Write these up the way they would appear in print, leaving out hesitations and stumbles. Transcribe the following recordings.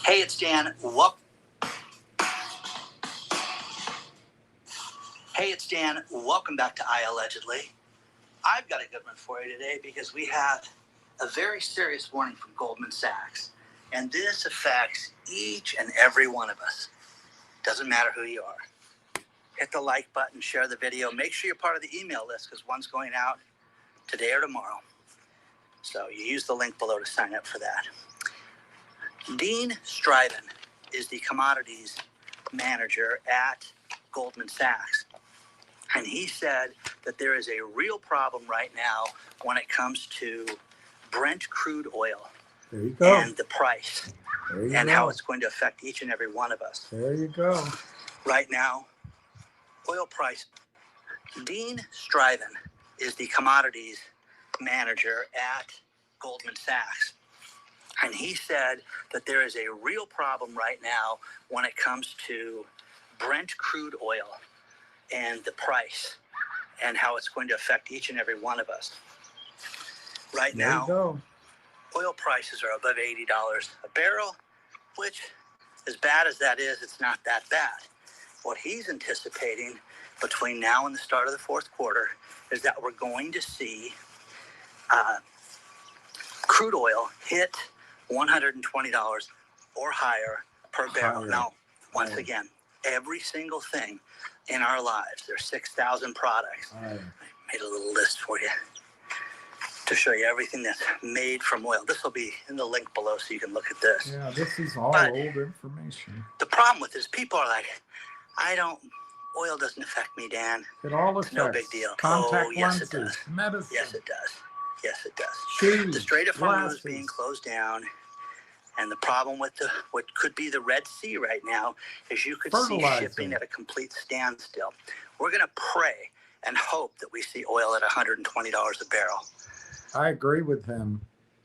Hey, it's Dan. Hey, it's Dan. Welcome back to I Allegedly. I've got a good one for you today because we have a very serious warning from Goldman Sachs. And this affects each and every one of us. Doesn't matter who you are. Hit the like button, share the video. Make sure you're part of the email list because one's going out today or tomorrow. So you use the link below to sign up for that. Dean Stryven is the commodities manager at Goldman Sachs. And he said that there is a real problem right now when it comes to Brent crude oil. There you go. And the price. And how it's going to affect each and every one of us. There you go. Right now, oil price. Dean Stryven is the commodities manager at Goldman Sachs. And he said that there is a real problem right now when it comes to Brent crude oil and the price and how it's going to affect each and every one of us. Right now, oil prices are above $80 a barrel, which, as bad as that is, it's not that bad. What he's anticipating between now and the start of the fourth quarter is that we're going to see crude oil hit $120 or higher per barrel. Now, once again, every single thing in our lives, there's 6,000 products. I made a little list for you to show you everything that's made from oil. This will be in the link below so you can look at this. Yeah, this is all old information. The problem with this, people are like, oil doesn't affect me, Dan. It all affects. It's no big deal. Contact yes, lenses, it does. medicine. Yes, it does. Yes, it does. Shoes, the Strait of Hormuz glasses. Being closed down, and the problem with what could be the Red Sea right now is you could see shipping at a complete standstill. We're going to pray and hope that we see oil at $120 a barrel. I agree with him.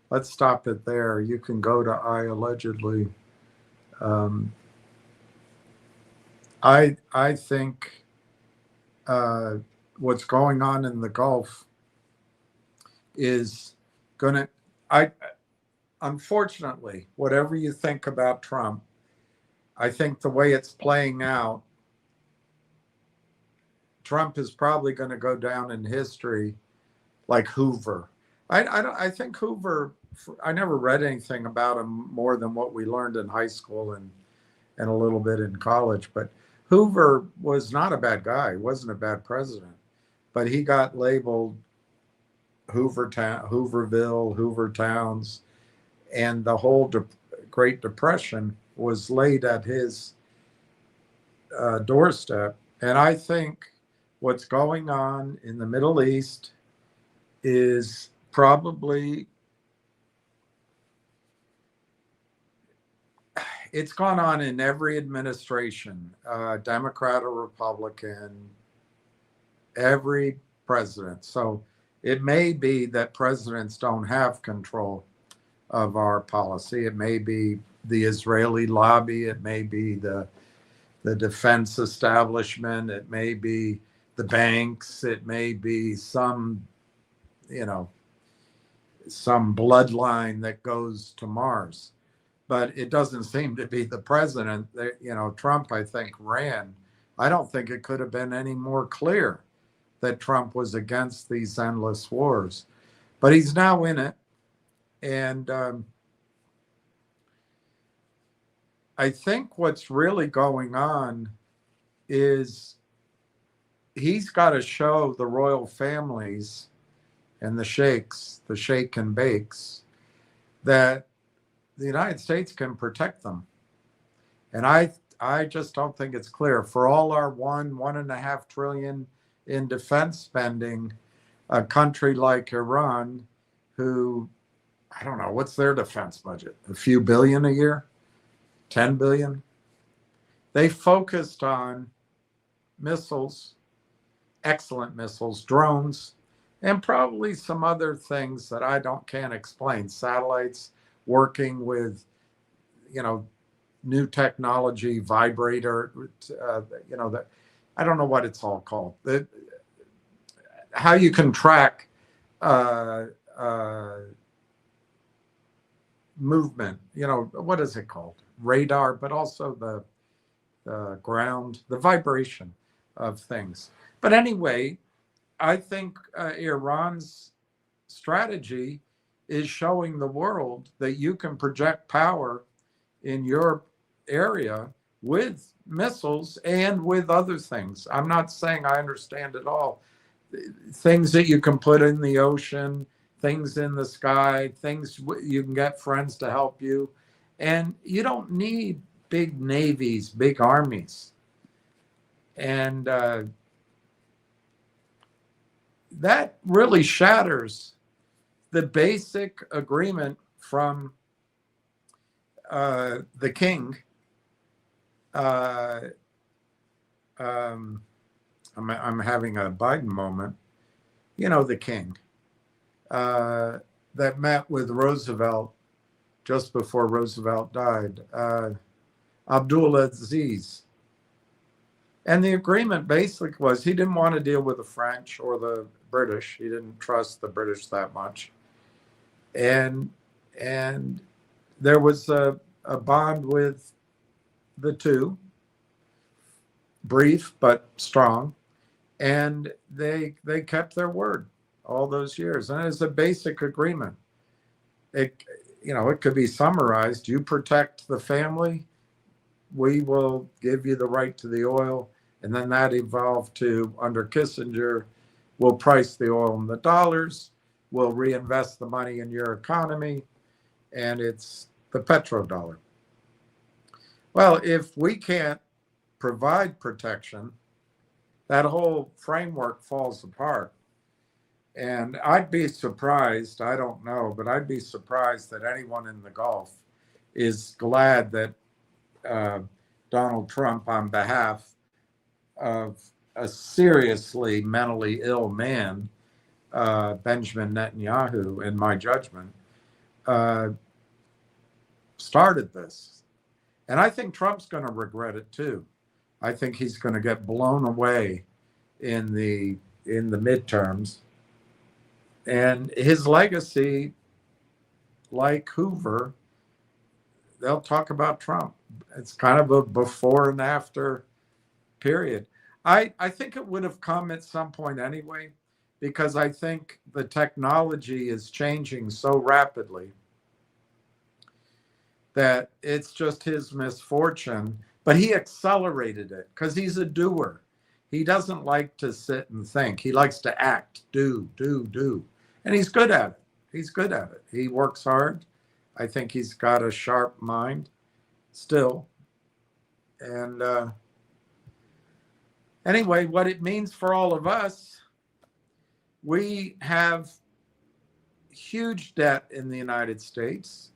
Let's stop it there. You can go to I Allegedly. I think what's going on in the Gulf is going to, unfortunately, whatever you think about Trump, I think the way it's playing out, Trump is probably going to go down in history like Hoover. I think Hoover, I never read anything about him more than what we learned in high school and a little bit in college, but Hoover was not a bad guy. He wasn't a bad president, but he got labeled Hooverville, Hoover Towns, and the whole Great Depression was laid at his doorstep. And I think what's going on in the Middle East is probably, it's gone on in every administration, Democrat or Republican, every president. So it may be that presidents don't have control of our policy. It may be the Israeli lobby. It may be the defense establishment. It may be the banks. It may be some bloodline that goes to Mars. But it doesn't seem to be the president. Trump, I think, ran. I don't think it could have been any more clear that Trump was against these endless wars. But he's now in it. And I think what's really going on is he's got to show the royal families and the sheikhs, the sheikh and bakes, that the United States can protect them. And I just don't think it's clear. For all our $1.5 trillion in defense spending, a country like Iran, who, I don't know, what's their defense budget? A few billion a year? 10 billion? They focused on missiles, excellent missiles, drones, and probably some other things that I can't explain. Satellites working with, new technology, vibrator, that I don't know what it's all called. How you can track movement, what is it called? Radar, but also the ground, the vibration of things. But anyway, I think Iran's strategy is showing the world that you can project power in your area with missiles and with other things. I'm not saying I understand it all. Things that you can put in the ocean, things in the sky, things you can get friends to help you. And you don't need big navies, big armies. And that really shatters the basic agreement from the king. I'm having a Biden moment. The king that met with Roosevelt just before Roosevelt died, Abdul Aziz. And the agreement basically was he didn't want to deal with the French or the British. He didn't trust the British that much. And there was a bond with the two, brief but strong, and they kept their word all those years. And it's a basic agreement. It could be summarized: you protect the family, we will give you the right to the oil. And then that evolved to, under Kissinger, we'll price the oil in the dollars, we'll reinvest the money in your economy, and it's the petrodollar. Well, if we can't provide protection, that whole framework falls apart. And I'd be surprised, I don't know, but I'd be surprised that anyone in the Gulf is glad that Donald Trump, on behalf of a seriously mentally ill man, Benjamin Netanyahu, in my judgment, started this. And I think Trump's going to regret it too. I think he's going to get blown away in the midterms. And his legacy, like Hoover, they'll talk about Trump. It's kind of a before and after period. I think it would have come at some point anyway, because I think the technology is changing so rapidly that it's just his misfortune. But he accelerated it because he's a doer. He doesn't like to sit and think. He likes to act, do. And he's good at it. He's good at it. He works hard. I think he's got a sharp mind still. And anyway, what it means for all of us, we have huge debt in the United States.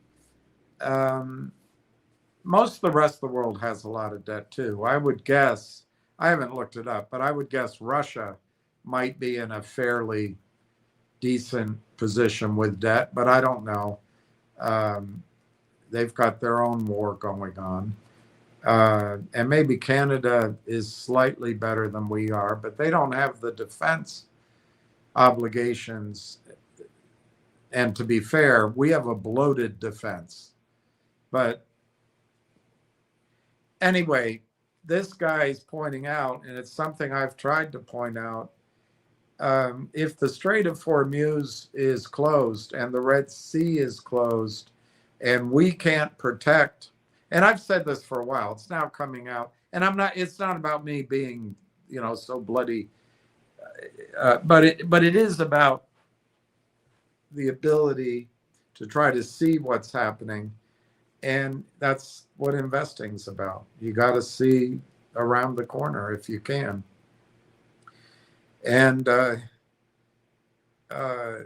Most of the rest of the world has a lot of debt too. I would guess, I haven't looked it up, but I would guess Russia might be in a fairly decent position with debt, but I don't know. They've got their own war going on. And maybe Canada is slightly better than we are, but they don't have the defense obligations. And to be fair, we have a bloated defense. But anyway, this guy's pointing out, and it's something I've tried to point out, if the Strait of Hormuz is closed and the Red Sea is closed and we can't protect, and I've said this for a while, it's now coming out, and it's not about me being, so bloody, but it is about the ability to try to see what's happening. And that's what investing's about. You got to see around the corner if you can. And I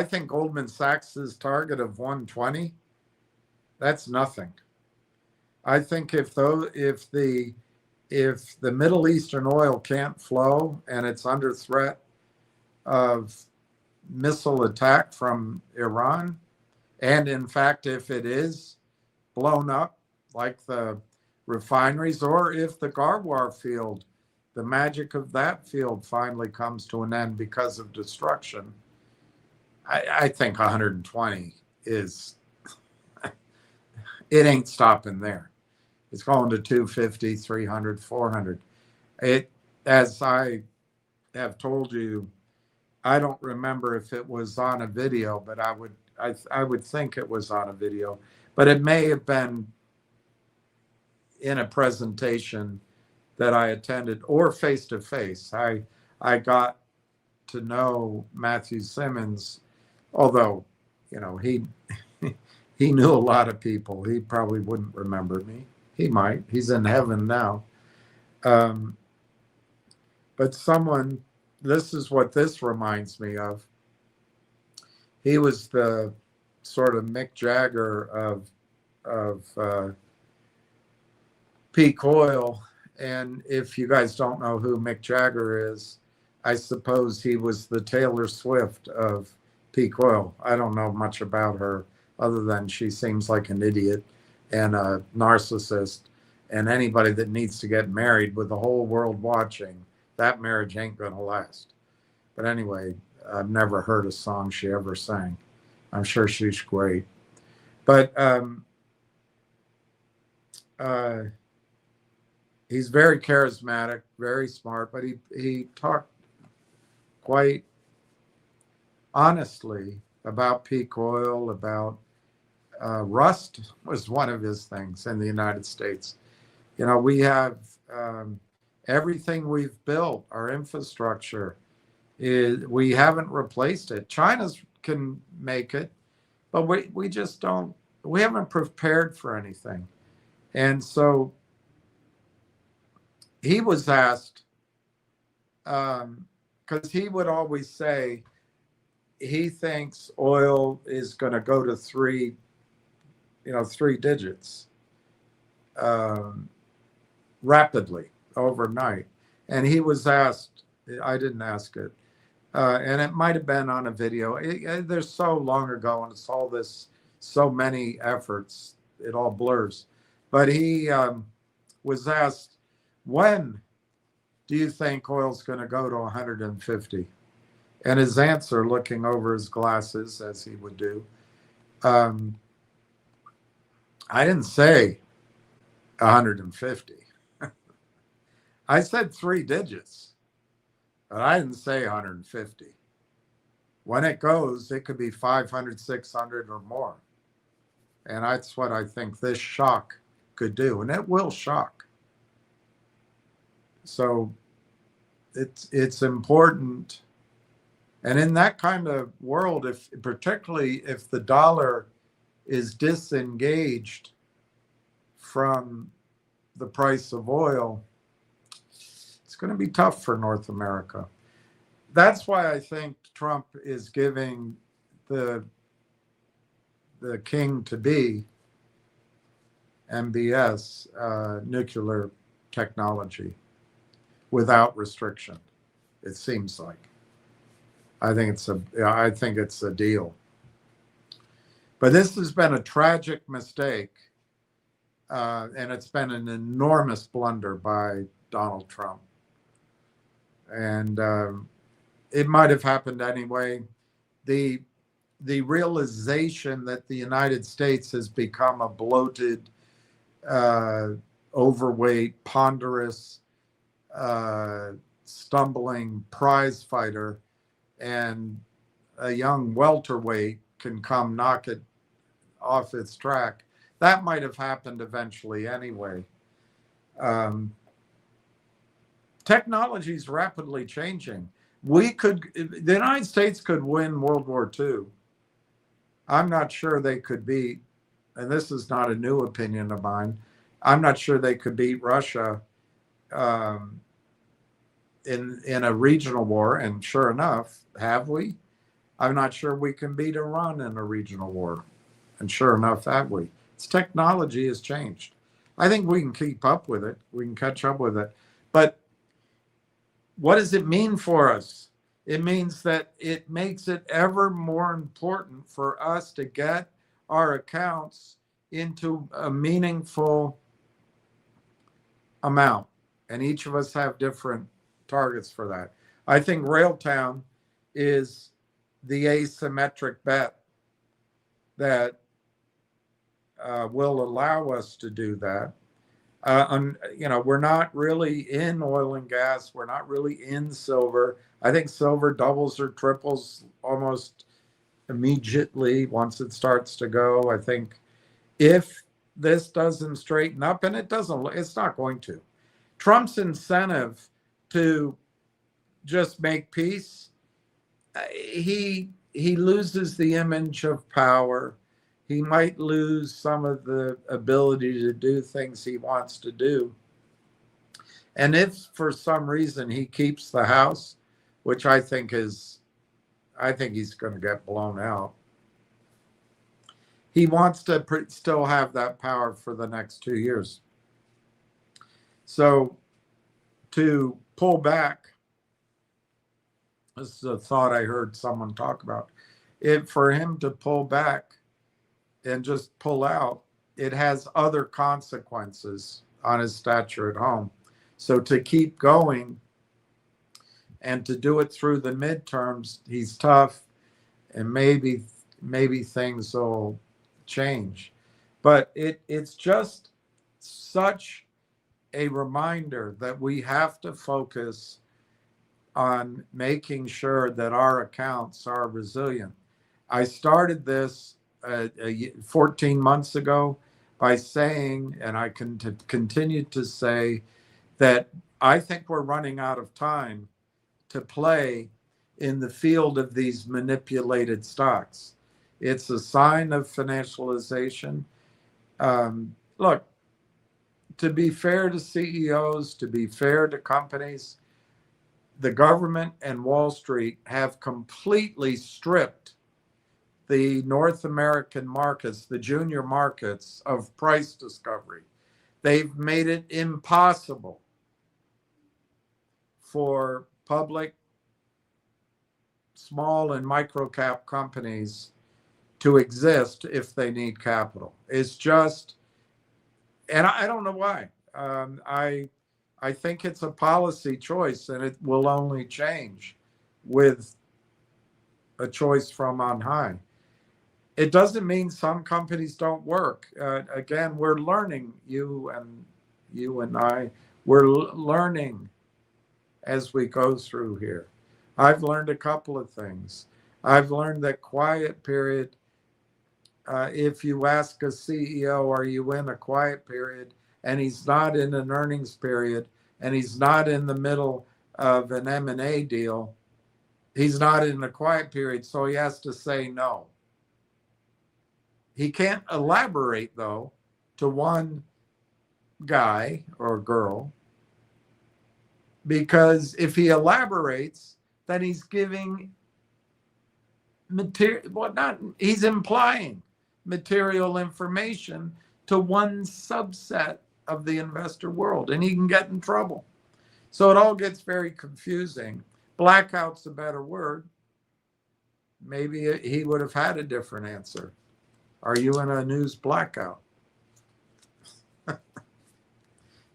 think Goldman Sachs's target of 120, that's nothing. I think if the Middle Eastern oil can't flow and it's under threat of missile attack from Iran, and in fact, if it is blown up, like the refineries, or if the Garwar field, the magic of that field finally comes to an end because of destruction, I think 120 is, it ain't stopping there. It's going to 250, 300, 400. It, as I have told you, I don't remember if it was on a video, but I would think it was on a video, but it may have been in a presentation that I attended or face to face. I got to know Matthew Simmons, although, you know, he knew a lot of people. He probably wouldn't remember me. He might. He's in heaven now. But someone, this is what this reminds me of. He was the sort of Mick Jagger of peak oil. And if you guys don't know who Mick Jagger is, I suppose he was the Taylor Swift of peak oil. I don't know much about her other than she seems like an idiot and a narcissist. And anybody that needs to get married with the whole world watching, that marriage ain't going to last. But anyway, I've never heard a song she ever sang. I'm sure she's great. But he's very charismatic, very smart, but he talked quite honestly about peak oil, about rust was one of his things in the United States. You know, we have everything we've built, our infrastructure, we haven't replaced it. China's can make it, but we just don't, we haven't prepared for anything. And so he was asked, because he would always say he thinks oil is going to go to three digits rapidly overnight. And he was asked, I didn't ask it, and it might have been on a video. There's so long ago, and it's all this, so many efforts, it all blurs. But he was asked, when do you think oil's going to go to 150? And his answer, looking over his glasses as he would do, I didn't say 150. I said three digits, but I didn't say 150. When it goes, it could be 500, 600 or more. And that's what I think this shock could do. And it will shock. So it's important. And in that kind of world, particularly if the dollar is disengaged from the price of oil, it's going to be tough for North America. That's why I think Trump is giving the king-to-be MBS nuclear technology without restriction. It seems like. I think it's a deal. But this has been a tragic mistake, and it's been an enormous blunder by Donald Trump. And it might have happened anyway. The realization that the United States has become a bloated, overweight, ponderous, stumbling prize fighter, and a young welterweight can come knock it off its track. That might have happened eventually anyway. Technology is rapidly changing. The United States could win World War II. I'm not sure they could beat, and this is not a new opinion of mine, I'm not sure they could beat Russia in a regional war, and sure enough, have we? I'm not sure we can beat Iran in a regional war, and sure enough, have we? Its technology has changed. I think we can keep up with it. We can catch up with it. But what does it mean for us? It means that it makes it ever more important for us to get our accounts into a meaningful amount, and each of us have different targets for that. I think Railtown is the asymmetric bet. that will allow us to do that. We're not really in oil and gas. We're not really in silver. I think silver doubles or triples almost immediately once it starts to go. I think if this doesn't straighten up, and it's not going to. Trump's incentive to just make peace, he loses the image of power. He might lose some of the ability to do things he wants to do. And if for some reason he keeps the House, which I think he's going to get blown out, he wants to still have that power for the next 2 years. So to pull back, this is a thought I heard someone talk about, for him to pull back and just pull out, it has other consequences on his stature at home. So to keep going and to do it through the midterms, he's tough, and maybe things will change. But it's just such a reminder that we have to focus on making sure that our accounts are resilient. I started this 14 months ago by saying, and I can continue to say, that I think we're running out of time to play in the field of these manipulated stocks. It's a sign of financialization. Look, to be fair to CEOs, to be fair to companies, the government and Wall Street have completely stripped the North American markets, the junior markets, of price discovery. They've made it impossible for public, small, and micro cap companies to exist if they need capital. It's just, and I don't know why. I think it's a policy choice, and it will only change with a choice from on high. It doesn't mean some companies don't work. Again, we're learning, you and I, we're learning as we go through here. I've learned a couple of things. I've learned that quiet period, if you ask a CEO, are you in a quiet period, and he's not in an earnings period, and he's not in the middle of an M&A deal, he's not in a quiet period, so he has to say no. He can't elaborate, though, to one guy or girl, because if he elaborates, then he's giving he's implying material information to one subset of the investor world, and he can get in trouble. So it all gets very confusing. Blackout's a better word. Maybe he would have had a different answer. Are you in a news blackout?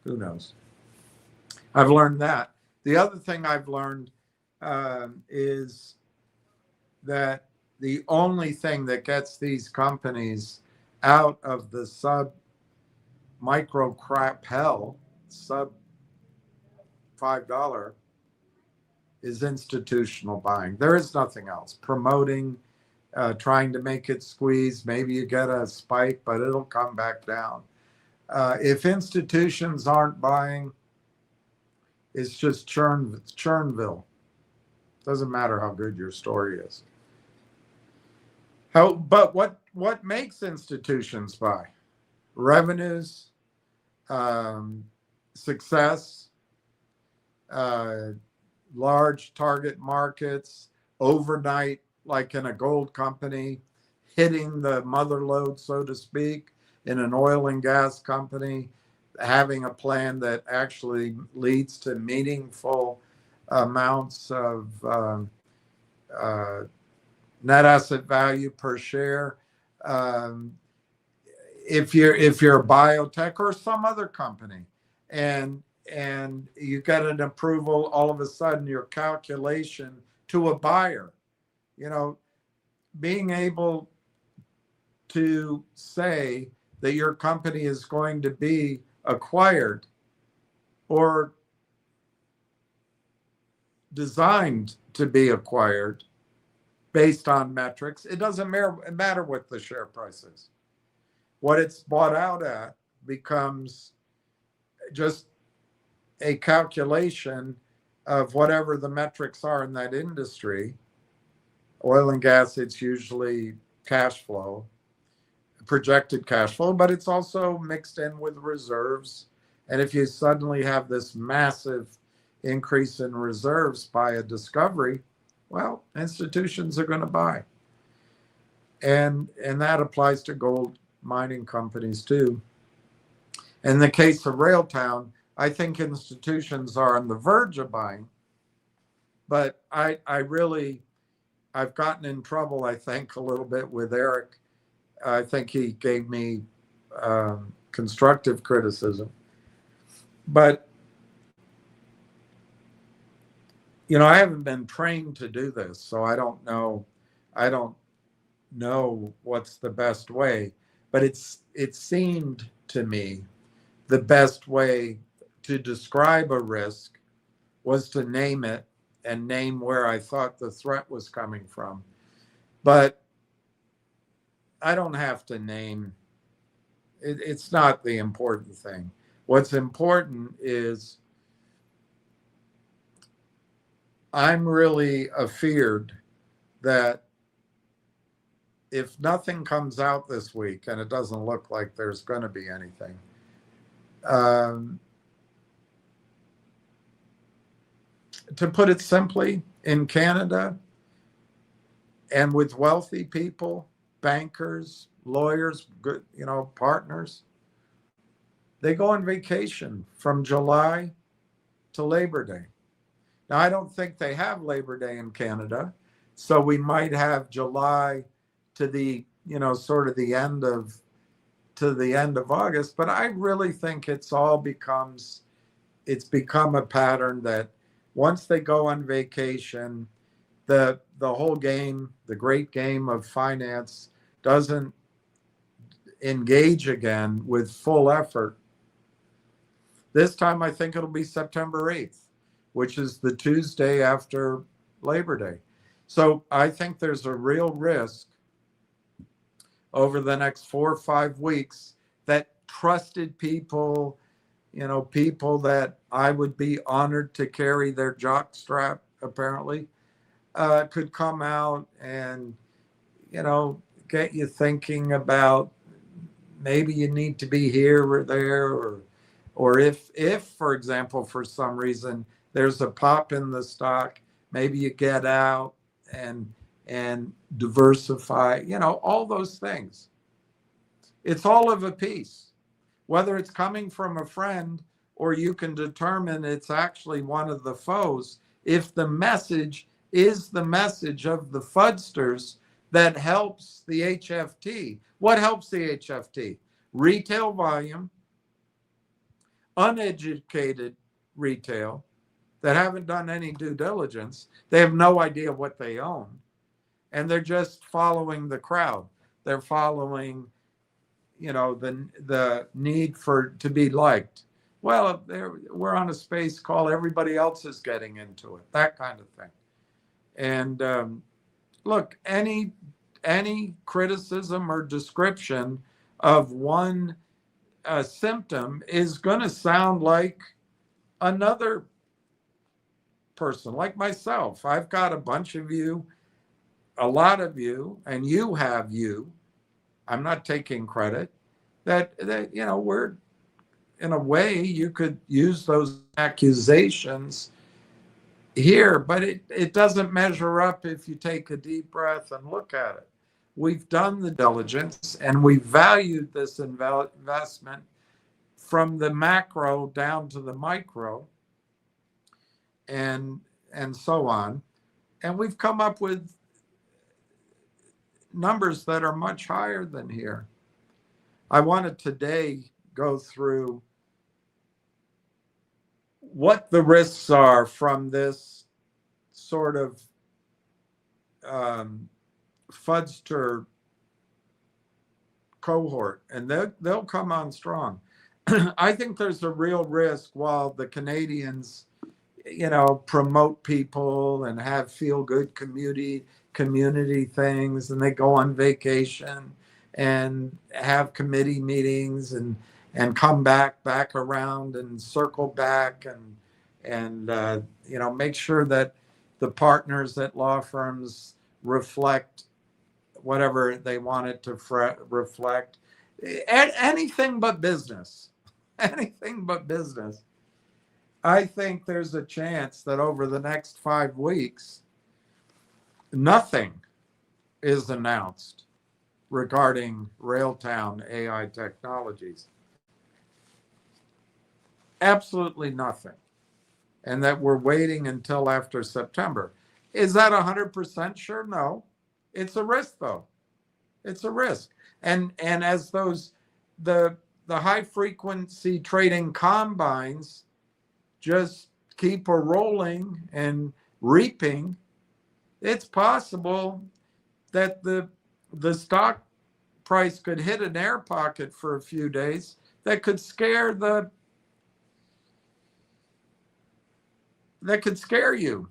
Who knows? I've learned that. The other thing I've learned is that the only thing that gets these companies out of the sub micro crap hell, sub $5, is institutional buying. There is nothing else. Promoting, trying to make it squeeze. Maybe you get a spike, but it'll come back down. If institutions aren't buying, it's just Churnville. Doesn't matter how good your story is. But what makes institutions buy? Revenues, success, large target markets, overnight, like in a gold company, hitting the mother lode, so to speak, in an oil and gas company, having a plan that actually leads to meaningful amounts of net asset value per share. If you're a biotech or some other company, and you get an approval, all of a sudden your calculation to a buyer, being able to say that your company is going to be acquired or designed to be acquired based on metrics. It doesn't matter what the share price is. What it's bought out at becomes just a calculation of whatever the metrics are in that industry. Oil and gas, it's usually cash flow, projected cash flow, but it's also mixed in with reserves. And if you suddenly have this massive increase in reserves by a discovery, well, institutions are going to buy. And that applies to gold mining companies too. In the case of Railtown, I think institutions are on the verge of buying, but I've gotten in trouble, I think, a little bit with Eric. I think he gave me constructive criticism. But, I haven't been trained to do this, so I don't know what's the best way. But it seemed to me the best way to describe a risk was to name it and name where I thought the threat was coming from. But I don't have to name it. It's not the important thing. What's important is I'm really afeared that if nothing comes out this week, and it doesn't look like there's going to be anything, to put it simply, in Canada and with wealthy people, bankers, lawyers, good, partners, they go on vacation from July to Labor Day. Now, I don't think they have Labor Day in Canada, so we might have July to the, sort of the end of August. But I really think it's become a pattern that once they go on vacation, the whole game, the great game of finance, doesn't engage again with full effort. This time, I think it'll be September 8th, which is the Tuesday after Labor Day. So I think there's a real risk over the next 4 or 5 weeks that trusted people, people that I would be honored to carry their jockstrap, apparently, could come out and, get you thinking about maybe you need to be here or there, or if, for example, for some reason there's a pop in the stock, maybe you get out and diversify, all those things. It's all of a piece, whether it's coming from a friend or you can determine it's actually one of the foes. If the message is the message of the fudsters that helps the HFT, what helps the HFT? Retail volume, uneducated retail that haven't done any due diligence. They have no idea what they own. And they're just following the crowd. They're following, the need to be liked. Well, we're on a space call. Everybody else is getting into it. That kind of thing. And look, any criticism or description of one symptom is going to sound like another person, like myself. I've got a bunch of you, a lot of you, and you. I'm not taking credit. That we're, in a way, you could use those accusations here, but it doesn't measure up if you take a deep breath and look at it. We've done the diligence and we valued this investment from the macro down to the micro and so on. And we've come up with numbers that are much higher than here. I want to today go through what the risks are from this sort of fudster cohort, and they'll come on strong. I think there's a real risk while the Canadians, promote people and have feel good community things, and they go on vacation and have committee meetings and come back around and circle back and make sure that the partners at law firms reflect whatever they want it to reflect. Anything but business. Anything but business. I think there's a chance that over the next 5 weeks, nothing is announced regarding Railtown AI Technologies. Absolutely nothing. And that we're waiting until after September. Is that 100% sure? No. It's a risk, though. It's a risk. And as the high frequency trading combines just keep a rolling and reaping, it's possible that the stock price could hit an air pocket for a few days that could scare you.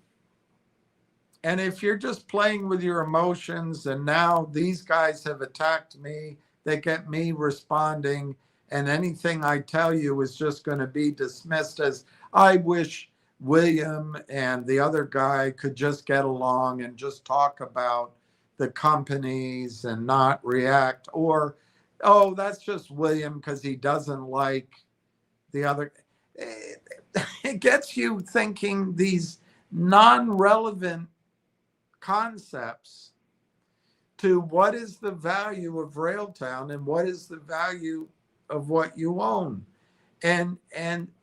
And if you're just playing with your emotions, and now these guys have attacked me, they get me responding, and anything I tell you is just going to be dismissed as, I wish William and the other guy could just get along and just talk about the companies and not react. Or, oh, that's just William because he doesn't like the other. It gets you thinking these non-relevant concepts to what is the value of Railtown and what is the value of what you own. And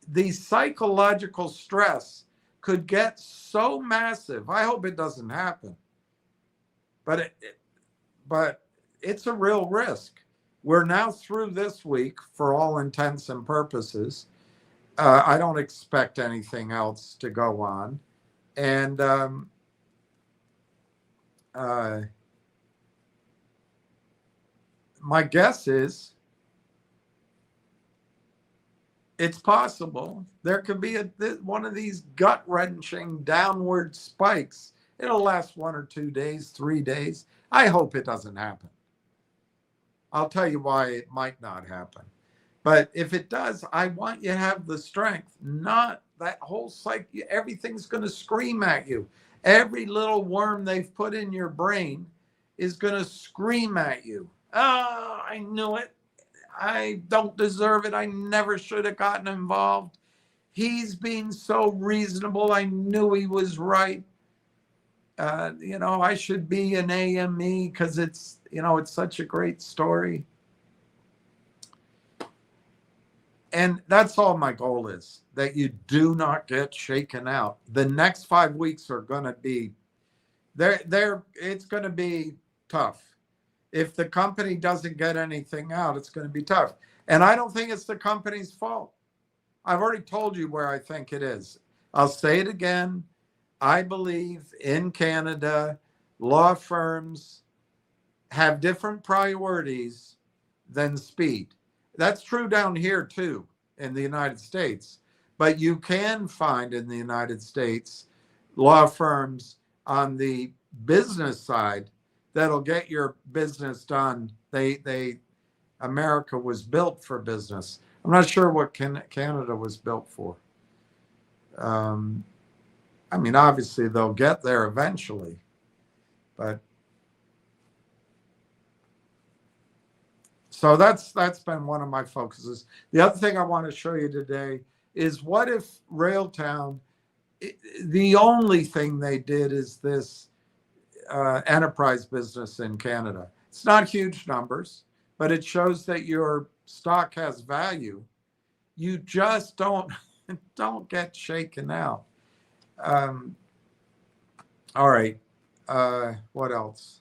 the psychological stress could get so massive. I hope it doesn't happen. But it's a real risk. We're now through this week for all intents and purposes. I don't expect anything else to go on. And my guess is it's possible there could be one of these gut-wrenching downward spikes. It'll last 1 or 2 days, 3 days. I hope it doesn't happen. I'll tell you why it might not happen. But if it does, I want you to have the strength, not that whole psyche. Everything's going to scream at you. Every little worm they've put in your brain is going to scream at you. Oh, I knew it. I don't deserve it. I never should have gotten involved. He's being so reasonable. I knew he was right. I should be an AME because it's such a great story. And that's all my goal is, that you do not get shaken out. The next 5 weeks are going to be, it's going to be tough. If the company doesn't get anything out, it's going to be tough. And I don't think it's the company's fault. I've already told you where I think it is. I'll say it again. I believe in Canada, law firms have different priorities than speed. That's true down here too in the United States. But you can find in the United States law firms on the business side that'll get your business done. America was built for business. I'm not sure what Canada was built for. Obviously they'll get there eventually, but so that's been one of my focuses. The other thing I want to show you today is, what if Railtown, the only thing they did is this enterprise business in Canada. It's not huge numbers, but it shows that your stock has value. You just don't get shaken out. All right. What else?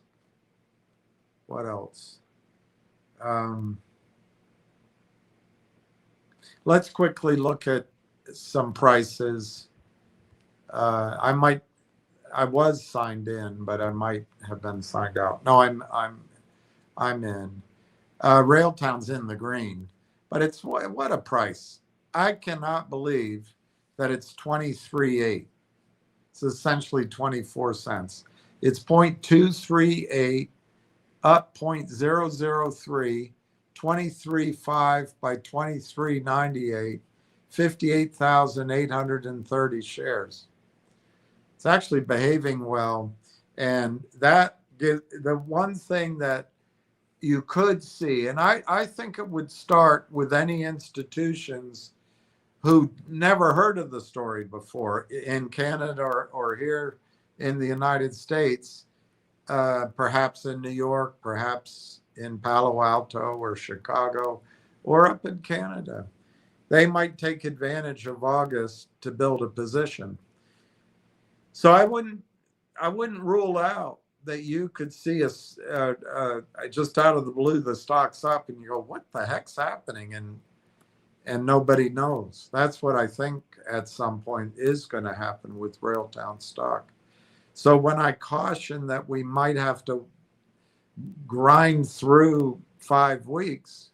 Let's quickly look at some prices. I was signed in, but I might have been signed out. No, I'm in. Railtown's in the green, but it's what a price. I cannot believe that it's 23.8. It's essentially 24 cents. It's 0.238 up 0.003, 23.5 by 23.98, 58,830 shares. It's actually behaving well. And that the one thing that you could see, and I think it would start with any institutions who never heard of the story before in Canada or here in the United States, perhaps in New York, perhaps in Palo Alto or Chicago, or up in Canada. They might take advantage of August to build a position. So I wouldn't rule out that you could see us just out of the blue, the stock's up, and you go, "What the heck's happening?" And nobody knows. That's what I think at some point is going to happen with Railtown stock. So when I caution that we might have to grind through 5 weeks,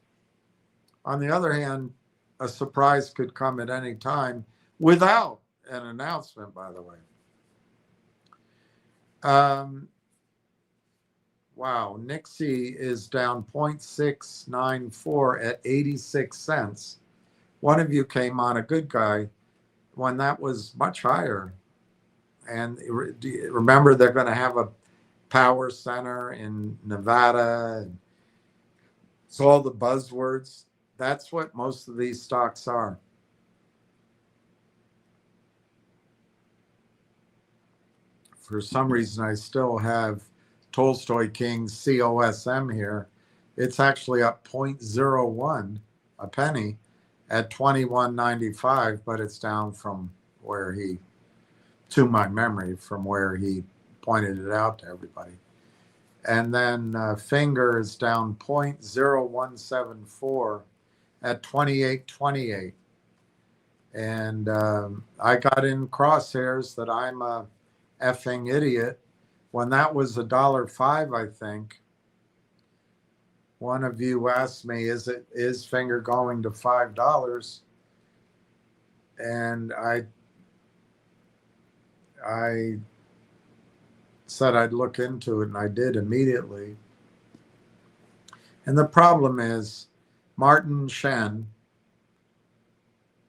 on the other hand, a surprise could come at any time without an announcement, by the way. Wow, Nixie is down 0.694 at 86 cents. One of you came on, a good guy, when that was much higher. And remember, they're going to have a power center in Nevada. It's all the buzzwords. That's what most of these stocks are. For some reason, I still have Tolstoy King's COSM here. It's actually up 0.01, a penny, at 21.95, but it's down from where he, to my memory, from where he pointed it out to everybody. And then Finger is down 0.0174 at 28.28. And I got in crosshairs that I'm a effing idiot. When that was $1.05, I think, one of you asked me, is Finger going to $5? And I said I'd look into it, and I did immediately. And the problem is Martin Shen,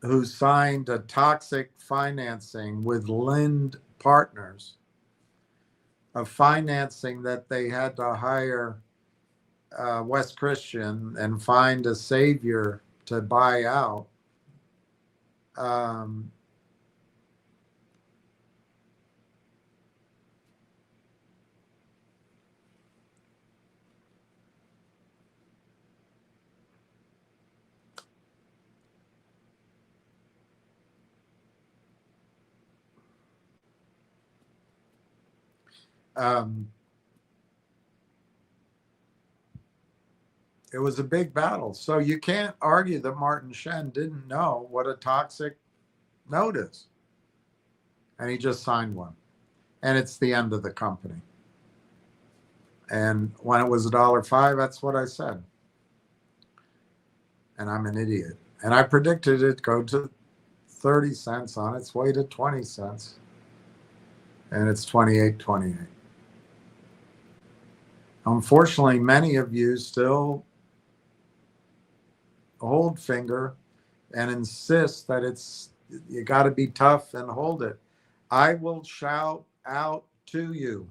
who signed a toxic financing with Lind Partners, a financing that they had to hire West Christian and find a savior to buy out. It was a big battle. So you can't argue that Martin Shen didn't know what a toxic note is. And he just signed one. And it's the end of the company. And when it was $1.05, that's what I said. And I'm an idiot. And I predicted it go to 30 cents on its way to 20 cents. And it's 28.28. Unfortunately, many of you still hold Finger and insist that you got to be tough and hold it. I will shout out to you.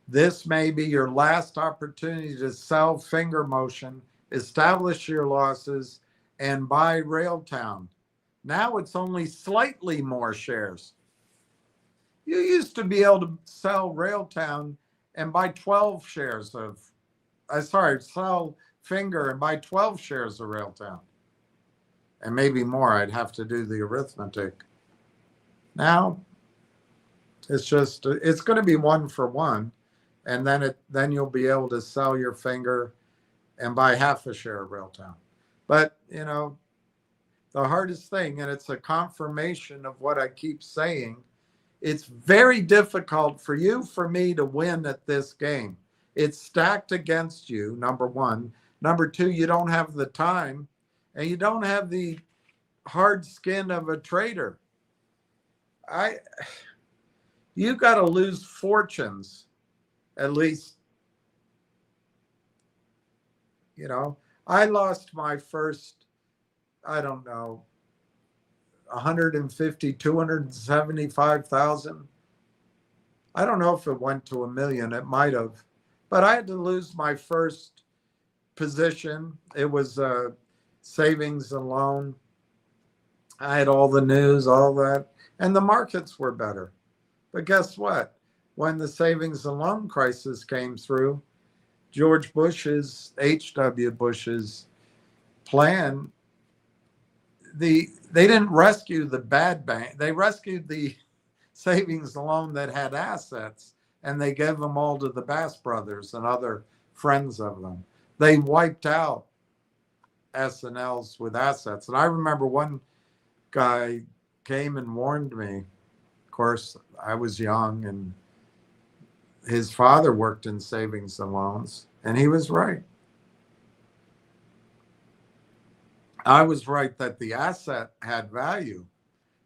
This may be your last opportunity to sell Finger Motion, establish your losses, and buy Railtown. Now it's only slightly more shares. You used to be able to sell Railtown and buy 12 shares of, sell Finger and buy 12 shares of Railtown. And maybe more. I'd have to do the arithmetic. Now, it's going to be 1 for 1. And then you'll be able to sell your Finger and buy half a share of Railtown. But, the hardest thing, and it's a confirmation of what I keep saying, it's very difficult for you, for me to win at this game. It's stacked against you, number one. Number two, you don't have the time, and you don't have the hard skin of a trader. You got to lose fortunes, at least. I lost my first, I don't know, 150, 275,000. I don't know if it went to 1 million. It might have, but I had to lose my first position. It was a savings and loan. I had all the news, all that, and the markets were better. But guess what? When the savings and loan crisis came through, George Bush's, H.W. Bush's plan, they didn't rescue the bad bank. They rescued the savings and loan that had assets, and they gave them all to the Bass brothers and other friends of them. They wiped out S&Ls with assets. And I remember one guy came and warned me. Of course, I was young, and his father worked in savings and loans, and he was right. I was right that the asset had value,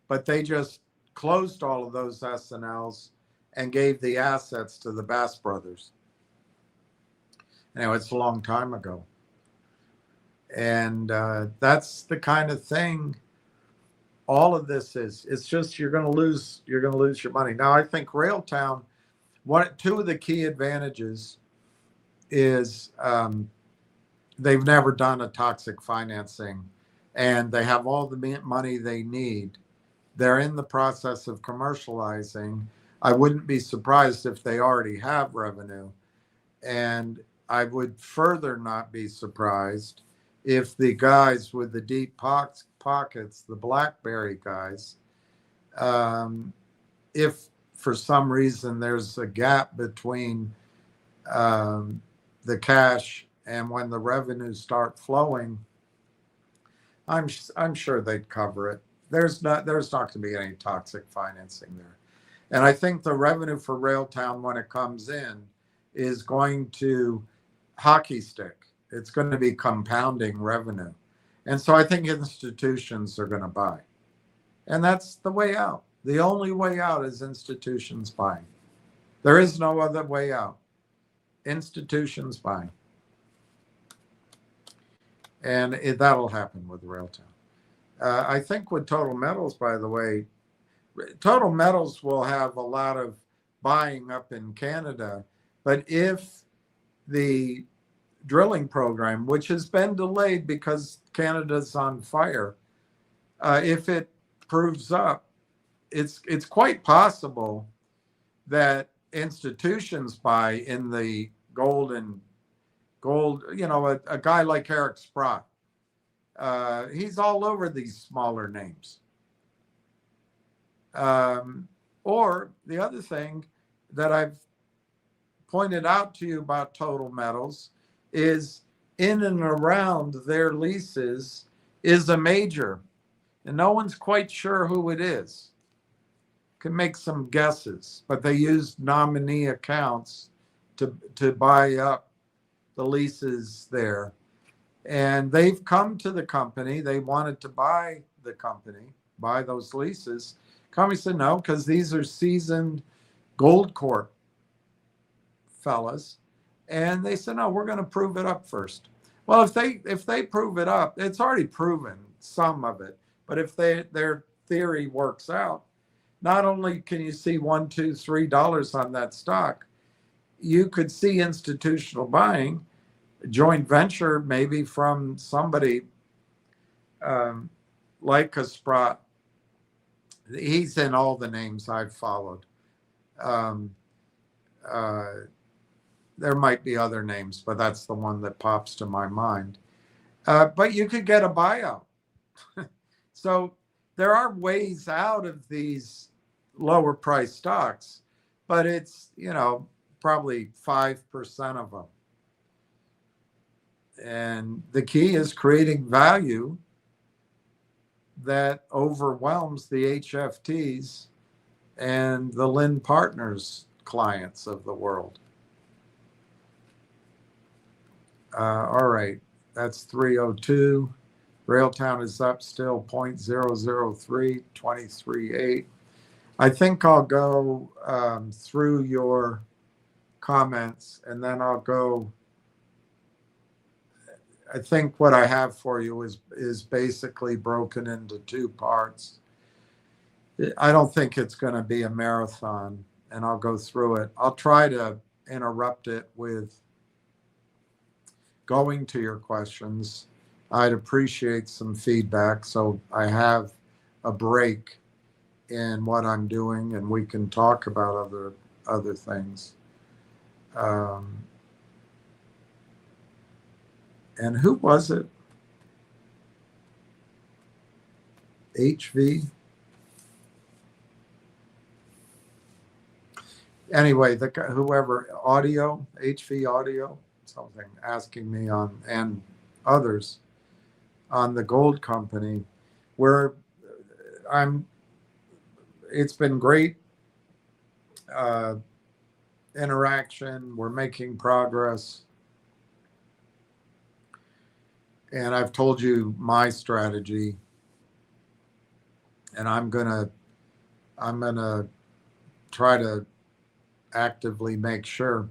but they just closed all of those S&Ls and gave the assets to the Bass brothers. It's a long time ago. And that's the kind of thing all of this is. It's just you're going to lose your money. Now, I think Railtown, two of the key advantages is they've never done a toxic financing, and they have all the money they need. They're in the process of commercializing. I wouldn't be surprised if they already have revenue. And I would further not be surprised if the guys with the deep pockets, the BlackBerry guys, if for some reason there's a gap between the cash and when the revenues start flowing, I'm sure they'd cover it. There's not going to be any toxic financing there. And I think the revenue for Railtown, when it comes in, is going to hockey stick. It's going to be compounding revenue. And so I think institutions are going to buy. And that's the way out. The only way out is institutions buying. There is no other way out. Institutions buying. And that'll happen with Railtown. I think with Total Metals, by the way, Total Metals will have a lot of buying up in Canada. But if the drilling program, which has been delayed because Canada's on fire, if it proves up, it's quite possible that institutions buy in the gold, a guy like Eric Sprott. He's all over these smaller names. Or the other thing that I've pointed out to you about Total Metals is in and around their leases is a major, and no one's quite sure who it is. Can make some guesses, but they used nominee accounts to buy up the leases there. And they've come to the company. They wanted to buy the company, buy those leases. Company said no, because these are seasoned Gold Corp fellas. And they said, no, we're going to prove it up first. Well, if they prove it up, it's already proven some of it. But if their theory works out, not only can you see $1, $2, $3 on that stock, you could see institutional buying, joint venture maybe from somebody like a Sprott. He's in all the names I've followed. There might be other names, but that's the one that pops to my mind. But you could get a buyout. So there are ways out of these lower price stocks, but it's, probably 5% of them. And the key is creating value that overwhelms the HFTs and the Lynn Partners clients of the world. All right. That's 302. Railtown is up still 0.003, 23.8. I think I'll go through your comments and then I'll go. I think what I have for you is basically broken into two parts. I don't think it's going to be a marathon, and I'll go through it. I'll try to interrupt it with going to your questions. I'd appreciate some feedback so I have a break in what I'm doing and we can talk about other things. And who was it? HV? Anyway, whoever, audio, HV audio, something, asking me on, and others on the gold company, where it's been great interaction. We're making progress. And I've told you my strategy, and I'm gonna try to actively make sure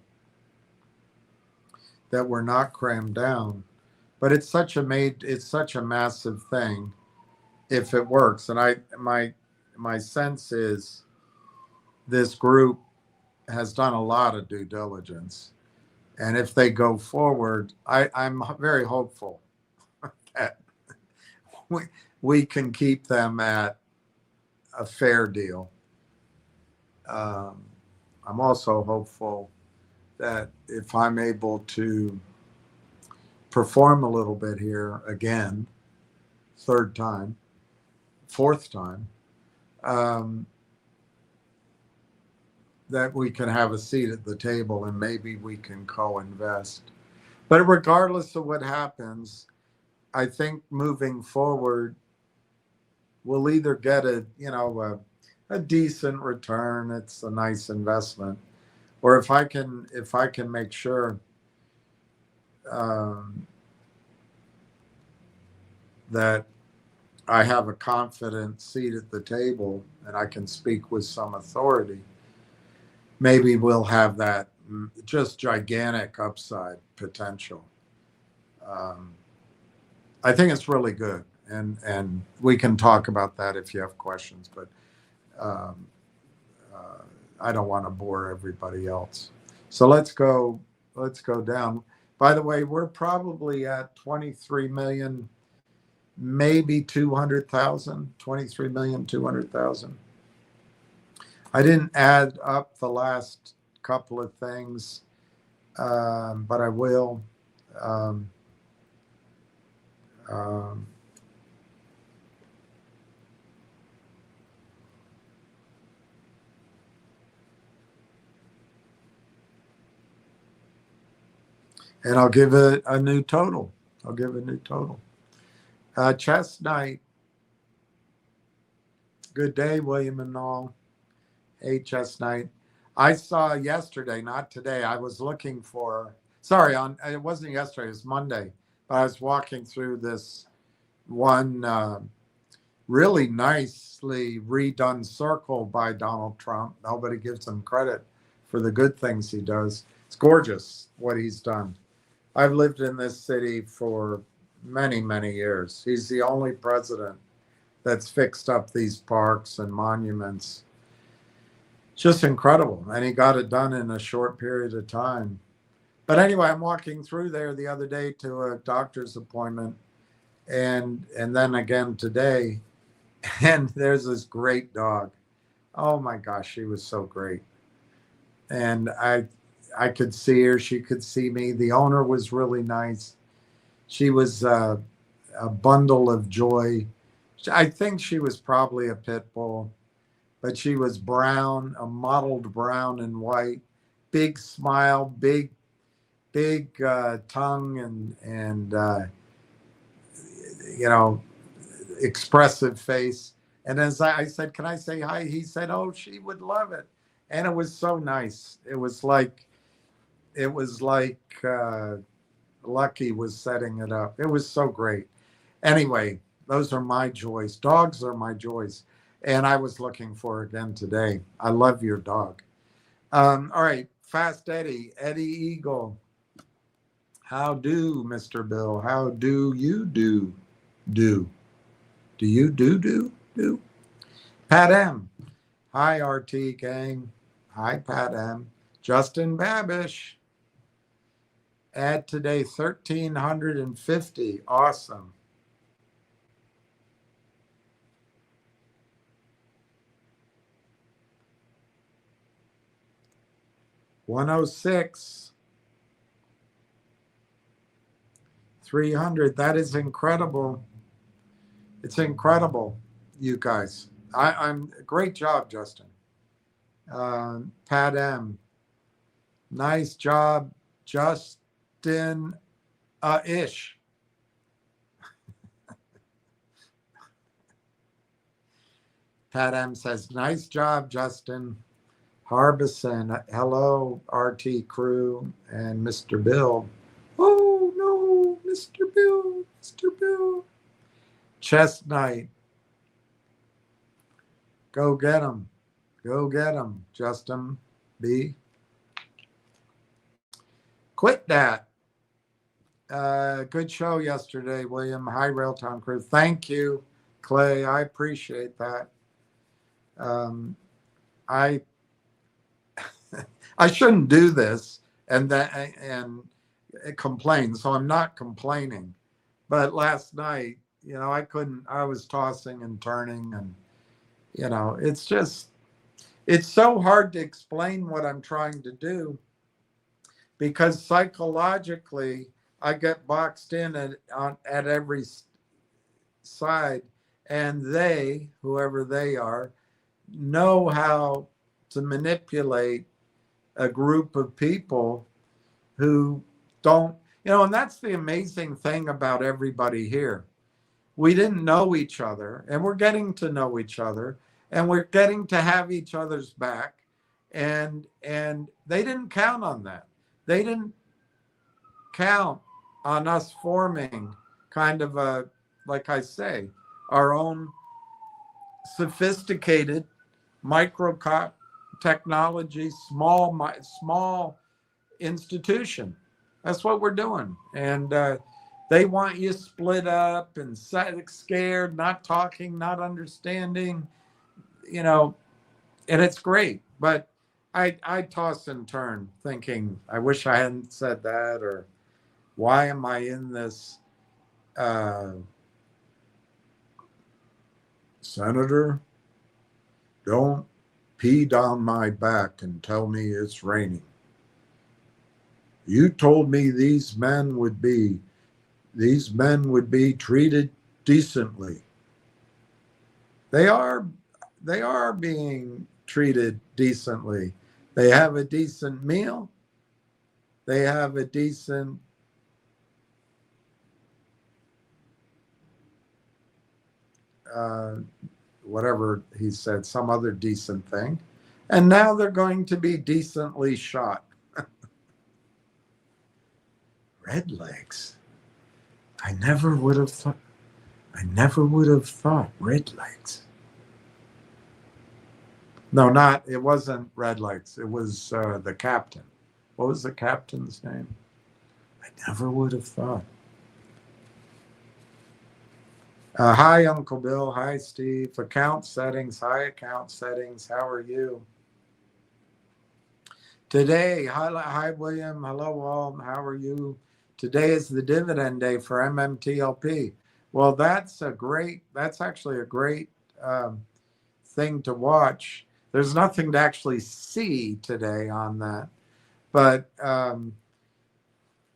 that we're not crammed down. But it's such a massive thing if it works. And my sense is this group has done a lot of due diligence. And if they go forward, I'm very hopeful that we can keep them at a fair deal. I'm also hopeful that if I'm able to perform a little bit here again, third time, fourth time, that we can have a seat at the table and maybe we can co-invest. But regardless of what happens, I think moving forward, we'll either get a decent return. It's a nice investment, or if I can make sure that I have a confident seat at the table and I can speak with some authority, maybe we'll have that just gigantic upside potential. I think it's really good, and we can talk about that if you have questions, but I don't want to bore everybody else. So let's go down. By the way, we're probably at 23 million, maybe 200,000, 23,200,000. I didn't add up the last couple of things, but I will. And I'll give it a new total. Chess night. Good day, William and all. Hey, chess night. I saw yesterday, not today. I was looking for, it wasn't yesterday, it was Monday. But I was walking through this one really nicely redone circle by Donald Trump. Nobody gives him credit for the good things he does. It's gorgeous what he's done. I've lived in this city for many, many years. He's the only president that's fixed up these parks and monuments. Just incredible. And he got it done in a short period of time. But anyway, I'm walking through there the other day to a doctor's appointment and then again today. And there's this great dog. Oh my gosh, she was so great. And I could see her. She could see me. The owner was really nice. She was a bundle of joy. I think she was probably a pit bull, but she was brown, a mottled brown and white, big smile, big tongue and expressive face. And as I said, can I say hi? He said, oh, she would love it. And it was so nice. It was like Lucky was setting it up. It was so great. Anyway, those are my joys. Dogs are my joys. And I was looking for again today. I love your dog. All right, Fast Eddie, Eddie Eagle. How do, Mr. Bill? How do you do? Do you do? Pat M. Hi, RT gang. Hi, Pat M. Justin Babish. Add today 1,350. Awesome. $106. 300. That is incredible. It's incredible, you guys. I'm great job, Justin. Pat M. Nice job, Justin Ish. Pat M says, nice job, Justin. Harbison, hello, RT crew and Mr. Bill. Oh, no, Mr. Bill, Mr. Bill. Chestnut. Go get him. Go get him, Justin B. Quit that. Good show yesterday, William. Hi, Railtown crew. Thank you, Clay. I appreciate that. I I shouldn't do this and complain, so I'm not complaining. But last night, I couldn't. I was tossing and turning, and it's so hard to explain what I'm trying to do because psychologically I get boxed in at every side, and whoever they are, know how to manipulate a group of people who don't, and that's the amazing thing about everybody here. We didn't know each other, and we're getting to know each other, and we're getting to have each other's back, and they didn't count on that. They didn't count on us forming kind of like I say, our own sophisticated microcop technology, small institution. That's what we're doing. And they want you split up and scared, not talking, not understanding, and it's great. But I toss and turn thinking, I wish I hadn't said that, or why am I in this? Senator, don't pee down my back and tell me it's raining. You told me these men would be treated decently. They are being treated decently. They have a decent meal. They have a decent whatever he said, some other decent thing. And now they're going to be decently shot. Red legs. I never would have thought red legs. No, it wasn't Red Legs. It was the captain. What was the captain's name? I never would have thought. Hi, Uncle Bill. Hi, Steve. Account settings. Hi, account settings. How are you? Today, hi, William. Hello, all. How are you? Today is the dividend day for MMTLP. Well, that's actually a great thing to watch. There's nothing to actually see today on that, but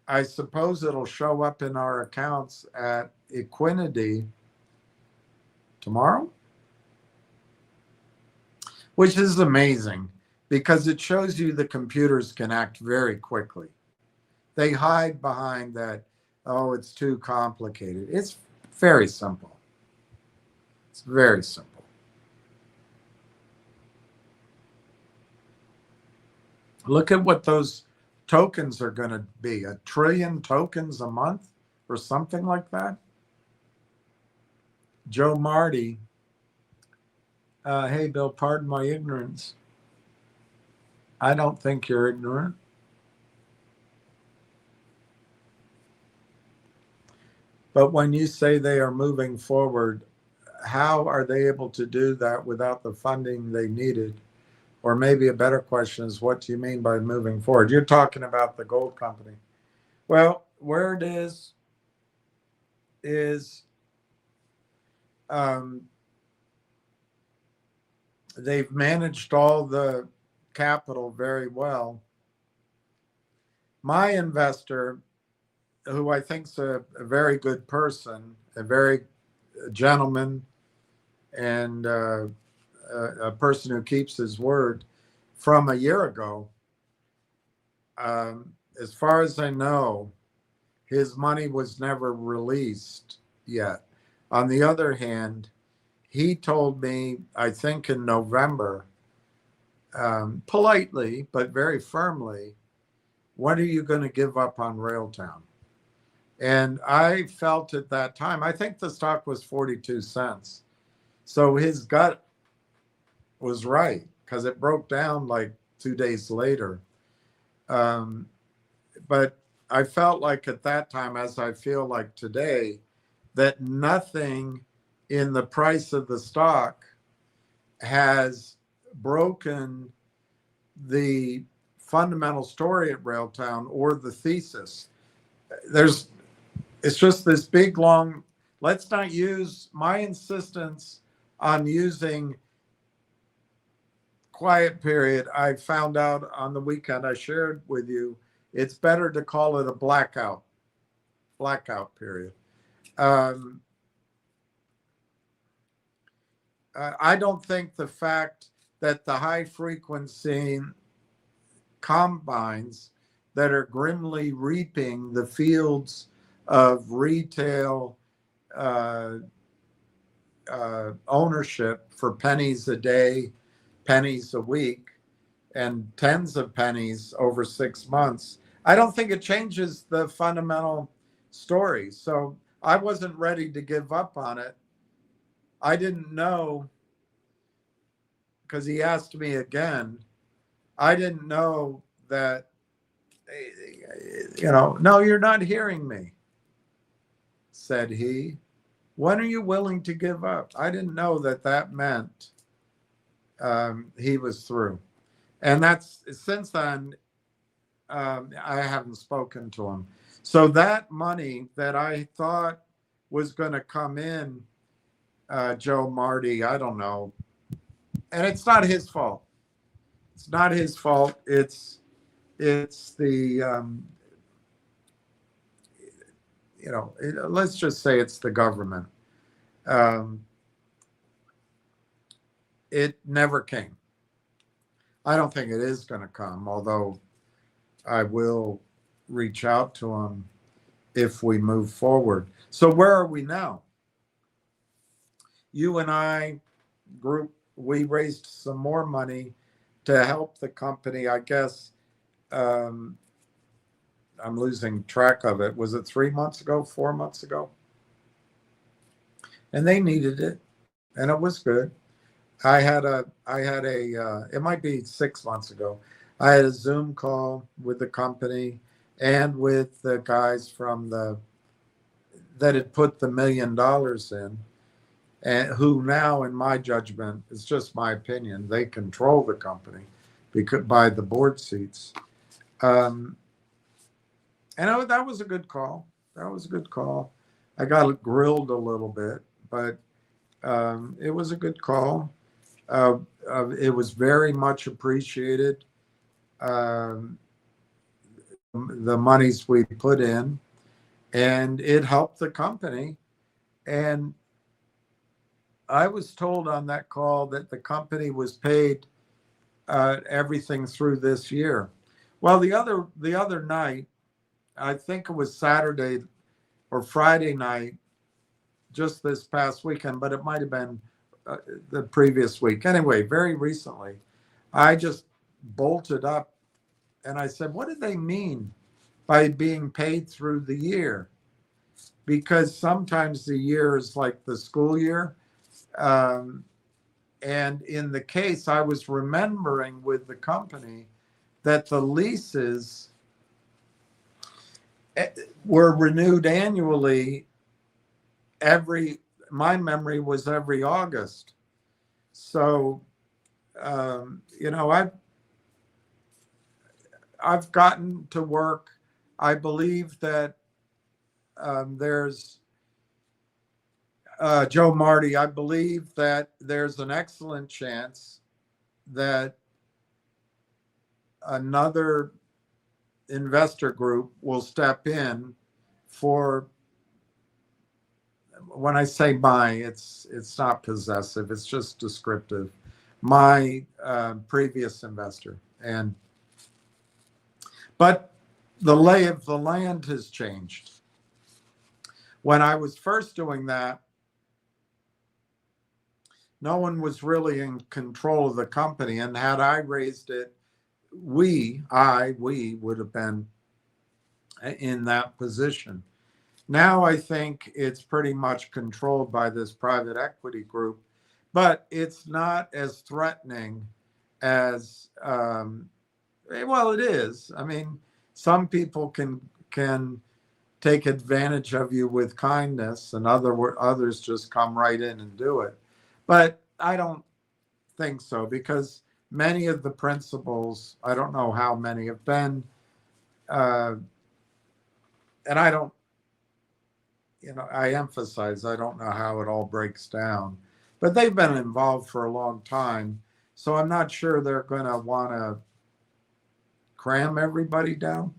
I suppose it'll show up in our accounts at Equinity tomorrow, which is amazing because it shows you the computers can act very quickly. They hide behind that, oh, it's too complicated. It's very simple. It's very simple. Look at what those tokens are going to be, 1 trillion tokens a month or something like that. Joe Marty, hey, Bill, pardon my ignorance. I don't think you're ignorant. But when you say they are moving forward, how are they able to do that without the funding they needed? Or maybe a better question is, what do you mean by moving forward? You're talking about the gold company. Well, where it is they've managed all the capital very well. My investor, who I think is a very good person, a very gentleman, and a person who keeps his word, from a year ago, as far as I know, his money was never released yet. On the other hand, he told me, I think in November, politely but very firmly, when are you going to give up on Railtown? And I felt at that time, I think the stock was 42 cents. So his gut was right, because it broke down like 2 days later. But I felt like at that time, as I feel like today, that nothing in the price of the stock has broken the fundamental story at Railtown or the thesis. It's just this big, long, let's not use my insistence on using quiet period. I found out on the weekend, I shared with you, it's better to call it a blackout period. I don't think the fact that the high frequency combines that are grimly reaping the fields of retail ownership for pennies a day, pennies a week, and tens of pennies over 6 months, I don't think it changes the fundamental story. So I wasn't ready to give up on it. I didn't know, because he asked me again, I didn't know that, no, you're not hearing me, said he. When are you willing to give up? I didn't know that meant he was through. And that's, since then, I haven't spoken to him. So that money that I thought was going to come in, Joe Marty, I don't know. And it's not his fault. It's not his fault. It's the, let's just say it's the government. It never came. I don't think it is going to come, although I will reach out to him if we move forward. So where are we now? You and I we raised some more money to help the company. I guess I'm losing track of it. Was it 3 months ago, 4 months ago? And they needed it, and it was good. I had a it might be 6 months ago. I had a Zoom call with the company and with the guys from that had put the $1 million in, and who now, in my judgment, it's just my opinion, they control the company because by the board seats. And that was a good call. That was a good call. I got grilled a little bit, but it was a good call. It was very much appreciated. The monies we put in, and it helped the company. And I was told on that call that the company was paid everything through this year. Well, the other night, I think it was Saturday or Friday night, just this past weekend, but it might have been the previous week. Anyway, very recently, I just bolted up And I said, what do they mean by being paid through the year? Because sometimes the year is like the school year. Um, and in the case, I was remembering with the company that the leases were renewed annually my memory was every August. So, you know, I've gotten to work. I believe that there's Joe Marty. I believe that there's an excellent chance that another investor group will step in for, when I say my, it's not possessive, it's just descriptive, my previous investor. And but the lay of the land has changed. When I was first doing that, no one was really in control of the company, and had I raised it, we would have been in that position. Now I think it's pretty much controlled by this private equity group, but it's not as threatening as, well, it is. I mean, some people can take advantage of you with kindness, and others just come right in and do it. But I don't think so, because many of the principals, I don't know how many, have been, and I don't, you know, I emphasize, I don't know how it all breaks down, but they've been involved for a long time. So I'm not sure they're going to want to cram everybody down,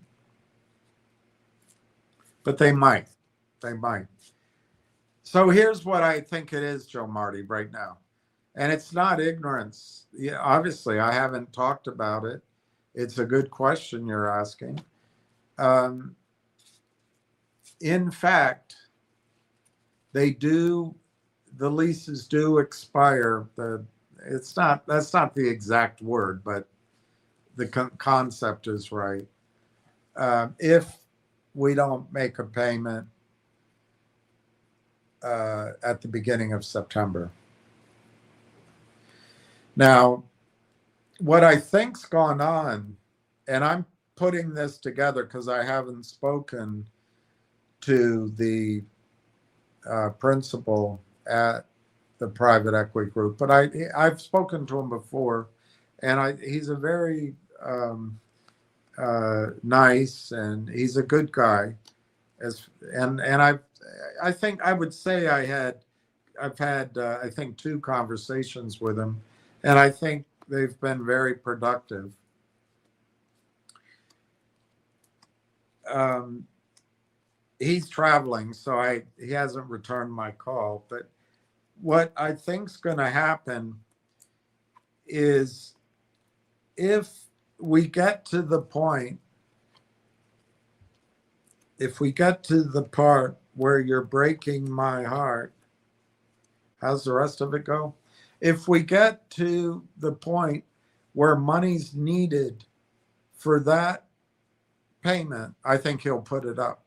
but they might. They might. So here's what I think it is, Joe Marty, right now. And it's not ignorance. Yeah, obviously, I haven't talked about it. It's a good question you're asking. In fact, the leases do expire. That's not the exact word, but the concept is right. If we don't make a payment at the beginning of September. Now, what I think's gone on, and I'm putting this together because I haven't spoken to the principal at the private equity group, but I've spoken to him before, and he's a very nice, and he's a good guy. And I think I would say I've had I think 2 conversations with him, and I think they've been very productive. He's traveling, so he hasn't returned my call. But what I think's going to happen is, if we get to the point, if we get to the part where you're breaking my heart, how's the rest of it go? If we get to the point where money's needed for that payment, I think he'll put it up.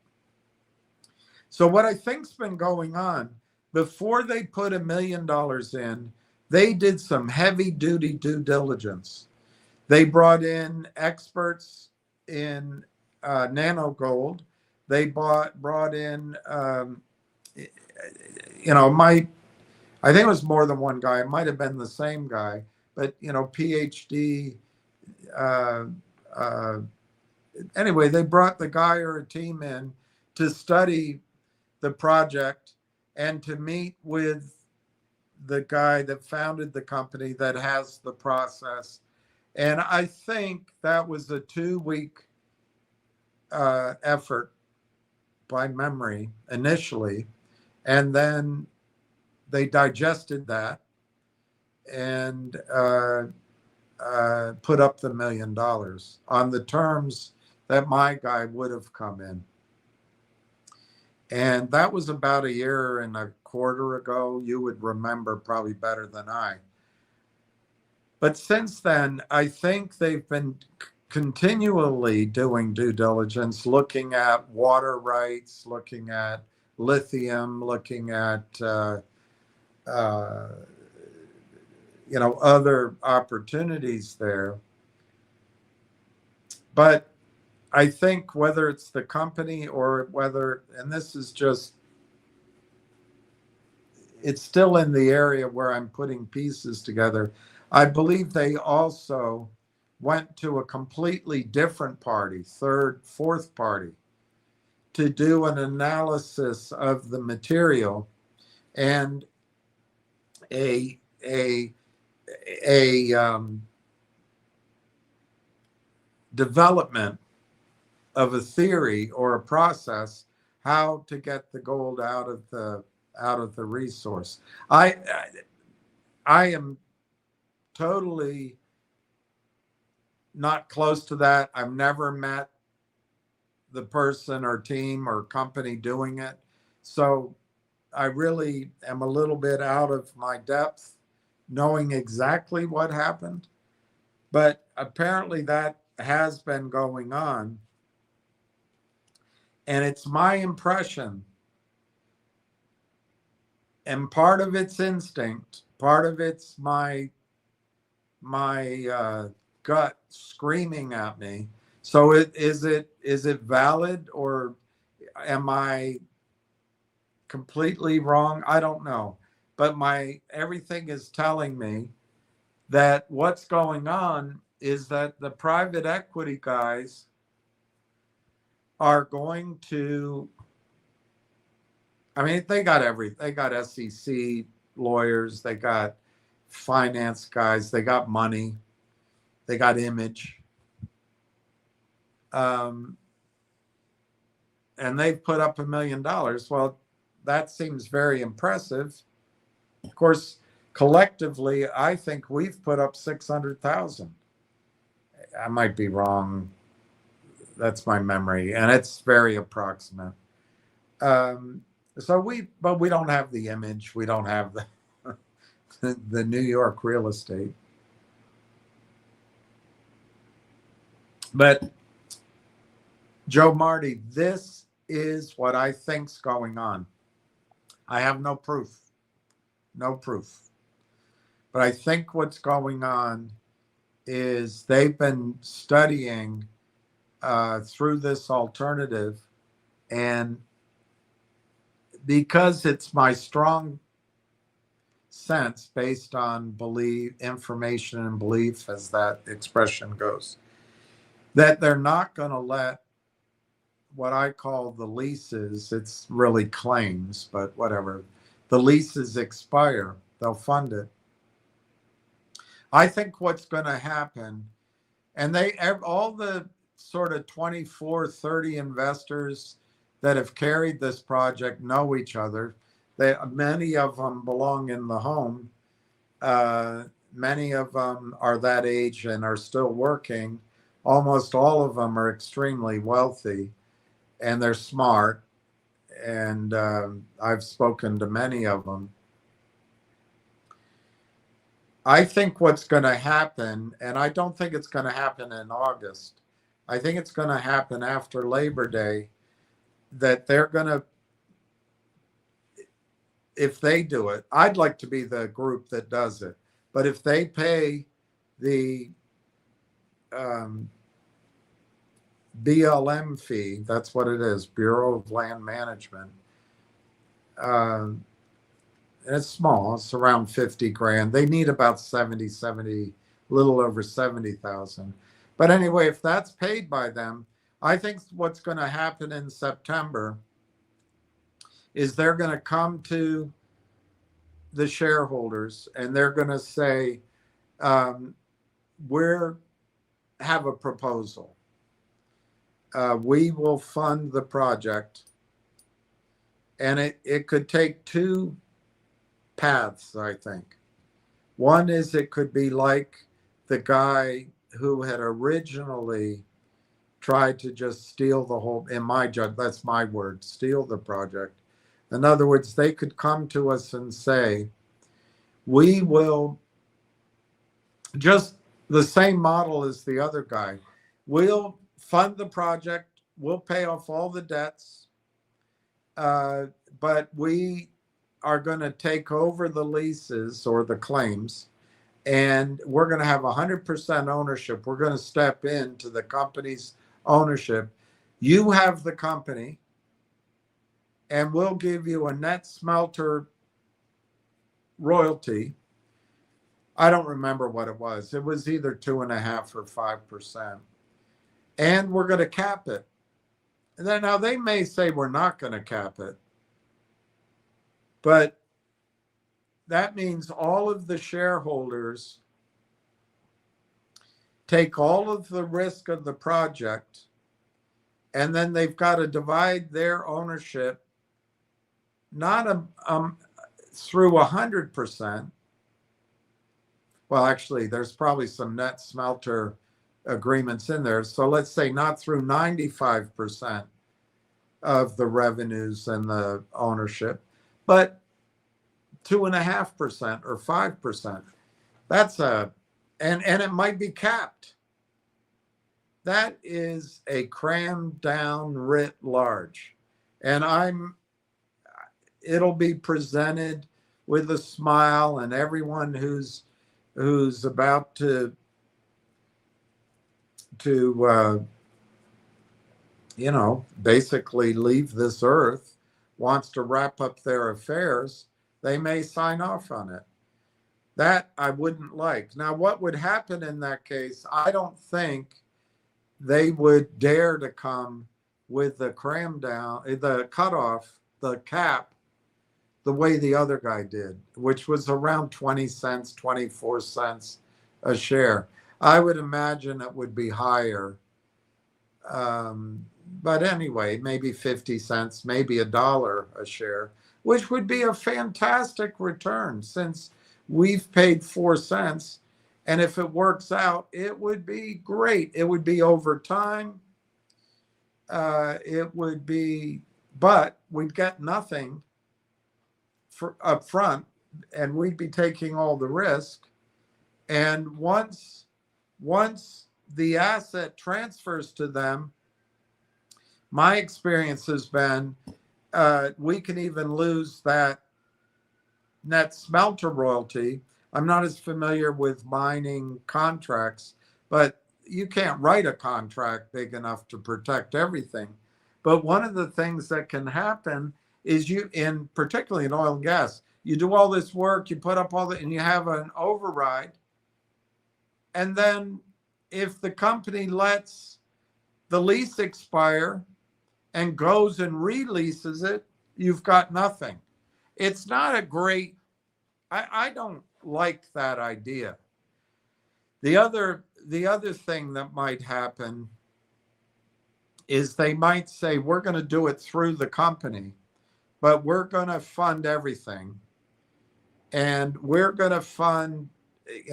So what I think's been going on, before they put $1 million in, they did some heavy duty due diligence. They brought in experts in nano gold. They brought in, you know, I think it was more than one guy. It might have been the same guy, but, you know, PhD. Anyway, they brought the guy or a team in to study the project and to meet with the guy that founded the company that has the process. And I think that was a 2-week effort by memory initially. And then they digested that and put up the $1 million on the terms that my guy would have come in. And that was about 1.25 years ago. You would remember probably better than I. But since then, I think they've been continually doing due diligence, looking at water rights, looking at lithium, looking at uh, other opportunities there. But I think whether it's the company or whether, and this is just, it's still in the area where I'm putting pieces together. I believe they also went to a completely different party, third, fourth party, to do an analysis of the material and a a a development of a theory or a process how to get the gold out of the resource. I am totally not close to that. I've never met the person or team or company doing it, so I really am a little bit out of my depth knowing exactly what happened. But apparently that has been going on. And it's my impression, and part of it's instinct, part of it's my gut screaming at me. So is it valid, or am I completely wrong? I don't know. But my everything is telling me that what's going on is that the private equity guys are going to, I mean, they got everything. They got SEC lawyers, they got finance guys, they got money, they got image. And they've put up $1 million. Well, that seems very impressive. Of course, collectively, I think we've put up 600,000. I might be wrong. That's my memory, and it's very approximate. But we don't have the image. We don't have the New York real estate. But Joe Marty, this is what I think's going on. I have no proof. But I think what's going on is they've been studying through this alternative, and because it's my strong sense based on information and belief, as that expression goes, that they're not going to let what I call the leases, it's really claims, but whatever, the leases expire. They'll fund it. I think what's going to happen, and all the sort of 24, 30 investors that have carried this project know each other. Many of them belong in the home. Many of them are that age and are still working. Almost all of them are extremely wealthy, and they're smart. And I've spoken to many of them. I think what's going to happen, and I don't think it's going to happen in August, I think it's going to happen after Labor Day, that they're going to, if they do it, I'd like to be the group that does it. But if they pay the BLM fee, that's what it is, Bureau of Land Management, it's small, it's around 50 grand. They need about 70, a little over 70,000. But anyway, if that's paid by them, I think what's going to happen in September is they're going to come to the shareholders and they're going to say, we have a proposal. We will fund the project. And it could take two paths, I think. One is it could be like the guy who had originally tried to just steal the whole, in my judgment, that's my word, steal the project. In other words, they could come to us and say, we will, just the same model as the other guy, We'll fund the project. We'll pay off all the debts. But we are going to take over the leases or the claims, and we're going to have 100% ownership. We're going to step into the company's ownership. You have the company, and we'll give you a net smelter royalty. I don't remember what it was. It was either 2.5% or 5%. And we're going to cap it. And then now they may say we're not going to cap it, but that means all of the shareholders take all of the risk of the project, and then they've got to divide their ownership not through 100%. Well, actually, there's probably some net smelter agreements in there. So let's say not through 95% of the revenues and the ownership, but 2.5% or 5%. That's and it might be capped. That is a crammed down writ large. And it'll be presented with a smile, and everyone who's about to basically leave this earth, wants to wrap up their affairs, they may sign off on it. That I wouldn't like. Now, what would happen in that case? I don't think they would dare to come with the cram down, the cutoff, the cap, the way the other guy did, which was around 20 cents, 24 cents a share. I would imagine it would be higher. But anyway, maybe 50 cents, maybe $1 a share, which would be a fantastic return since we've paid 4 cents. And if it works out, it would be great. It would be over time. It would be, but we'd get nothing for up front, and we'd be taking all the risk. And once the asset transfers to them, my experience has been we can even lose that net smelter royalty. I'm not as familiar with mining contracts, but you can't write a contract big enough to protect everything. But one of the things that can happen is particularly in oil and gas, you do all this work, you put up and you have an override. And then if the company lets the lease expire and goes and releases it, you've got nothing. It's not a great, I don't like that idea. The other thing that might happen is they might say, we're going to do it through the company, but we're going to fund everything. And we're going to fund,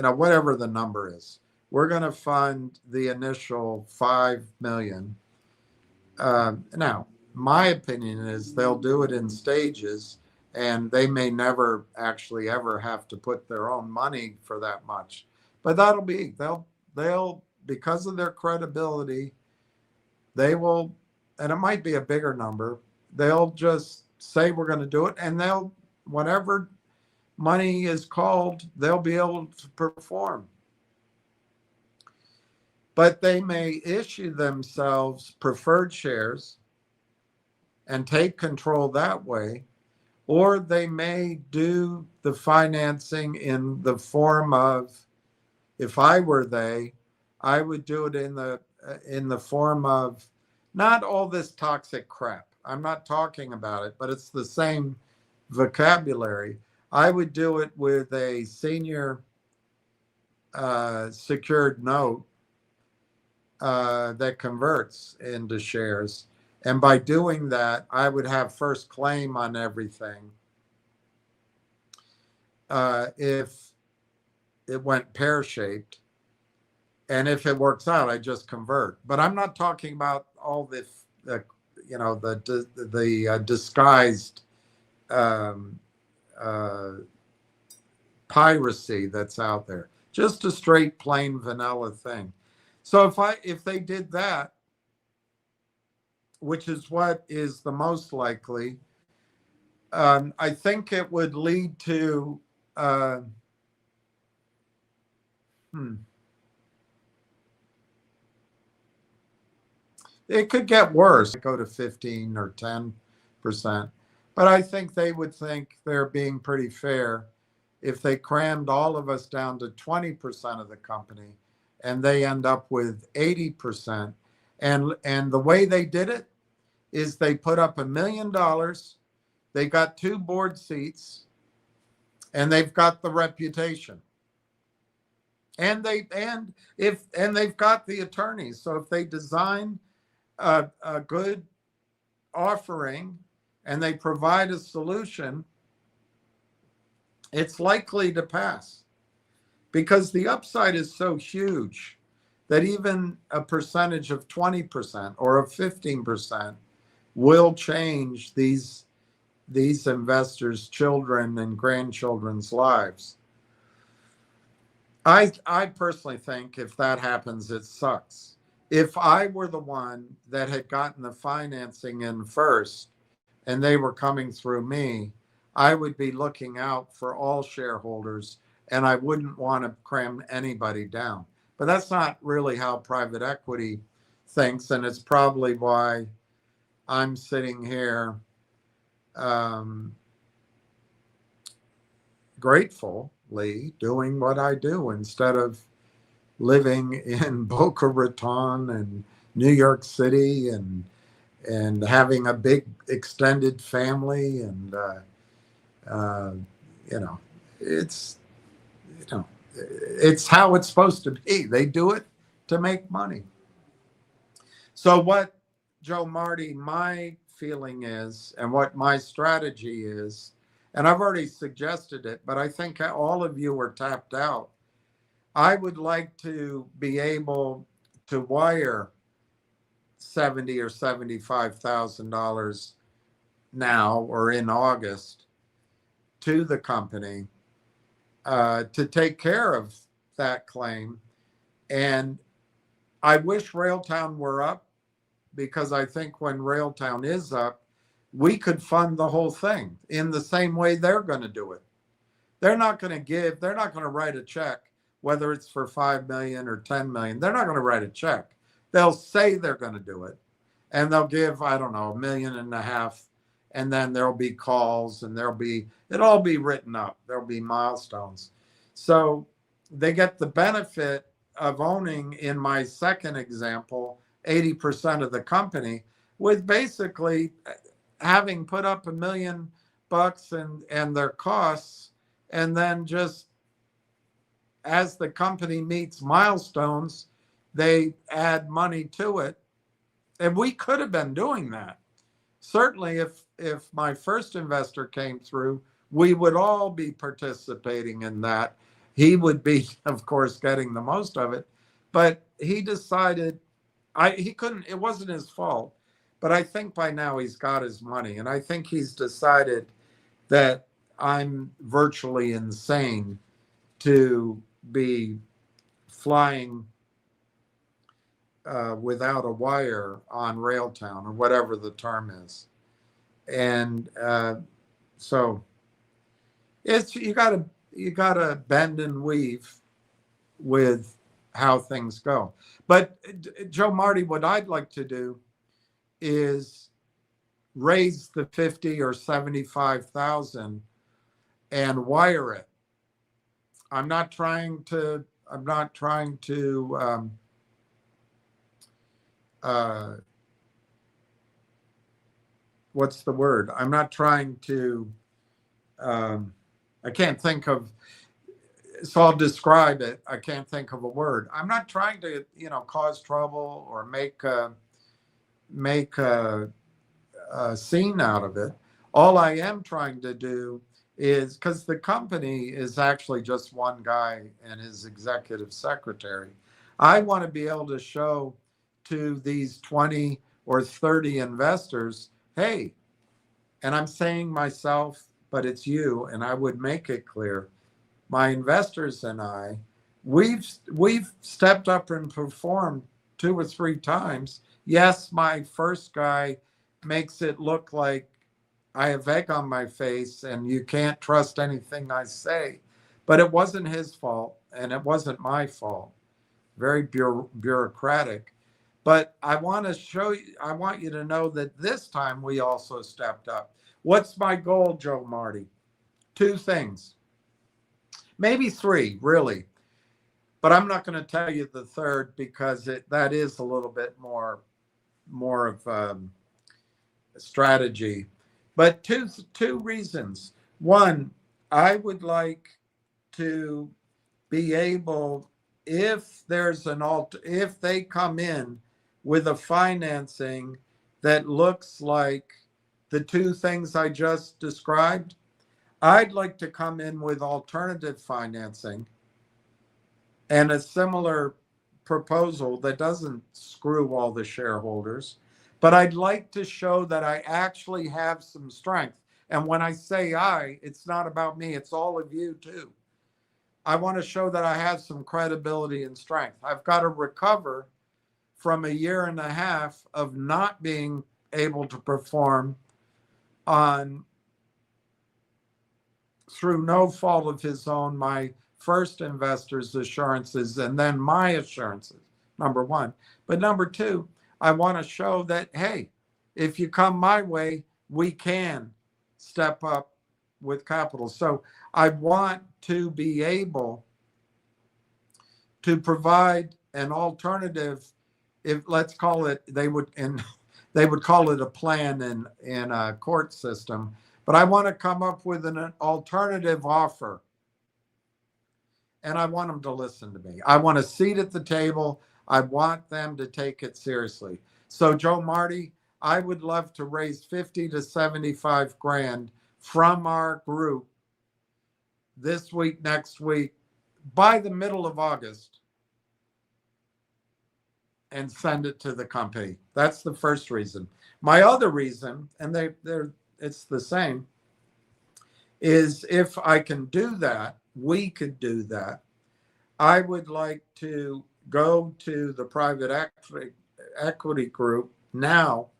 whatever the number is. We're going to fund the initial 5 million. Now, my opinion is they'll do it in stages, and they may never actually ever have to put their own money for that much. But they'll because of their credibility, they will, and it might be a bigger number, they'll just say we're going to do it, and whatever money is called, they'll be able to perform. But they may issue themselves preferred shares and take control that way, or they may do the financing in the form of, if I were they, I would do it in the form of not all this toxic crap. I'm not talking about it, but it's the same vocabulary. I would do it with a senior secured note that converts into shares. And by doing that, I would have first claim on everything if it went pear-shaped. And if it works out, I just convert. But I'm not talking about all the disguised piracy that's out there. Just a straight, plain vanilla thing. So if they did that, which is what is the most likely, I think it would lead to uh, hmm, it could get worse, go to 15 or 10%. But I think they would think they're being pretty fair if they crammed all of us down to 20% of the company and they end up with 80%. And the way they did it is they put up $1 million, they got 2 board seats, and they've got the reputation. And they've got the attorneys. So if they design a good offering and they provide a solution, it's likely to pass because the upside is so huge that even a percentage of 20% or of 15% will change these investors' children and grandchildren's lives. I personally think if that happens, it sucks. If I were the one that had gotten the financing in first and they were coming through me, I would be looking out for all shareholders and I wouldn't want to cram anybody down. But that's not really how private equity thinks. And it's probably why I'm sitting here gratefully doing what I do instead of living in Boca Raton and New York City and having a big extended family and you know it's it's how it's supposed to be. They do it to make money. So what, Joe Marty, my feeling is and what my strategy is, and I've already suggested it, but I think all of you are tapped out. I would like to be able to wire $70,000 or $75,000 now or in August to the company to take care of that claim. And I wish Railtown were up because I think when Railtown is up, we could fund the whole thing in the same way they're going to do it. They're not going to write a check, whether it's for 5 million or 10 million. They're not going to write a check. They'll say they're going to do it. And they'll give, I don't know, $1.5 million. And then there'll be calls and it'll all be written up. There'll be milestones. So they get the benefit of owning, in my second example, 80% of the company, with basically having put up $1 million and their costs, and then just as the company meets milestones, they add money to it. And we could have been doing that. Certainly, if my first investor came through, we would all be participating in that. He would be, of course, getting the most of it. But he decided he couldn't, it wasn't his fault. But I think by now he's got his money. And I think he's decided that I'm virtually insane to be flying without a wire on Railtown or whatever the term is. And so it's you gotta bend and weave with how things go. But Joe Marty, what I'd like to do is raise the 50 or 75,000 and wire it. I'm not trying to what's the word? I'm not trying to, I can't think of, so I'll describe it. I can't think of a word. I'm not trying to, cause trouble or make a scene out of it. All I am trying to do is, because the company is actually just one guy and his executive secretary, I want to be able to show to these 20 or 30 investors, hey, and I'm saying myself, but it's you, and I would make it clear, my investors and I we've stepped up and performed 2 or 3 times. Yes, my first guy makes it look like I have egg on my face and you can't trust anything I say, but it wasn't his fault and it wasn't my fault. Very bureaucratic. But I want to show you, I want you to know that this time we also stepped up. What's my goal, Joe Marty? 2 things, maybe 3, really. But I'm not going to tell you the third because that is a little bit more of a strategy. But two reasons. One, I would like to be able, if there's if they come in with a financing that looks like the 2 things I just described, I'd like to come in with alternative financing and a similar proposal that doesn't screw all the shareholders. But I'd like to show that I actually have some strength. And when I say it's not about me, it's all of you too. I want to show that I have some credibility and strength. I've got to recover from a year and a half of not being able to perform on, through no fault of his own, my first investor's assurances and then my assurances, number one. But number two, I want to show that, hey, if you come my way, we can step up with capital. So I want to be able to provide an alternative, if let's call it, they would call it a plan in a court system, but I want to come up with an alternative offer. And I want them to listen to me. I want a seat at the table. I want them to take it seriously. So Joe Marty, I would love to raise 50 to 75 grand from our group this week, next week, by the middle of August, and send it to the company. That's the first reason. My other reason, and it's the same, is if I can do that, we could do that, I would like to go to the private equity group now.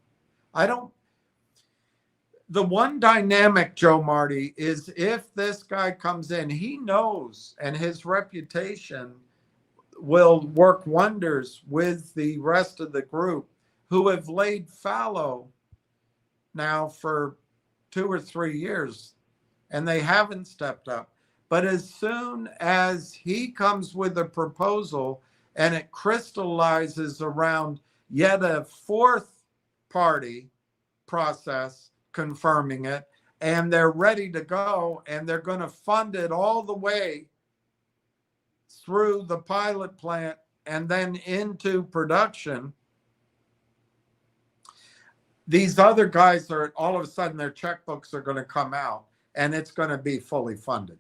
The one dynamic, Joe Marty, is if this guy comes in, he knows, and his reputation will work wonders with the rest of the group who have laid fallow now for 2 or 3 years, and they haven't stepped up. But as soon as he comes with a proposal and it crystallizes around yet a 4th party process confirming it, and they're ready to go, and they're going to fund it all the way through the pilot plant and then into production, these other guys are all of a sudden their checkbooks are going to come out and it's going to be fully funded.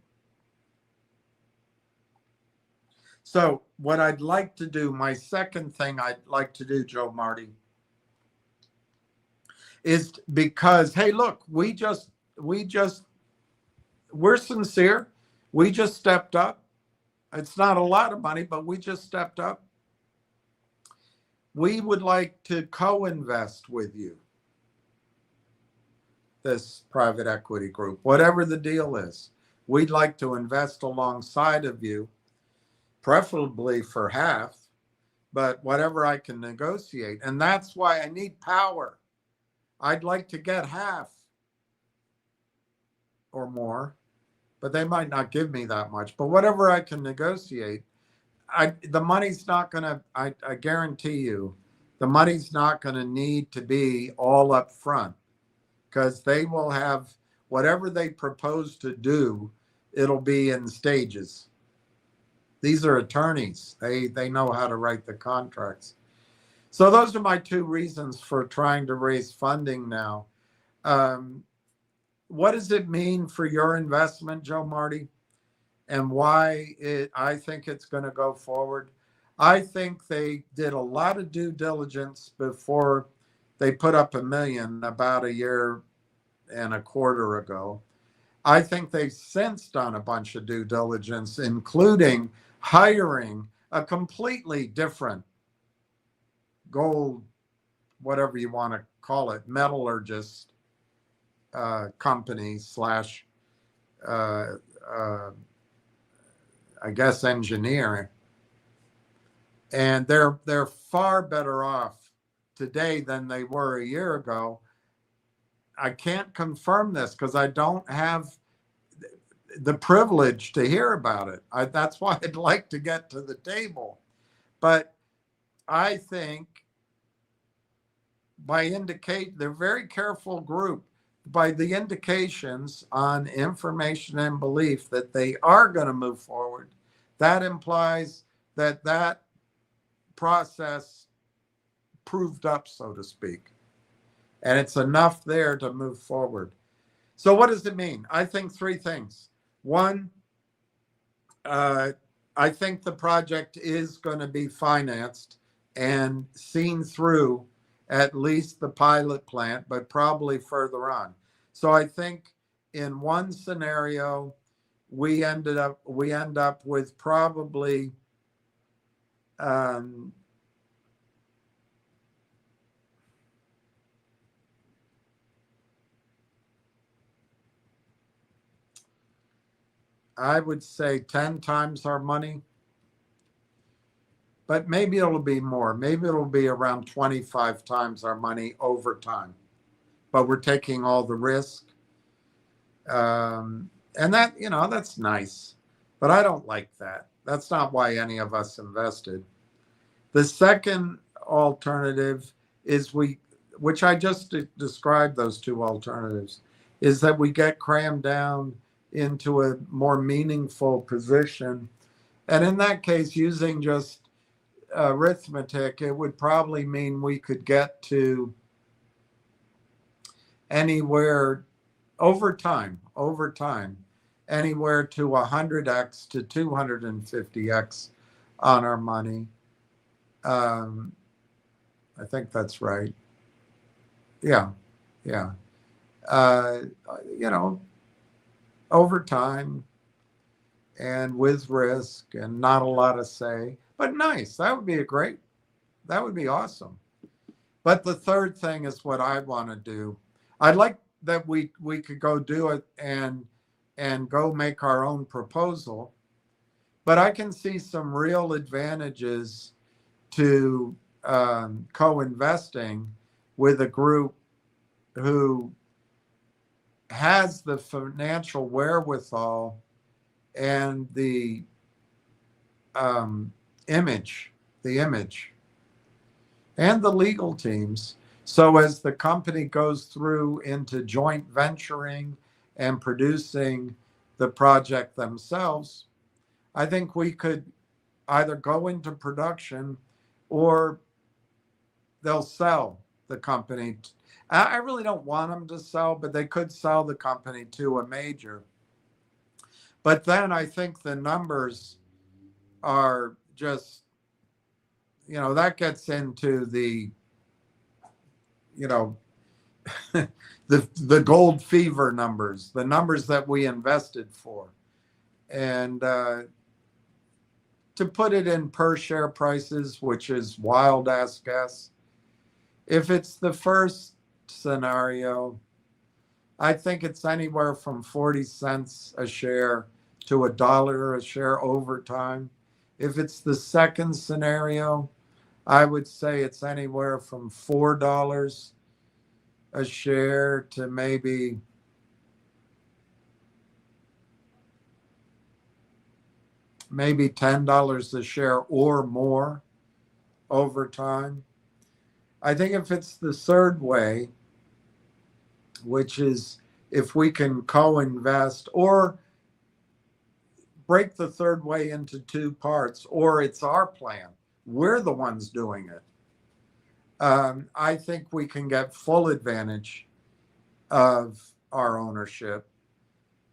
So what I'd like to do, my second thing I'd like to do, Joe Marty, is because, hey, look, we're sincere. We just stepped up. It's not a lot of money, but we just stepped up. We would like to co-invest with you, this private equity group, whatever the deal is. We'd like to invest alongside of you, preferably for half, but whatever I can negotiate. And that's why I need power. I'd like to get half or more, but they might not give me that much. But whatever I can negotiate, the money's not going to, I guarantee you, the money's not going to need to be all up front, because they will have whatever they propose to do, it'll be in stages. These are attorneys. They know how to write the contracts. So those are my 2 reasons for trying to raise funding now. What does it mean for your investment, Joe Marty, and why I think it's going to go forward? I think they did a lot of due diligence before they put up $1 million about 1.25 years ago. I think they've since done a bunch of due diligence, including hiring a completely different gold, whatever you want to call it, metallurgist company slash, uh, uh, I guess, engineering. And they're far better off today than they were a year ago. I can't confirm this because I don't have the privilege to hear about it. That's why I'd like to get to the table. But I think they're a very careful group. By the indications on information and belief that they are going to move forward, that implies that that process proved up, so to speak. And it's enough there to move forward. So what does it mean? I think three things. One, I think the project is going to be financed and seen through at least the pilot plant, but probably further on. So I think in one scenario, we end up with probably I would say 10 times our money, but maybe it'll be more. Maybe it'll be around 25 times our money over time. But we're taking all the risk. And that, that's nice. But I don't like that. That's not why any of us invested. The second alternative is which I just described, those two alternatives, is that we get crammed down into a more meaningful position. And in that case, using just arithmetic, it would probably mean we could get to anywhere over time, anywhere to 100x to 250x on our money. I think that's right. Yeah. Uh, over time and with risk and not a lot of say, but nice. That would be awesome. But the third thing is what I want to do. I'd like that we could go do it and go make our own proposal. But I can see some real advantages to co-investing with a group who has the financial wherewithal and the image, and the legal teams. So as the company goes through into joint venturing and producing the project themselves, I think we could either go into production or they'll sell the company. I really don't want them to sell, but they could sell the company to a major. But then I think the numbers are just, that gets into the, the gold fever numbers, the numbers that we invested for. And to put it in per share prices, which is wild ass guess, if it's the first scenario, I think it's anywhere from 40 cents a share to $1 a share over time. If it's the second scenario, I would say it's anywhere from $4 a share to maybe $10 a share or more over time. I think if it's the third way, which is if we can co-invest or break the third way into two parts, or it's our plan, we're the ones doing it. I think we can get full advantage of our ownership.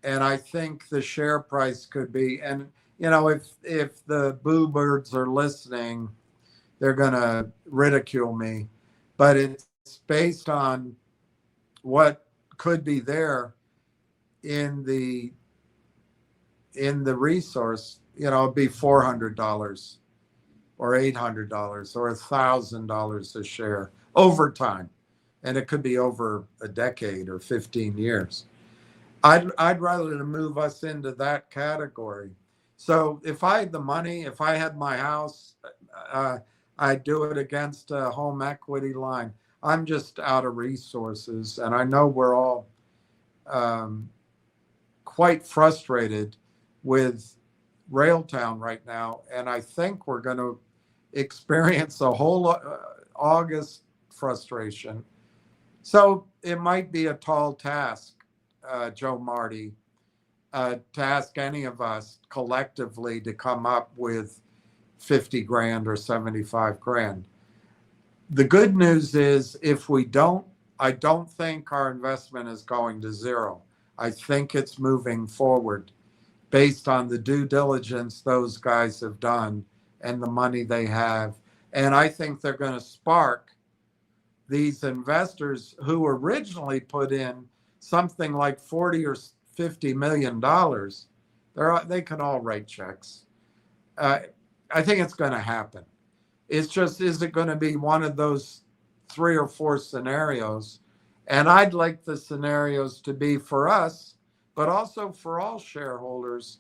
And I think the share price could be, and if the boo birds are listening, they're going to ridicule me, but it's based on what could be there. in the resource, it'd be $400 or $800 or $1,000 a share over time, and it could be over a decade or 15 years. I'd rather to move us into that category. So if I had the money, if I had my house, I'd do it against a home equity line. I'm just out of resources, and I know we're all quite frustrated with Railtown right now, and I think we're going to experience a whole August frustration. So it might be a tall task, Joe Marty, to ask any of us collectively to come up with 50 grand or 75 grand. The good news is if we don't, I don't think our investment is going to zero. I think it's moving forward based on the due diligence those guys have done and the money they have. And I think they're going to spark these investors who originally put in something like 40 or 50 million dollars. They can all write checks. I think it's going to happen. It's just, is it going to be one of those 3 or 4 scenarios? And I'd like the scenarios to be for us, but also for all shareholders,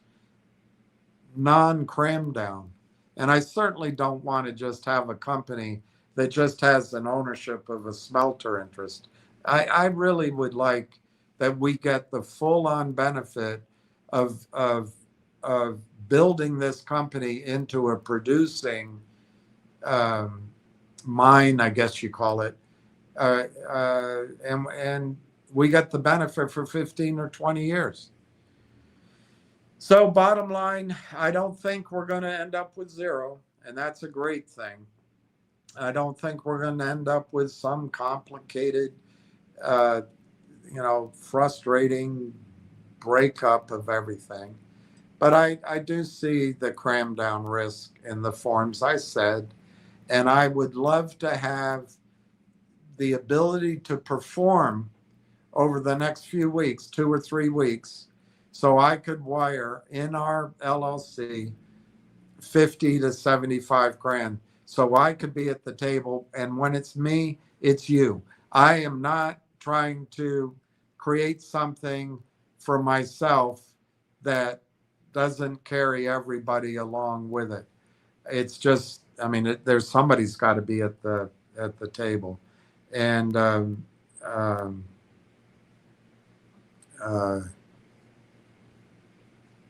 non-cram down. And I certainly don't want to just have a company that just has an ownership of a smelter interest. I really would like that we get the full-on benefit of building this company into a producing mine, I guess you call it, and we get the benefit for 15 or 20 years. So bottom line, I don't think we're going to end up with zero, and that's a great thing. I don't think we're going to end up with some complicated, frustrating breakup of everything. But I do see the cram down risk in the forms I said, and I would love to have the ability to perform over the next few weeks, 2 or 3 weeks, so I could wire in our LLC 50 to 75 grand. So I could be at the table, and when it's me, it's you. I am not trying to create something for myself that doesn't carry everybody along with it. It's just, there's somebody's got to be at the table, and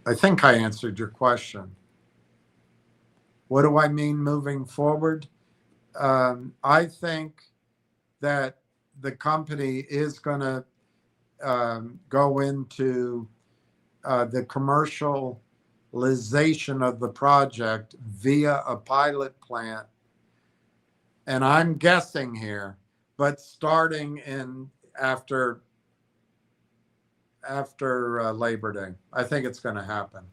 I think I answered your question. What do I mean moving forward? I think that the company is going to go into the commercialization of the project via a pilot plant. And I'm guessing here, but starting in after Labor Day. I think it's going to happen.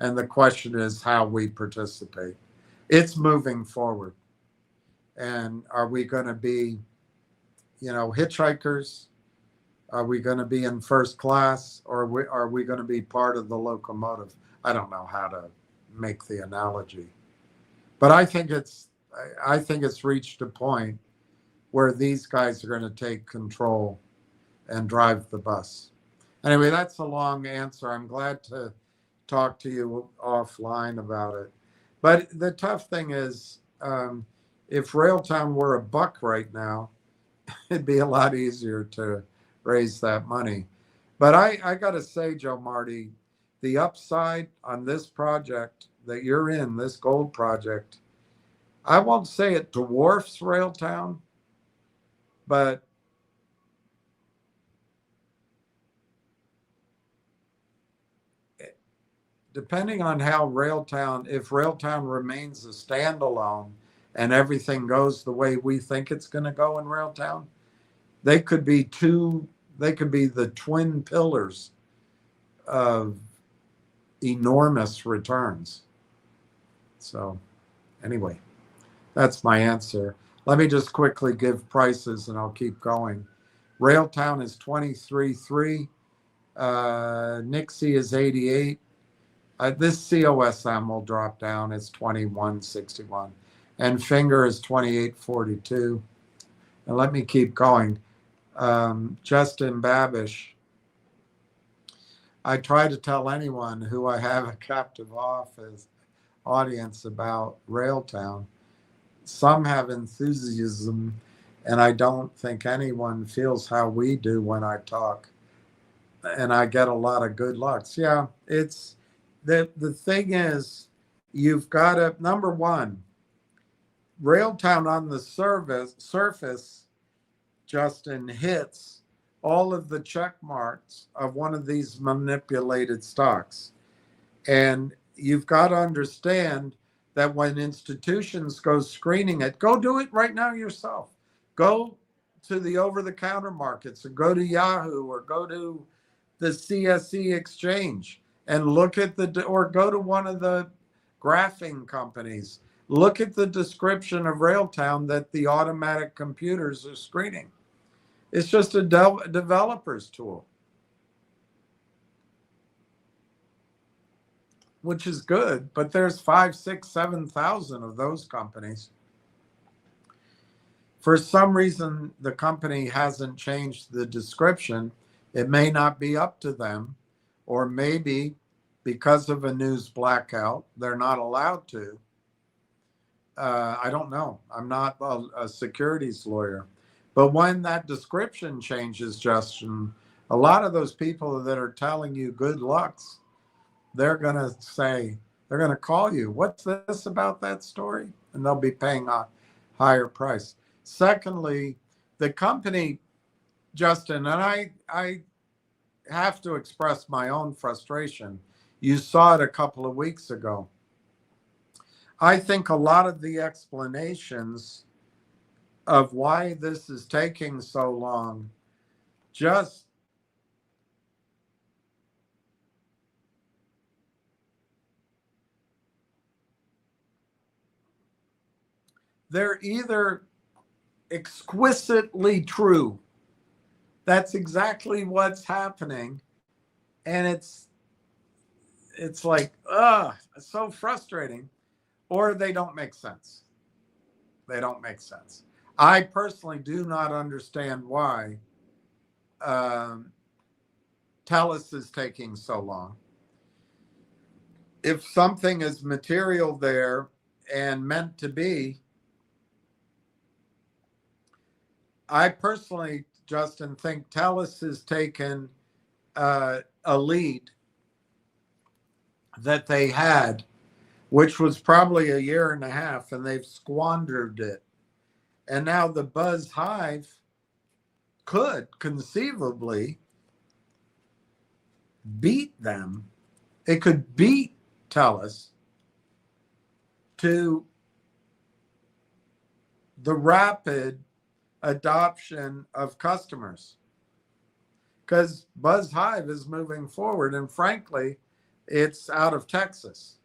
And the question is how we participate. It's moving forward. And are we going to be, hitchhikers? Are we going to be in first class, or are we going to be part of the locomotive? I don't know how to make the analogy, but I think it's reached a point where these guys are going to take control and drive the bus. Anyway, that's a long answer. I'm glad to talk to you offline about it. But the tough thing is, if Railtown were a buck right now, it'd be a lot easier to raise that money. But I got to say, Joe Marty, the upside on this project that you're in, this gold project, I won't say it dwarfs Railtown, but depending on how Railtown, if Railtown remains a standalone and everything goes the way we think it's going to go in Railtown, they could be the twin pillars of enormous returns. So anyway, that's my answer. Let me just quickly give prices and I'll keep going. Railtown is 23.3. Nixie is 88. This COSM will drop down. It's 21.61. And Finger is 28.42. And let me keep going. Justin Babish. I try to tell anyone who I have a captive audience about Railtown. Some have enthusiasm, and I don't think anyone feels how we do when I talk. And I get a lot of good lucks. Yeah, it's the thing is, you've got to, number one, Railtown on the surface, Justin, hits all of the check marks of one of these manipulated stocks. And you've got to understand that when institutions go screening it, go do it right now yourself. Go to the over-the-counter markets, or go to Yahoo, or go to the CSE exchange and look at or go to one of the graphing companies. Look at the description of Railtown that the automatic computers are screening. It's just a developer's tool, which is good, but there's 5, 6, 7,000 of those companies. For some reason, the company hasn't changed the description. It may not be up to them, or maybe because of a news blackout, they're not allowed to. I don't know. I'm not a securities lawyer. But when that description changes, Justin, a lot of those people that are telling you good lucks, they're going to say, they're going to call you, what's this about that story? And they'll be paying a higher price. Secondly, the company, Justin, and I have to express my own frustration. You saw it a couple of weeks ago. I think a lot of the explanations of why this is taking so long just they're either exquisitely true, that's exactly what's happening, and it's like, it's so frustrating, or they don't make sense. They don't make sense. I personally do not understand why TELUS is taking so long. If something is material there and meant to be, I personally, Justin, think TELUS has taken a lead that they had, which was probably a year and a half, and they've squandered it. And now the Buzz Hive could conceivably beat them. It could beat TELUS to the rapid adoption of customers, because Buzz Hive is moving forward, and frankly, it's out of Texas.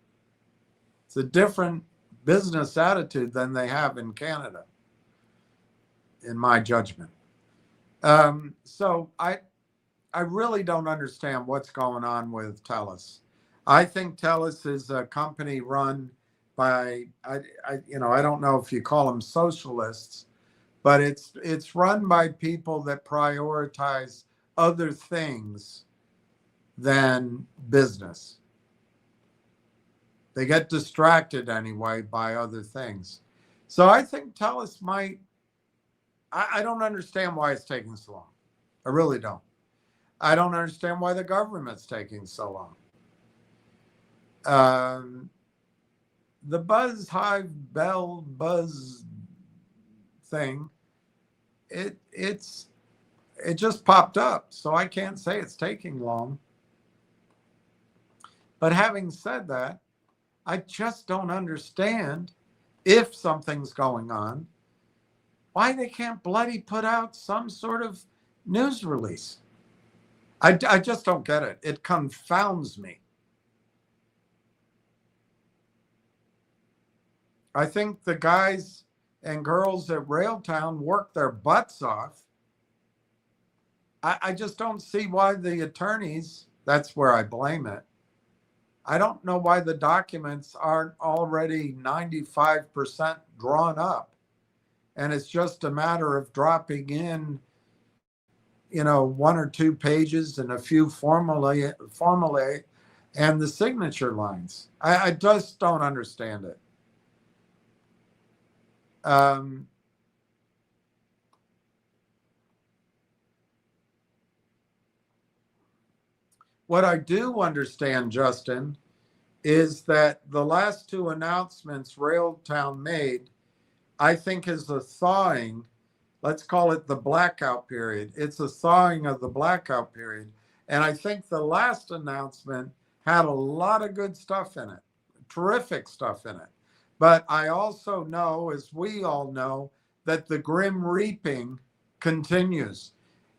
It's a different business attitude than they have in Canada, in my judgment. So I really don't understand what's going on with TELUS. I think TELUS is a company run by, I don't know if you call them socialists, but it's run by people that prioritize other things than business. They get distracted anyway by other things. So I think TELUS might, I don't understand why it's taking so long. I really don't. I don't understand why the government's taking so long. The Buzz Hive Bell Buzz thing, it just popped up, so I can't say it's taking long. But having said that, I just don't understand, if something's going on, why they can't bloody put out some sort of news release. I just don't get it. It confounds me. I think the guys and girls at Railtown work their butts off. I just don't see why the attorneys, that's where I blame it. I don't know why the documents aren't already 95% drawn up. And it's just a matter of dropping in, one or two pages and a few formulae and the signature lines. I just don't understand it. Um, what I do understand, Justin, is that the last two announcements Railtown made, I think, is a thawing. Let's call it the blackout period. It's a thawing of the blackout period. And I think the last announcement had a lot of good stuff in it, terrific stuff in it. But I also know, as we all know, that the grim reaping continues.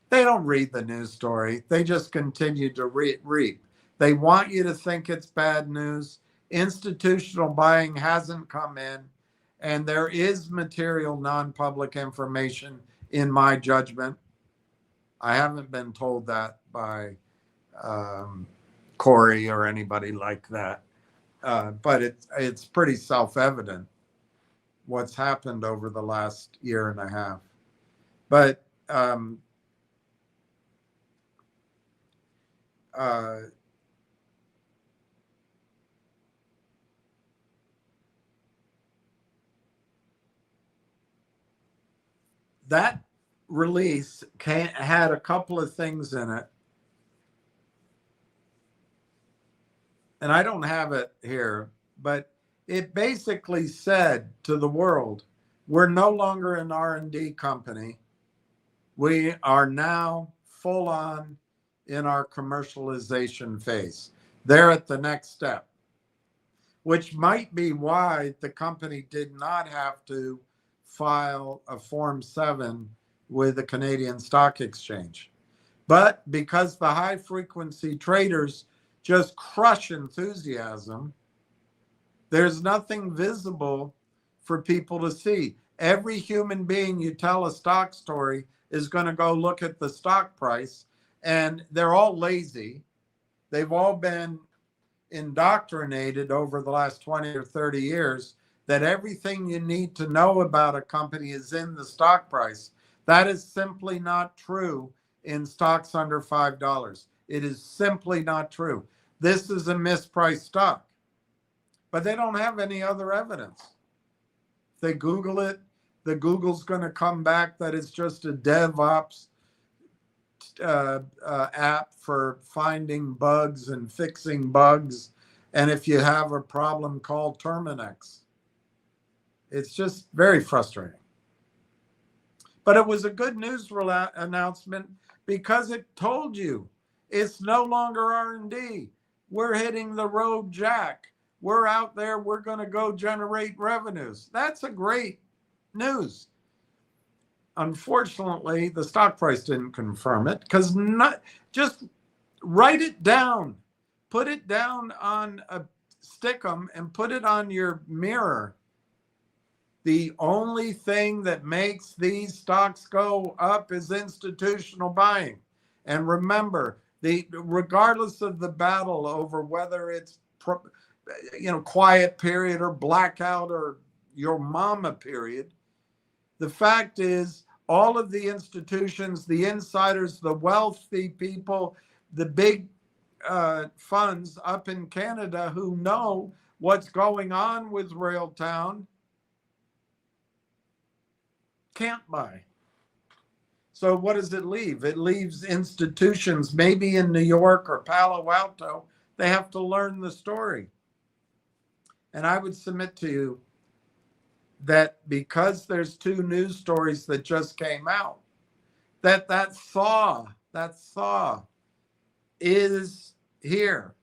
They don't read the news story. They just continue to reap. They want you to think it's bad news. Institutional buying hasn't come in, and there is material non-public information in my judgment. I haven't been told that by Corey or anybody like that, but it's pretty self-evident what's happened over the last year and a half. But that release had a couple of things in it, and I don't have it here, but it basically said to the world, we're no longer an R&D company. We are now full on in our commercialization phase. They're at the next step, which might be why the company did not have to file a Form 7 with the Canadian Stock Exchange. But because the high frequency traders just crush enthusiasm, there's nothing visible for people to see. Every human being you tell a stock story is going to go look at the stock price, and they're all lazy. They've all been indoctrinated over the last 20 or 30 years that everything you need to know about a company is in the stock price. That is simply not true in stocks under $5. It is simply not true. This is a mispriced stock, but they don't have any other evidence. If they Google it, the Google's going to come back that it's just a DevOps app for finding bugs and fixing bugs. And if you have a problem, call Terminix. It's just very frustrating. But it was a good news announcement because it told you it's no longer R&D. We're hitting the road jack. We're out there. We're going to go generate revenues. That's a great news. Unfortunately, the stock price didn't confirm it because just write it down, put it down on a stickum and put it on your mirror. The only thing that makes these stocks go up is institutional buying. And remember, regardless of the battle over whether it's quiet period or blackout or your mama period, the fact is all of the institutions, the insiders, the wealthy people, the big funds up in Canada who know what's going on with Railtown can't buy. So what does it leave? It leaves institutions, maybe in New York or Palo Alto, they have to learn the story. And I would submit to you that because there's two news stories that just came out, that thaw is here.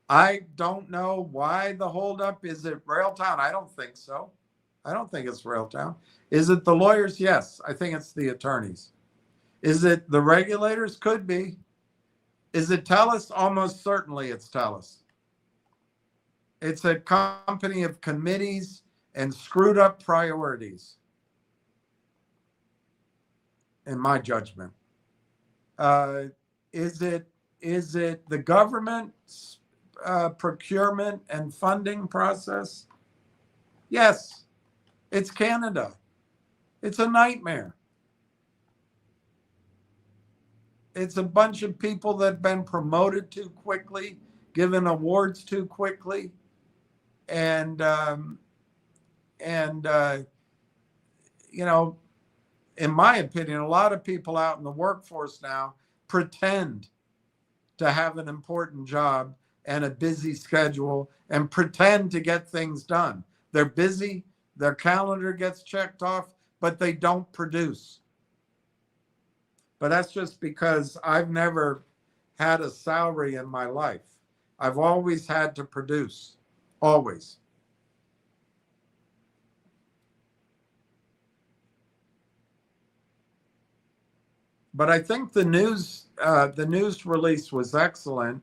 I don't know why the holdup. Is it Railtown? I don't think so. I don't think it's Railtown. Is it the lawyers? Yes, I think it's the attorneys. Is it the regulators? Could be. Is it TELUS? Almost certainly it's TELUS. It's a company of committees and screwed up priorities, in my judgment. Uh, is it the government's procurement and funding process? Yes, it's Canada. It's a nightmare. It's a bunch of people that have been promoted too quickly, given awards too quickly, and and you know, in my opinion, a lot of people out in the workforce now pretend to have an important job and a busy schedule and pretend to get things done. They're busy, their calendar gets checked off, but they don't produce. But that's just because I've never had a salary in my life. I've always had to produce, always. But I think the news release was excellent,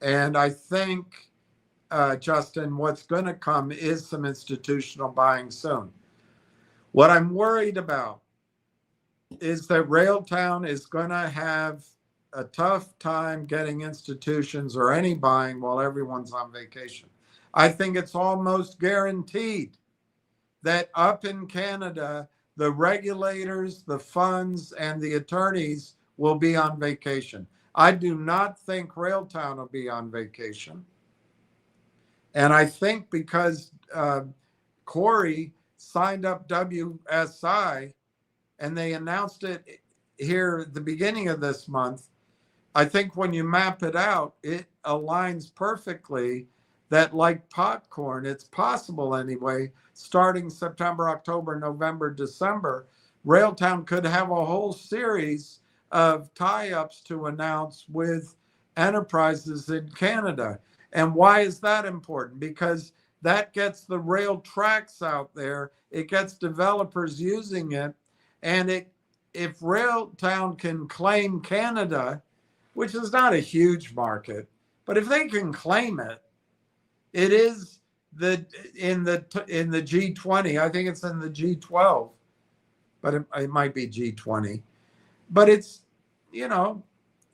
and I think Justin, what's going to come is some institutional buying soon. What I'm worried about is that Railtown is going to have a tough time getting institutions or any buying while everyone's on vacation. I think it's almost guaranteed that up in Canada, the regulators, the funds, and the attorneys will be on vacation. I do not think Railtown will be on vacation. And I think because Corey signed up WSI and they announced it here at the beginning of this month, I think when you map it out, it aligns perfectly that, like popcorn, it's possible anyway, starting September, October, November, December, Railtown could have a whole series of tie-ups to announce with enterprises in Canada. And why is that important? Because that gets the rail tracks out there, it gets developers using it, and if Railtown can claim Canada, which is not a huge market, but if they can claim it, it is in the G20. I think it's in the G12, but it might be G20. But it's, you know,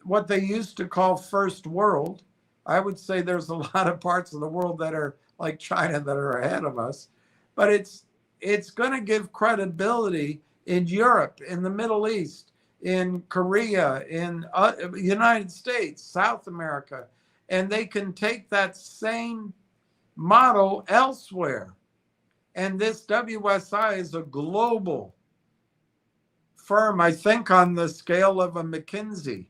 what they used to call first world. I would say there's a lot of parts of the world that are like China that are ahead of us, but it's going to give credibility in Europe, in the Middle East, in Korea, in United States, South America, and they can take that same model elsewhere. And this WSI is a global firm, I think, on the scale of a McKinsey.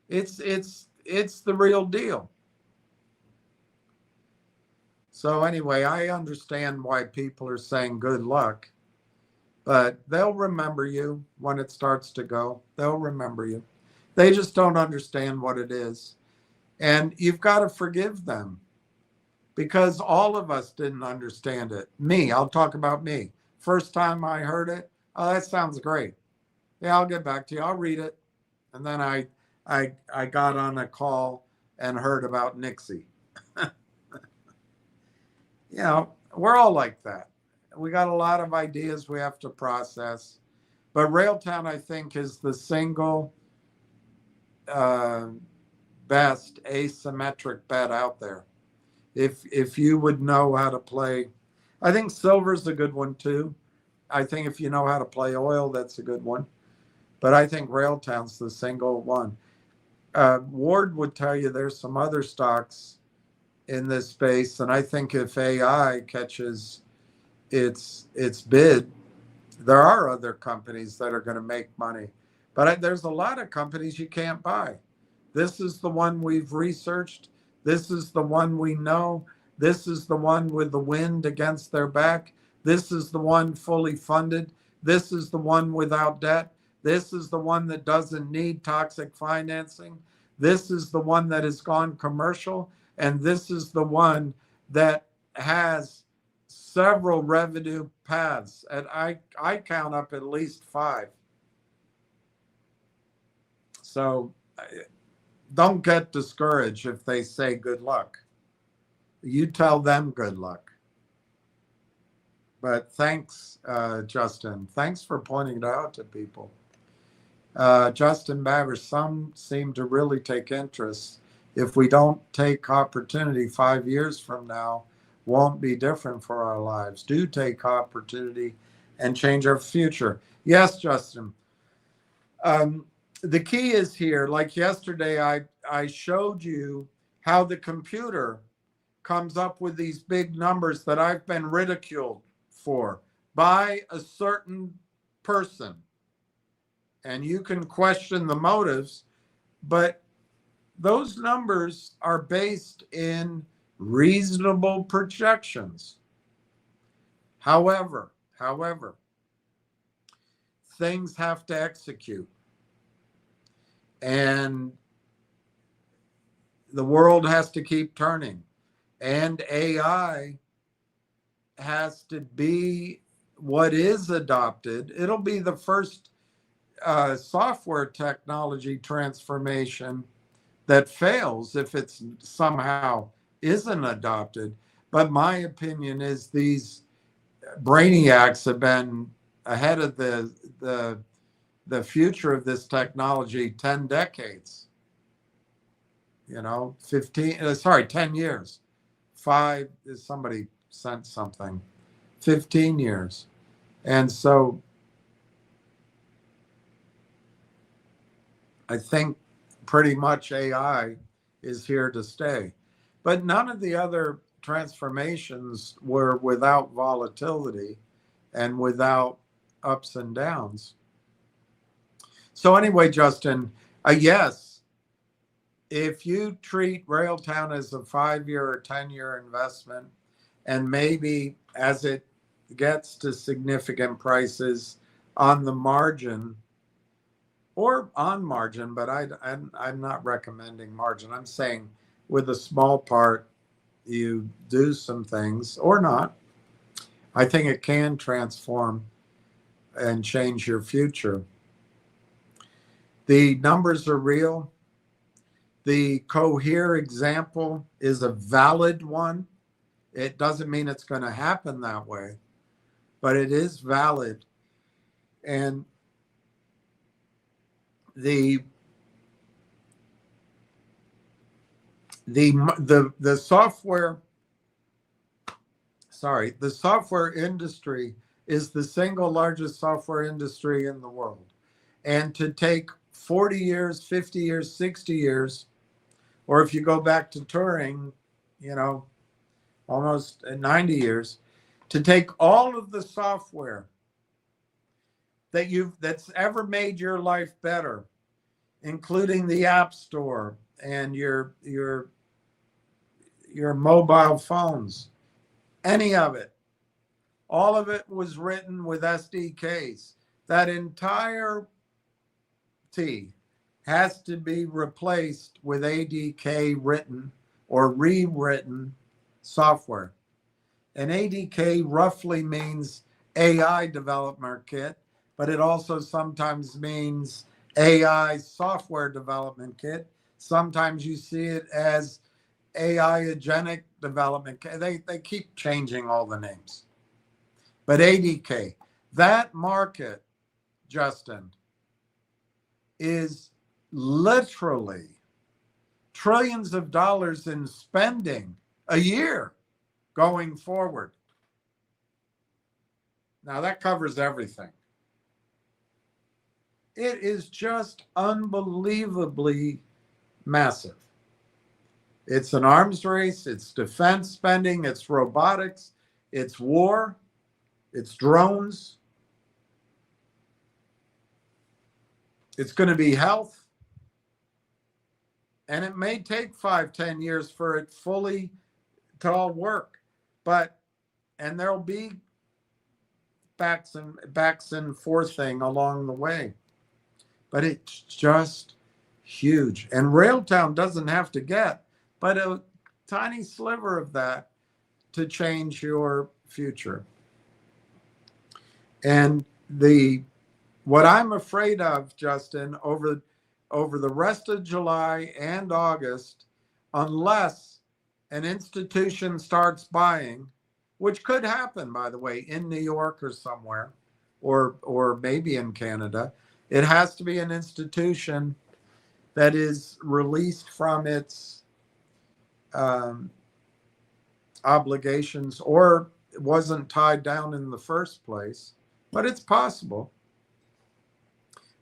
It's the real deal. So anyway, I understand why people are saying good luck, but they'll remember you when it starts to go. They'll remember you. They just don't understand what it is. And you've got to forgive them because all of us didn't understand it. Me, I'll talk about me. First time I heard it, oh, that sounds great. Yeah, I'll get back to you. I'll read it. And then I got on a call and heard about Nixie. You know, we're all like that. We got a lot of ideas we have to process. But Railtown, I think, is the single best asymmetric bet out there. If you would know how to play, I think silver's a good one too. I think if you know how to play oil, that's a good one. But I think Railtown's the single one. Ward would tell you there's some other stocks in this space, and I think if AI catches its bid, there are other companies that are going to make money. But there's a lot of companies you can't buy. This is the one we've researched. This is the one we know. This is the one with the wind against their back. This is the one fully funded. This is the one without debt. This is the one that doesn't need toxic financing. This is the one that has gone commercial. And this is the one that has several revenue paths. And I count up at least 5. So don't get discouraged if they say good luck. You tell them good luck. But thanks, Justin. Thanks for pointing it out to people. Justin Baber, some seem to really take interest. If we don't take opportunity 5 years from now, won't be different for our lives. Do take opportunity and change our future. Yes, Justin. The key is here, like yesterday, I showed you how the computer comes up with these big numbers that I've been ridiculed for by a certain person. And you can question the motives, but those numbers are based in reasonable projections. However, things have to execute. And the world has to keep turning. And AI has to be what is adopted. It'll be the first software technology transformation that fails if it's somehow isn't adopted. But my opinion is these brainiacs have been ahead of the future of this technology 10 decades. 10 years. Somebody sent something. 15 years. And so I think pretty much AI is here to stay. But none of the other transformations were without volatility and without ups and downs. So anyway, Justin, yes, if you treat Railtown as a 5-year or 10-year investment, and maybe as it gets to significant prices on the margin, or on margin, but I'm not recommending margin. I'm saying with a small part, you do some things or not. I think it can transform and change your future. The numbers are real. The Cohere example is a valid one. It doesn't mean it's going to happen that way, but it is valid. And the software industry is the single largest software industry in the world. And to take 40 years, 50 years, 60 years, or if you go back to Turing, almost 90 years, to take all of the software that's ever made your life better, including the App Store and your mobile phones, any of it, all of it was written with SDKs. That entire T has to be replaced with ADK written or rewritten software. An ADK roughly means AI development kit, but it also sometimes means AI software development kit. Sometimes you see it as AI agentic development kit. They keep changing all the names. But ADK, that market, Justin, is literally trillions of dollars in spending a year going forward. Now that covers everything. It is just unbelievably massive. It's an arms race, it's defense spending, it's robotics, it's war, it's drones, it's going to be health. And it may take 5-10 years for it fully to all work. And there'll be backs and forthing along the way. But it's just huge. And Railtown doesn't have to get but a tiny sliver of that to change your future. And what I'm afraid of, Justin, over the rest of July and August, unless an institution starts buying, which could happen, by the way, in New York or somewhere, or maybe in Canada, It has to be an institution that is released from its um, obligations or wasn't tied down in the first place, but it's possible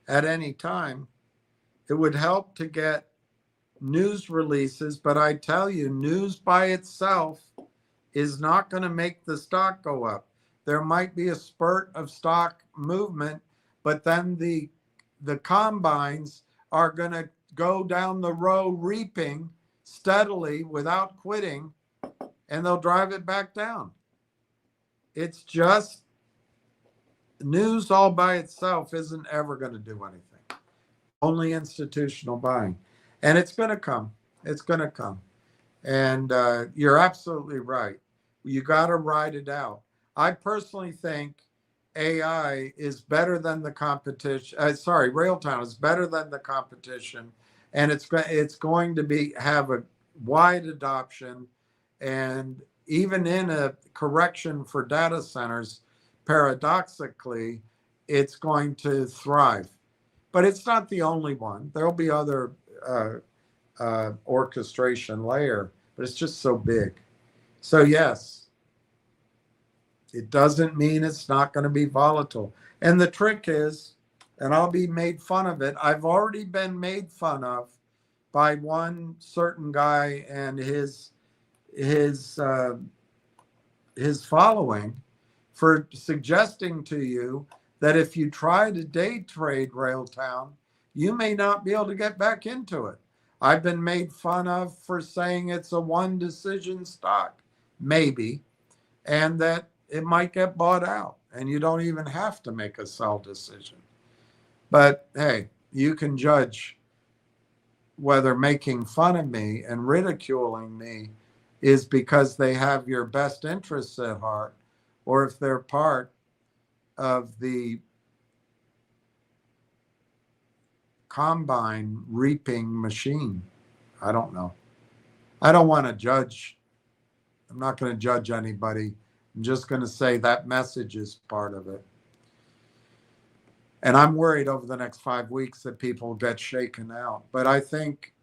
at any time. It would help to get news releases, but I tell you, news by itself is not going to make the stock go up. There might be a spurt of stock movement, but then the combines are going to go down the row reaping steadily without quitting, and they'll drive it back down. It's just news all by itself isn't ever going to do anything. Only institutional buying. And it's going to come. It's going to come. And you're absolutely right. You got to ride it out. I personally think AI is better than the competition. Railtown is better than the competition, and it's going to have a wide adoption. And even in a correction for data centers, paradoxically, it's going to thrive. But it's not the only one. There'll be other orchestration layer, but it's just so big. So yes, it doesn't mean it's not going to be volatile. And the trick is, and I'll be made fun of it, I've already been made fun of by one certain guy and his following for suggesting to you that if you try to day trade Railtown, you may not be able to get back into it. I've been made fun of for saying it's a one decision stock, maybe, and that it might get bought out and you don't even have to make a sell decision. But hey, you can judge whether making fun of me and ridiculing me is because they have your best interests at heart, or if they're part of the combine reaping machine. I don't know. I don't want to judge. I'm not going to judge anybody. I'm just going to say that message is part of it. And I'm worried over the next 5 weeks that people get shaken out. But I think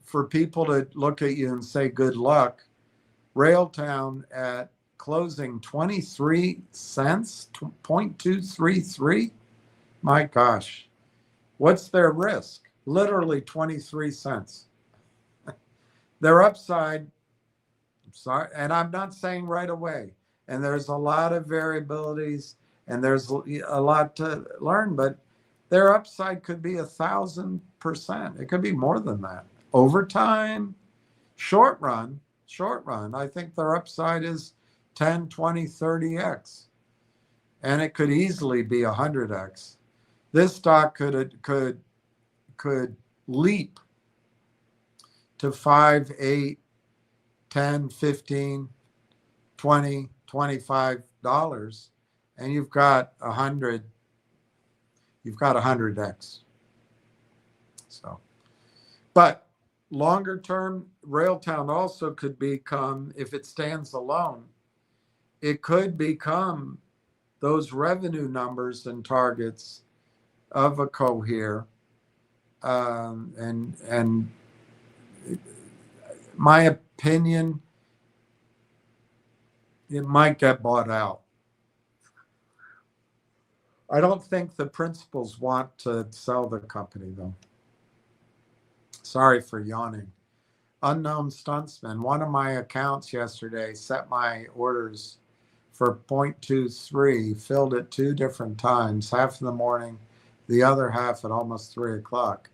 for people to look at you and say good luck, Railtown at closing 23 cents, 0.233. My gosh, what's their risk? Literally 23 cents. Their upside, sorry, and I'm not saying right away, and there's a lot of variabilities and there's a lot to learn, but their upside could be 1,000%. It could be more than that. Over time, short run, I think their upside is 10, 20, 30x. And it could easily be 100x. This stock could leap to 5, 8, 10, 15, 20, $25, and you've got 100x. So, but longer term, Railtown also could become, if it stands alone, it could become those revenue numbers and targets of a Cohere. And my opinion, it might get bought out. I don't think the principals want to sell the company, though. Sorry for yawning. Unknown Stuntsman. One of my accounts yesterday set my orders for 0.23, filled it 2 different times, half in the morning, the other half at almost 3 o'clock.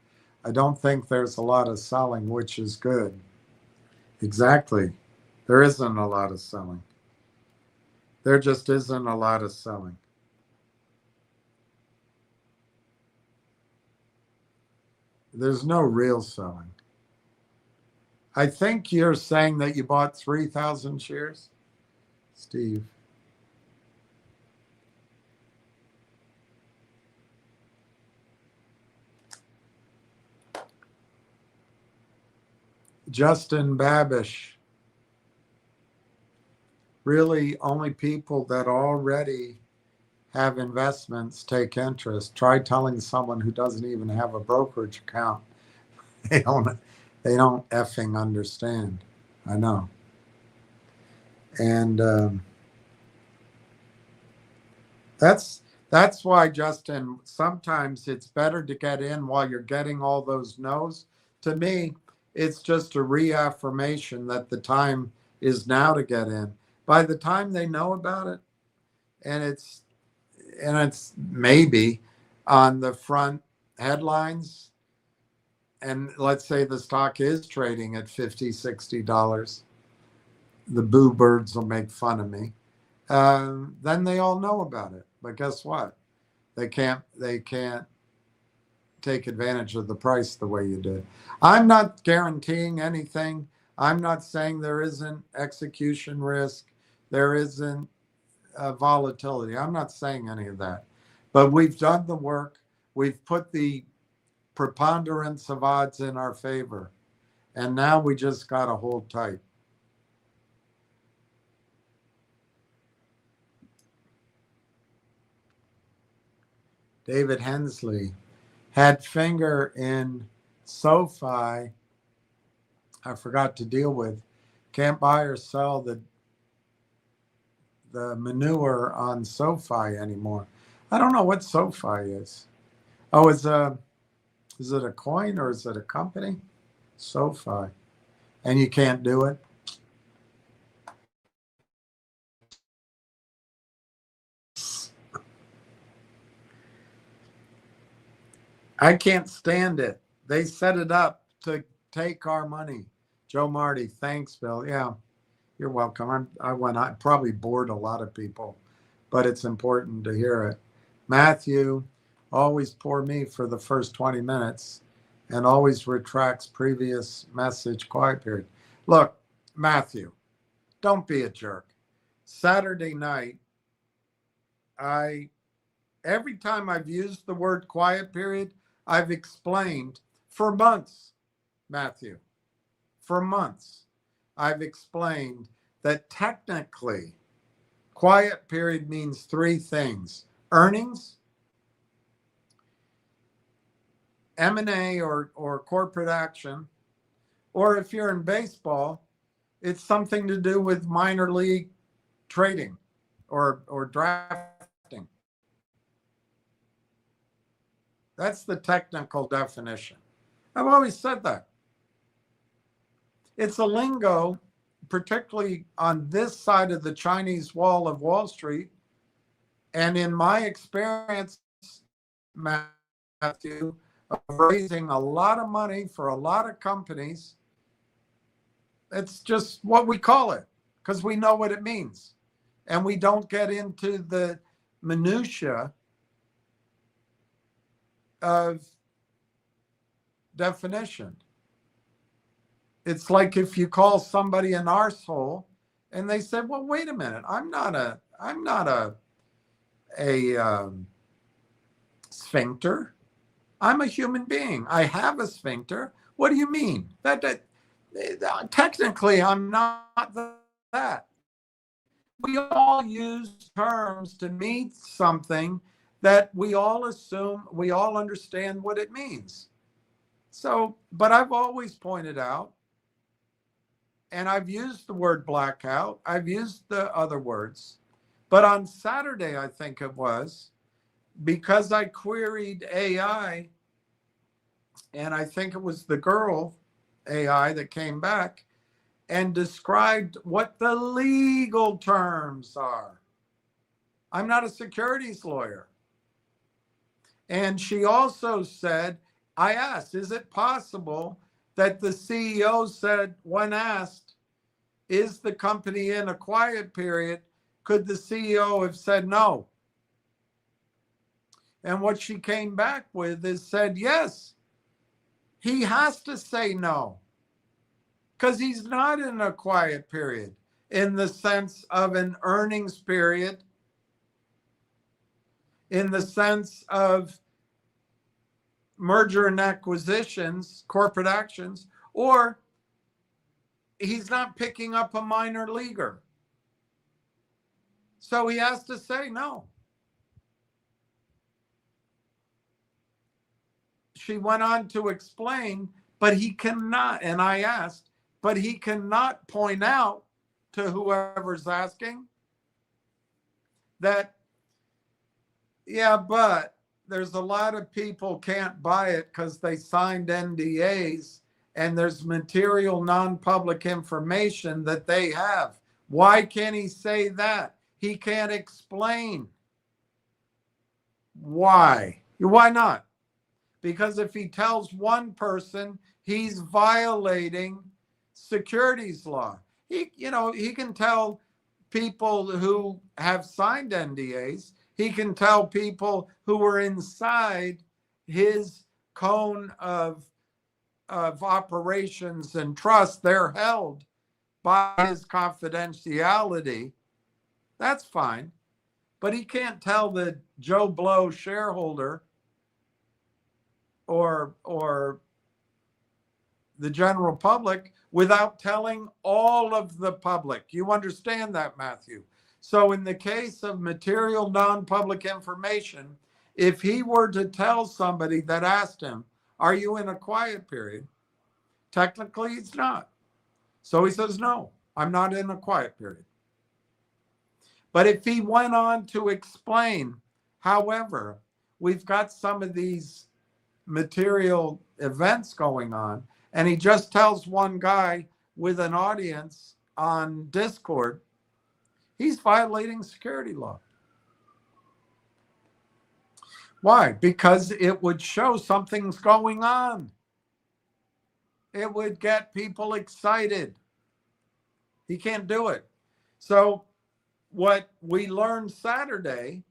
I don't think there's a lot of selling, which is good. Exactly. There isn't a lot of selling. There just isn't a lot of selling. There's no real selling. I think you're saying that you bought 3,000 shares, Steve. Justin Babish. Really only people that already have investments take interest. Try telling someone who doesn't even have a brokerage account. They don't effing understand. I know. And that's why, Justin, sometimes it's better to get in while you're getting all those no's. To me, it's just a reaffirmation that the time is now to get in. By the time they know about it, and it's maybe on the front headlines, and let's say the stock is trading at $50, $60, the boo birds will make fun of me. Then they all know about it. But guess what? They can't take advantage of the price the way you did. I'm not guaranteeing anything. I'm not saying there isn't execution risk. There isn't volatility. I'm not saying any of that. But we've done the work. We've put the preponderance of odds in our favor. And now we just got to hold tight. David Hensley had finger in SoFi. I forgot to deal with. Can't buy or sell the manure on SoFi anymore. I don't know what SoFi is. Oh, is it a coin or is it a company? SoFi. And you can't do it? I can't stand it. They set it up to take our money. Joe Marty, thanks, Bill. Yeah, you're welcome. I probably bored a lot of people, but it's important to hear it. Matthew, always poor me for the first 20 minutes and always retracts previous message quiet period. Look, Matthew, don't be a jerk. Saturday night, every time I've used the word quiet period, I've explained for months, Matthew, for months, I've explained that technically quiet period means three things: earnings, M&A or corporate action, or if you're in baseball, it's something to do with minor league trading or drafting. That's the technical definition. I've always said that. It's a lingo, particularly on this side of the Chinese wall of Wall Street. And in my experience, Matthew, of raising a lot of money for a lot of companies, it's just what we call it because we know what it means. And we don't get into the minutia of definition. It's like if you call somebody an arsehole and they said, well, wait a minute, I'm not a sphincter. I'm a human being. I have a sphincter. What do you mean? That technically I'm not that. We all use terms to mean something that we all assume we all understand what it means. So, but I've always pointed out, and I've used the word blackout, I've used the other words, but on Saturday, I think it was, because I queried AI, and I think it was the girl AI that came back and described what the legal terms are. I'm not a securities lawyer. And she also said, I asked, is it possible that the CEO said, when asked, is the company in a quiet period, could the CEO have said no? And what she came back with is said, yes, he has to say no, because he's not in a quiet period in the sense of an earnings period, in the sense of merger and acquisitions, corporate actions, or he's not picking up a minor leaguer. So he has to say no. she went on to explain, but he cannot, and I asked, but he cannot point out to whoever's asking that, yeah, but there's a lot of people can't buy it because they signed NDAs and there's material non-public information that they have. Why can't he say that? He can't explain. Why? Why not? Because if he tells one person, he's violating securities law. He can tell people who have signed NDAs. He can tell people who were inside his cone of operations and trust. They're held by his confidentiality. That's fine. But he can't tell the Joe Blow shareholder or the general public without telling all of the public. You understand that, Matthew? So in the case of material non-public information, if he were to tell somebody that asked him, are you in a quiet period? Technically, he's not. So he says, no, I'm not in a quiet period. But if he went on to explain, however, we've got some of these material events going on, and he just tells one guy with an audience on Discord, he's violating security law. Why? Because it would show something's going on. It would get people excited. He can't do it. So what we learned Saturday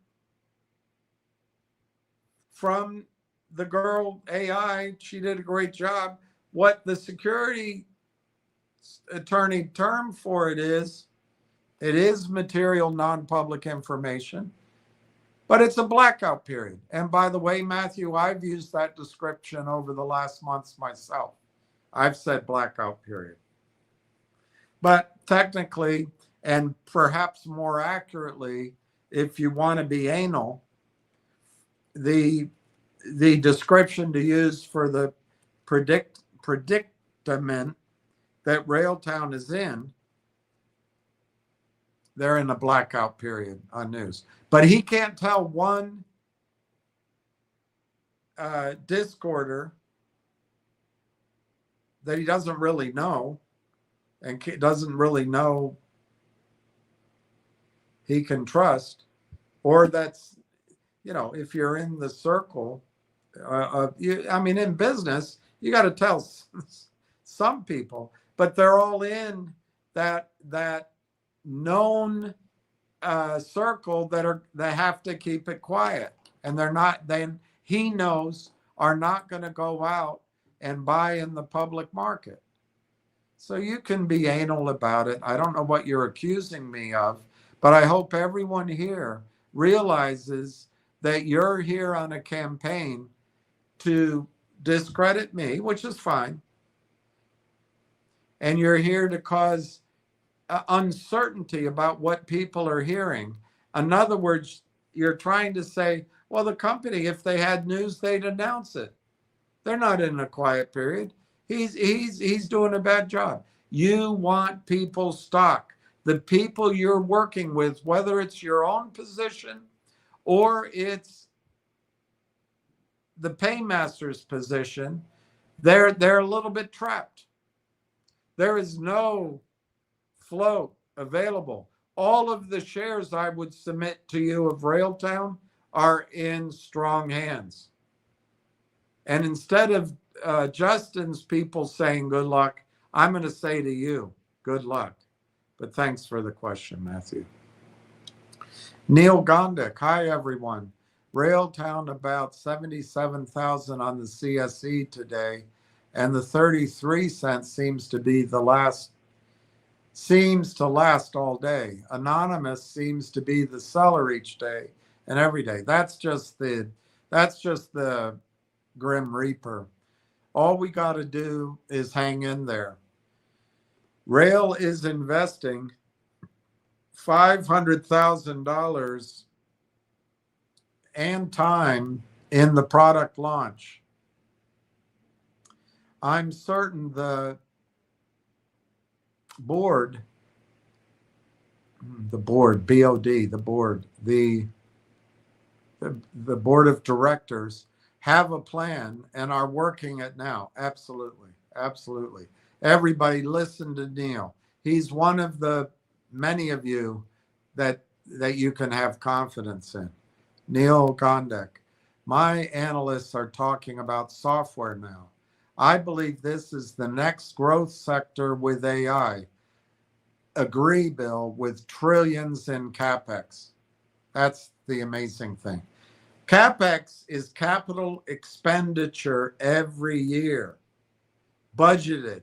from the girl AI, she did a great job. What the security attorney term for it is material non-public information, but it's a blackout period. And by the way, Matthew, I've used that description over the last months myself. I've said blackout period. But technically, and perhaps more accurately, if you want to be anal, the description to use for the predicament that Railtown is in, they're in a blackout period on news. But he can't tell one Discorder that he doesn't really know and doesn't really know he can trust, or that's, if you're in the circle, in business, you got to tell some people, but they're all in that known circle that have to keep it quiet, and they're not. Then he knows are not going to go out and buy in the public market. So you can be anal about it. I don't know what you're accusing me of, but I hope everyone here realizes that you're here on a campaign to discredit me, which is fine. And you're here to cause uncertainty about what people are hearing. In other words, you're trying to say, well, the company, if they had news, they'd announce it. They're not in a quiet period. He's doing a bad job. You want people's stock. The people you're working with, whether it's your own position or it's the paymaster's position, they're a little bit trapped. There is no float available. All of the shares I would submit to you of Railtown are in strong hands. And instead of Justin's people saying good luck, I'm going to say to you, good luck. But thanks for the question, Matthew. Neil Gondik, hi everyone. Railtown about 77,000 on the CSE today, and the 33 cents seems to last all day. Anonymous seems to be the seller each day and every day. That's just the Grim Reaper. All we got to do is hang in there. Rail is investing $500,000 and time in the product launch. I'm certain the board, BOD, the board of directors have a plan and are working it now. Absolutely. Absolutely. Everybody listen to Neil. He's one of the many of you that you can have confidence in. Neil Gondek. My analysts are talking about software now. I believe this is the next growth sector with AI. Agree, Bill, with trillions in CapEx. That's the amazing thing. CapEx is capital expenditure every year, budgeted.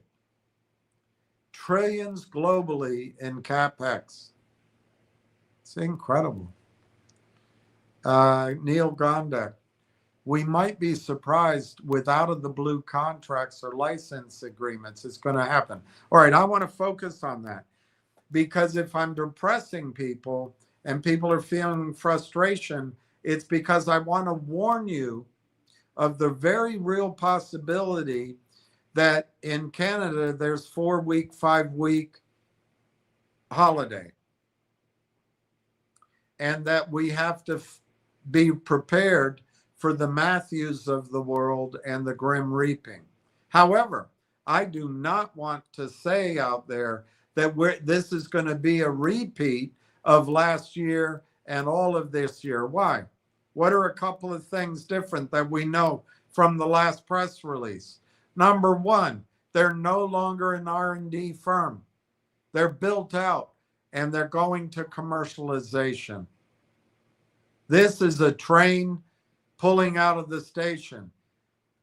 Trillions globally in CapEx. It's incredible. Neil Gondek. We might be surprised with out of the blue contracts or license agreements. It's going to happen. All right, I want to focus on that because if I'm depressing people and people are feeling frustration, it's because I want to warn you of the very real possibility that in Canada there's 4-week, 5-week holiday, and that we have to be prepared for the Matthews of the world and the grim reaping. However, I do not want to say out there that this is going to be a repeat of last year and all of this year. Why? What are a couple of things different that we know from the last press release? Number one, they're no longer an R&D firm. They're built out and they're going to commercialization. This is a train pulling out of the station.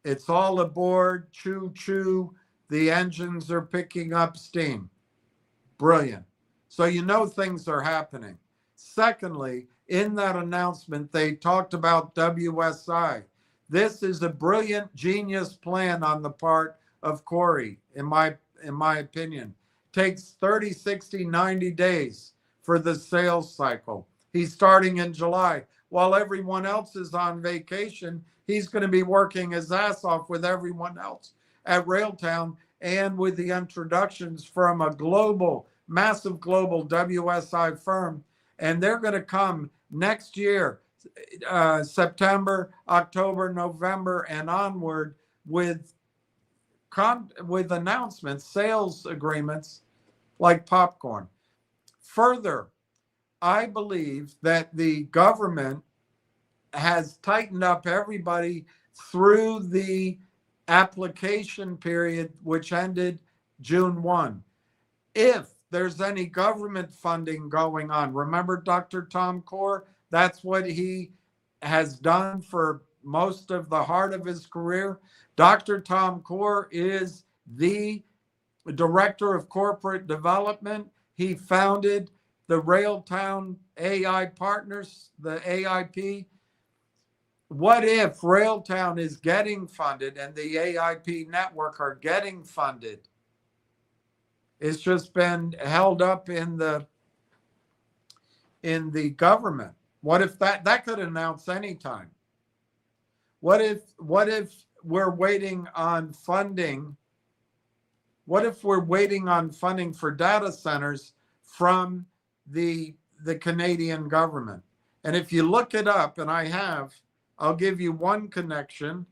It's all aboard, choo choo. The engines are picking up steam. Brilliant. So you know things are happening. Secondly, in that announcement, they talked about WSI. This is a brilliant, genius plan on the part of Corey, in my opinion. Takes 30, 60, 90 days for the sales cycle. He's starting in July. While everyone else is on vacation, he's going to be working his ass off with everyone else at Railtown and with the introductions from a global, massive global WSI firm. And they're going to come next year, September, October, November, and onward with announcements, sales agreements like popcorn. Further, I believe that the government has tightened up everybody through the application period, which ended June 1. If there's any government funding going on, remember Dr. Tom Core? That's what he has done for most of the heart of his career. Dr. Tom Core is the director of corporate development. He founded the Railtown AI Partners, the AIP. What if Railtown is getting funded and the AIP network are getting funded? It's just been held up in the government. What if that could announce anytime? What if we're waiting on funding? What if we're waiting on funding for data centers from the Canadian government? And if you look it up, and I'll give you one connection.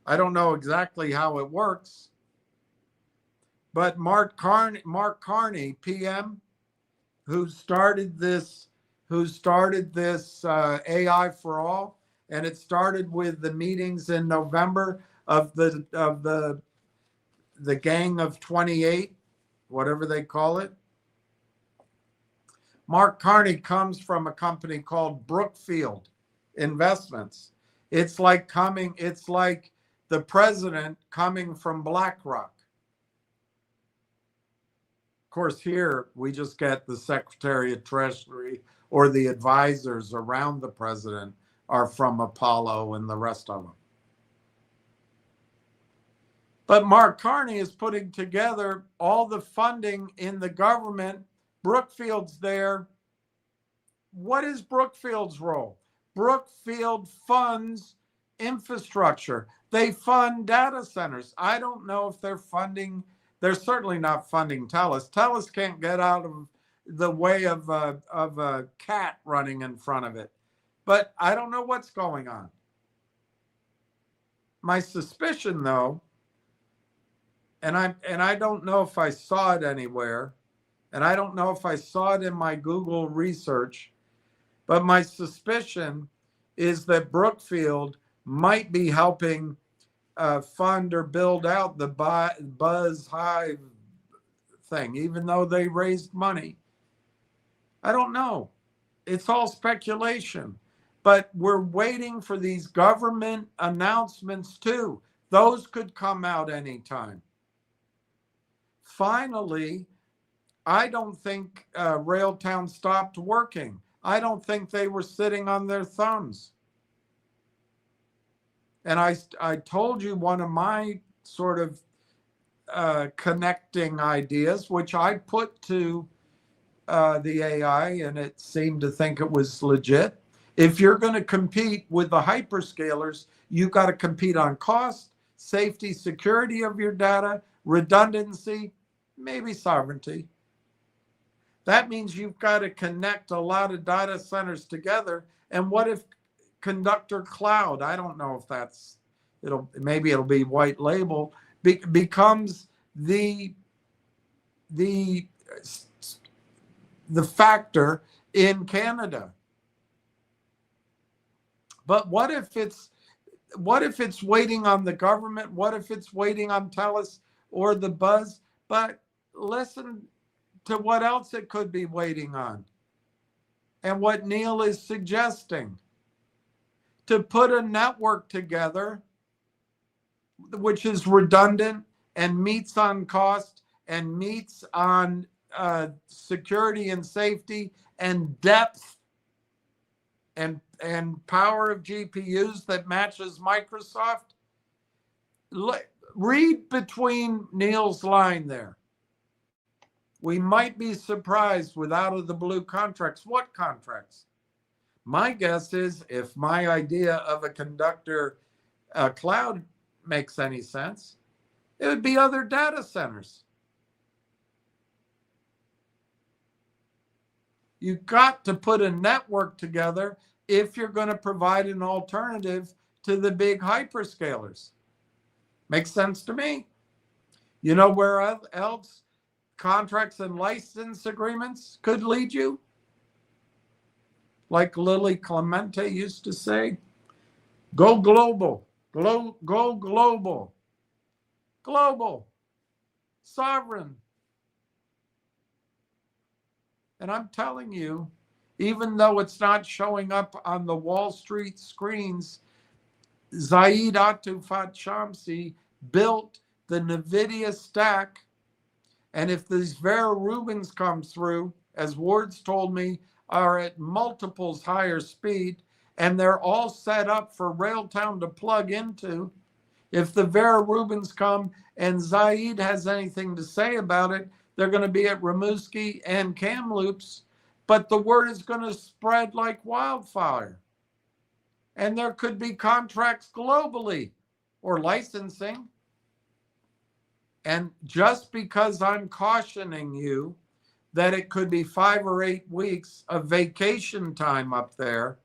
I don't know exactly how it works, but Mark Carney, PM, who started this AI for All, and it started with the meetings in November of the Gang of 28, whatever they call it. Mark Carney comes from a company called Brookfield Investments. It's like the president coming from BlackRock. Of course, here we just get the Secretary of Treasury or the advisors around the president are from Apollo and the rest of them. But Mark Carney is putting together all the funding in the government. Brookfield's there. What is Brookfield's role? Brookfield funds infrastructure. They fund data centers. I don't know if they're certainly not funding TELUS. TELUS can't get out of the way of a cat running in front of it. But I don't know what's going on. My suspicion, though, and I don't know if I saw it anywhere, and I don't know if I saw it in my Google research, but my suspicion is that Brookfield might be helping fund or build out the Buzz Hive thing, even though they raised money. I don't know. It's all speculation. But we're waiting for these government announcements too. Those could come out anytime. Finally, I don't think Railtown stopped working. I don't think they were sitting on their thumbs. And I told you one of my sort of connecting ideas, which I put to the AI, and it seemed to think it was legit. If you're going to compete with the hyperscalers, you've got to compete on cost, safety, security of your data, redundancy, maybe sovereignty. That means you've got to connect a lot of data centers together. And what if Conductor Cloud, I don't know if maybe it'll be white label, becomes the factor in Canada. But what if it's waiting on the government? What if it's waiting on TELUS or the Buzz? But listen to what else it could be waiting on. And what Neil is suggesting, to put a network together which is redundant and meets on cost and meets on security and safety and depth and power of GPUs that matches Microsoft. Read between Neil's line there. We might be surprised with out of the blue contracts. What contracts? My guess is, if my idea of a conductor cloud makes any sense, it would be other data centers. You've got to put a network together if you're going to provide an alternative to the big hyperscalers. Makes sense to me. You know where else contracts and license agreements could lead you? Like Lily Clemente used to say, go global, go global, global, sovereign. And I'm telling you, even though it's not showing up on the Wall Street screens, Zaid Atufat Shamsi built the NVIDIA stack. And if these Vera Rubins come through, as Ward's told me, are at multiples higher speed, and they're all set up for Railtown to plug into, if the Vera Rubins come and Zaid has anything to say about it, they're going to be at Rimouski and Kamloops, but the word is going to spread like wildfire. And there could be contracts globally or licensing. And just because I'm cautioning you that it could be 5 or 8 weeks of vacation time up there,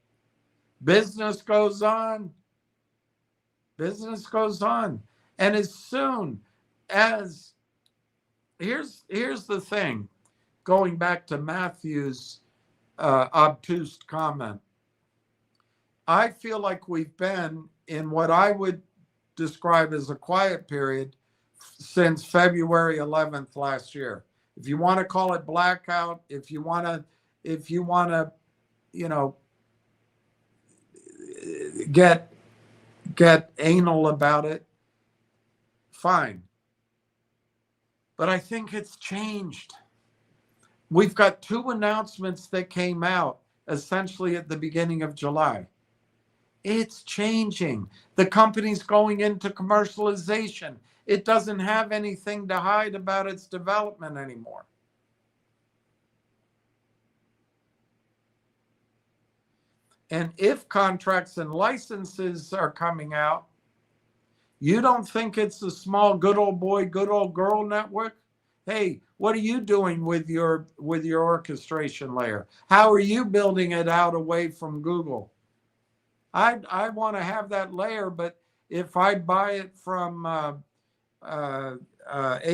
business goes on. Business goes on. And as soon as, here's the thing, going back to Matthew's obtuse comment, I feel like we've been in what I would describe as a quiet period since February 11th last year. If you want to call it blackout, if you want to, you know, get anal about it, fine. But I think it's changed. We've got 2 announcements that came out essentially at the beginning of July. It's changing. The company's going into commercialization. It doesn't have anything to hide about its development anymore. And if contracts and licenses are coming out, You don't think it's a small good old boy, good old girl network? Hey, what are you doing with your orchestration layer? How are you building it out away from Google? I want to have that layer, but if I buy it from AWS,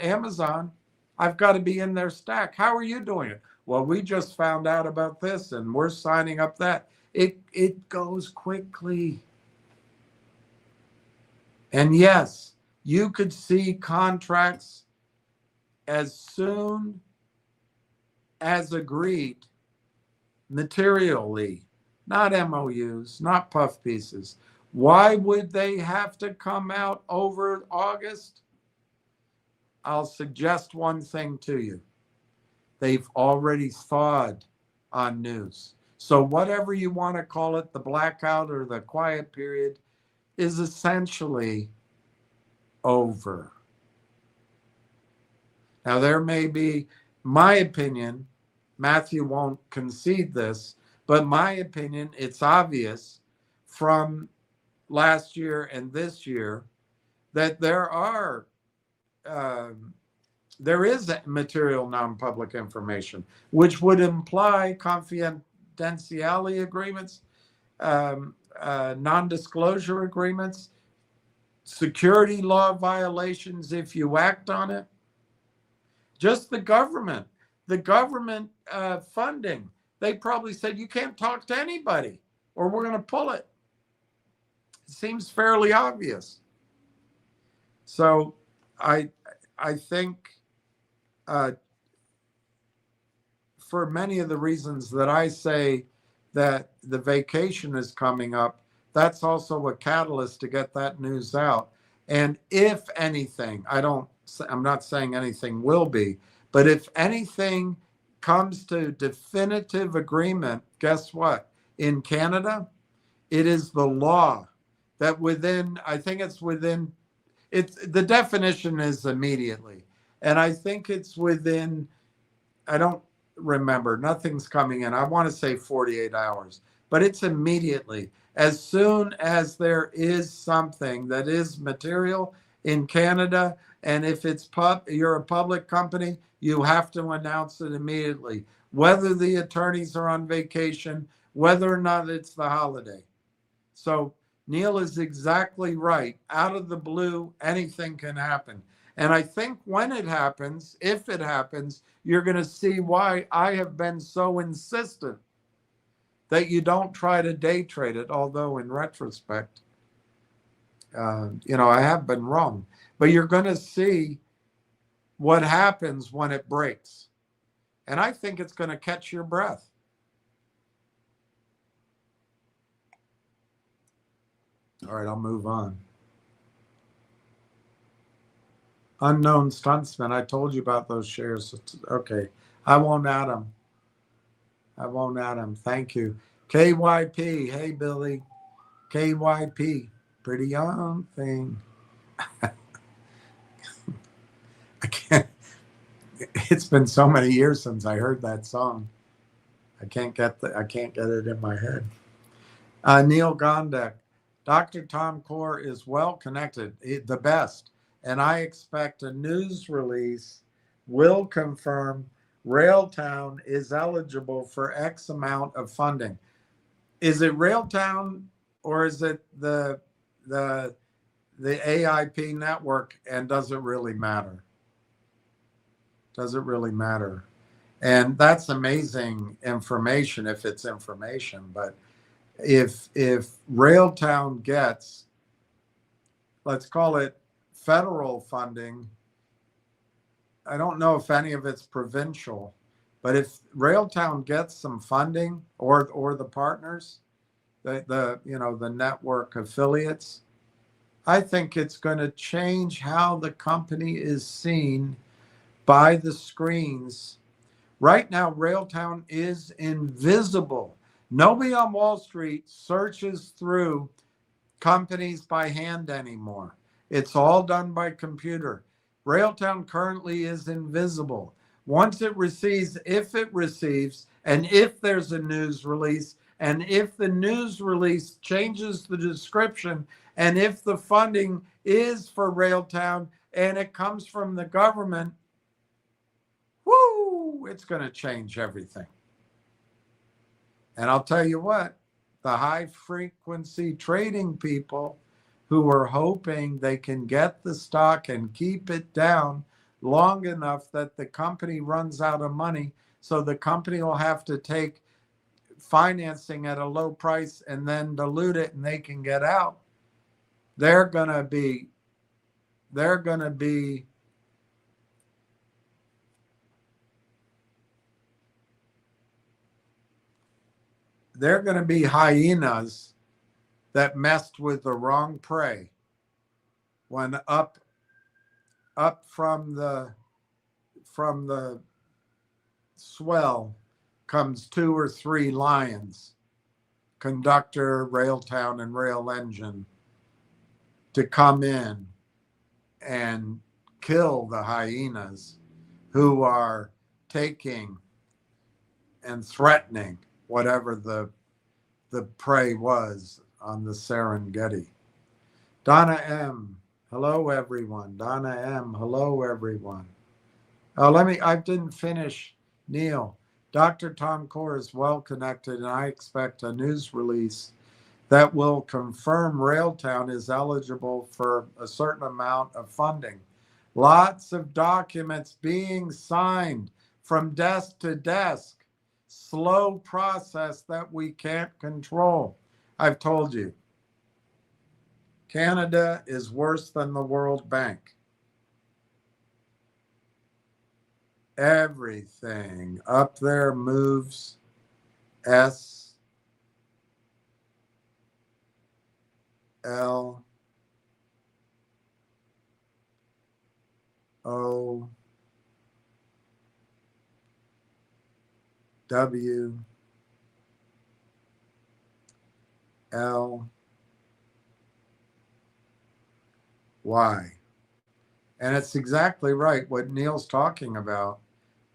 Amazon, I've got to be in their stack. How are you doing it? Well, we just found out about this and we're signing up that. It goes quickly. And yes, you could see contracts as soon as agreed materially, not MOUs, not puff pieces. Why would they have to come out over August? I'll suggest one thing to you. They've already thawed on news. So whatever you want to call it, the blackout or the quiet period, is essentially over. Now, there may be, my opinion, Matthew won't concede this, but my opinion, it's obvious from last year and this year that there is material non-public information, which would imply confidentiality agreements, non-disclosure agreements, security law violations if you act on it. Just the government funding. They probably said you can't talk to anybody or we're going to pull it. It seems fairly obvious. So I think for many of the reasons that I say that the vacation is coming up, that's also a catalyst to get that news out. And if anything, I'm not saying anything will be, but if anything comes to definitive agreement, guess what? In Canada, it is the law that the definition is immediately. And I think it's within, I don't remember, nothing's coming in. I want to say 48 hours, but it's immediately. As soon as there is something that is material in Canada, and if you're a public company, you have to announce it immediately, whether the attorneys are on vacation, whether or not it's the holiday. So Neil is exactly right. Out of the blue, anything can happen. And I think when it happens, if it happens, you're going to see why I have been so insistent that you don't try to day trade it, although in retrospect, I have been wrong. But you're going to see what happens when it breaks. And I think it's going to catch your breath. All right, I'll move on. Unknown Stuntsman, I told you about those shares. Okay, I won't add them. Thank you. KYP, hey Billy. KYP, pretty young thing. I can't. It's been so many years since I heard that song. I can't get it in my head. Neil Gondek, Dr. Tom Core is well connected, the best, and I expect a news release will confirm Railtown is eligible for X amount of funding. Is it Railtown or is it the AIP network, and does it really matter? Does it really matter? And that's amazing information if it's information, but if Railtown gets, let's call it federal funding, I don't know if any of it's provincial, but if Railtown gets some funding or the partners, the network affiliates, I think it's going to change how the company is seen by the screens. Right now, Railtown is invisible. Nobody on Wall Street searches through companies by hand anymore. It's all done by computer. Railtown currently is invisible. Once it receives, if it receives, and if there's a news release, and if the news release changes the description And if the funding is for Railtown and it comes from the government, whoo, it's going to change everything. And I'll tell you what, the high frequency trading people who are hoping they can get the stock and keep it down long enough that the company runs out of money, so the company will have to take financing at a low price and then dilute it and they can get out. They're going to be hyenas that messed with the wrong prey when up from the swell comes 2 or 3 lions, conductor, Railtown, and rail engine, to come in and kill the hyenas who are taking and threatening whatever the prey was on the Serengeti. Donna M. Hello, everyone. Donna M. Hello, everyone. I didn't finish, Neil. Dr. Tom Core is well connected, and I expect a news release that will confirm Railtown is eligible for a certain amount of funding. Lots of documents being signed from desk to desk. Slow process that we can't control. I've told you, Canada is worse than the World Bank. Everything up there moves S L O W L Y. And it's exactly right what Neil's talking about.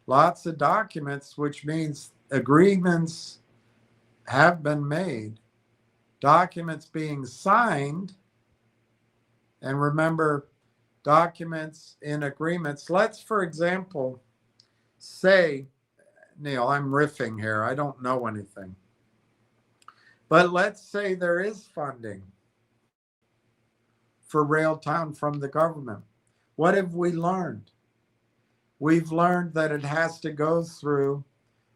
Lots of documents, which means agreements have been made, documents being signed. And remember, documents in agreements. Let's, for example, say, Neil, I'm riffing here. I don't know anything. But let's say there is funding for Railtown from the government. What have we learned? We've learned that it has to go through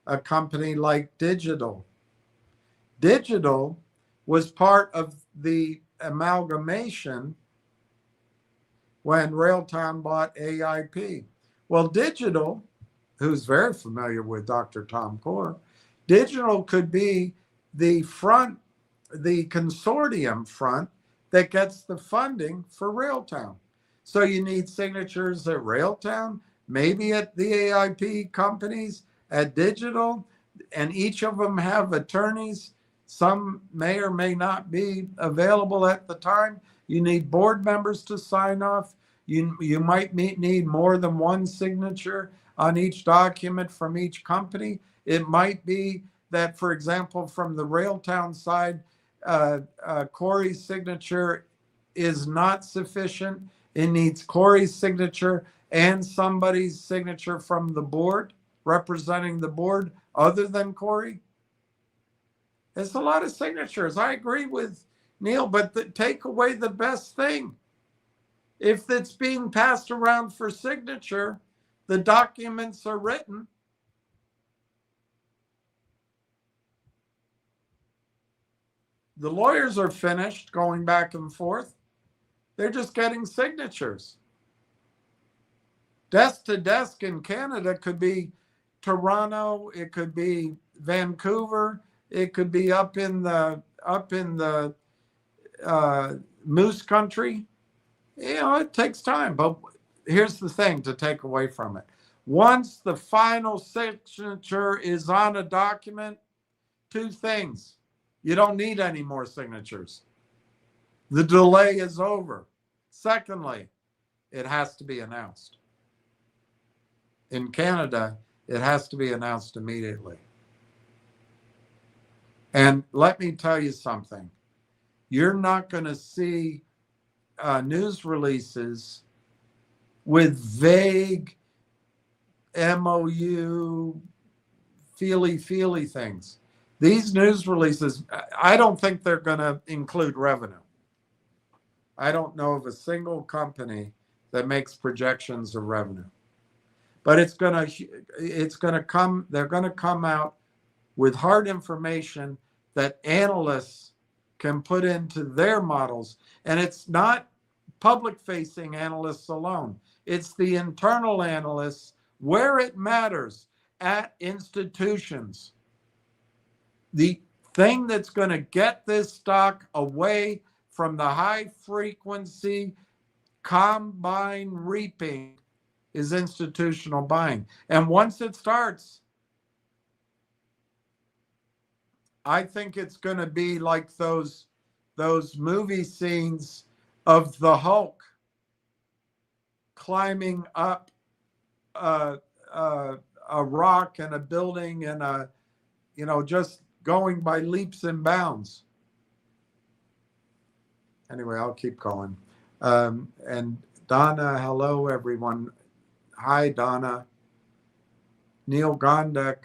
a company like Digital. Digital was part of the amalgamation when Railtown bought AIP. Well, Digital, who's very familiar with Dr. Tom Core, Digital could be the consortium front that gets the funding for Railtown. So you need signatures at Railtown, maybe at the AIP companies, at Digital, and each of them have attorneys. Some may or may not be available at the time. You need board members to sign off. You might need more than one signature on each document from each company. It might be that, for example, from the Railtown side, Corey's signature is not sufficient. It needs Corey's signature and somebody's signature from the board, representing the board other than Corey. It's a lot of signatures. I agree with Neil, but take away the best thing. If it's being passed around for signature, the documents are written. The lawyers are finished going back and forth. They're just getting signatures. Desk to desk in Canada could be Toronto, it could be Vancouver, it could be up in the Moose Country. It takes time, but here's the thing to take away from it. Once the final signature is on a document, 2 things. You don't need any more signatures. The delay is over. Secondly, it has to be announced. In Canada, it has to be announced immediately. And let me tell you something. you're not going to see news releases with vague MOU, feely things. These news releases, I don't think they're going to include revenue. I don't know of a single company that makes projections of revenue. But it's going to come, they're going to come out with hard information that analysts can put into their models. And it's not public facing analysts alone, it's the internal analysts where it matters at institutions. The thing that's going to get this stock away from the high frequency combine reaping is institutional buying. And once it starts, I think it's going to be like those movie scenes of the Hulk climbing up a rock and a building and just going by leaps and bounds. Anyway, I'll keep going. And Donna, hello everyone. Hi, Donna. Neil Gondek,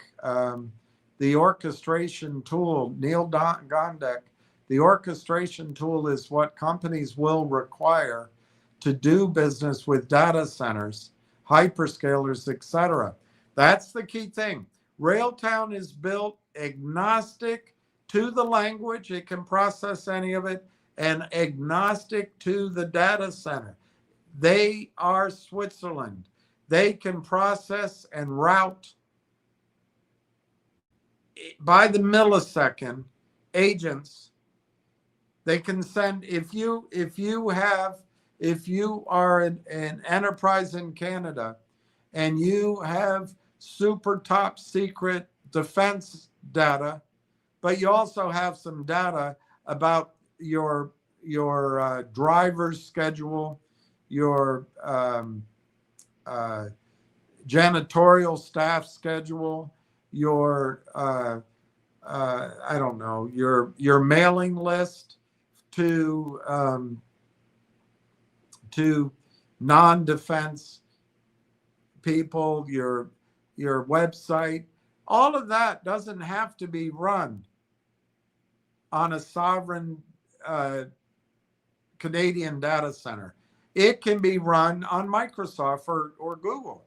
the orchestration tool, Neil Gondek, the orchestration tool is what companies will require to do business with data centers, hyperscalers, etc. That's the key thing. Railtown is built agnostic to the language. It can process any of it, and agnostic to the data center. They are Switzerland. They can process and route by the millisecond agents. They can send, if you are an enterprise in Canada and you have super top secret defense data, but you also have some data about your driver's schedule, your janitorial staff schedule, your I don't know, your mailing list to non-defense people, your website. All of that doesn't have to be run on a sovereign Canadian data center. It can be run on Microsoft or Google.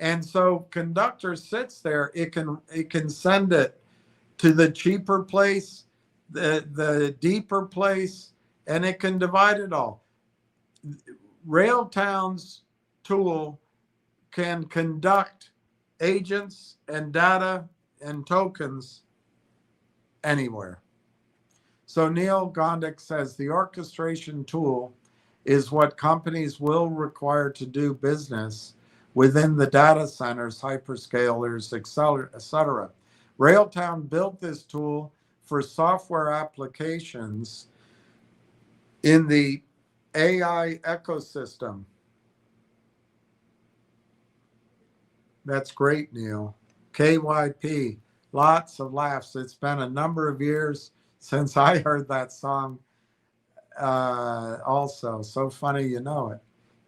And so Conductor sits there, it can send it to the cheaper place, the deeper place, and it can divide it all. Railtown's tool can conduct agents and data and tokens anywhere. So Neil Gondek says the orchestration tool is what companies will require to do business within the data centers, hyperscalers, et cetera. Railtown built this tool for software applications in the AI ecosystem. That's great, Neil. KYP, lots of laughs. It's been a number of years since I heard that song also. So funny you know it.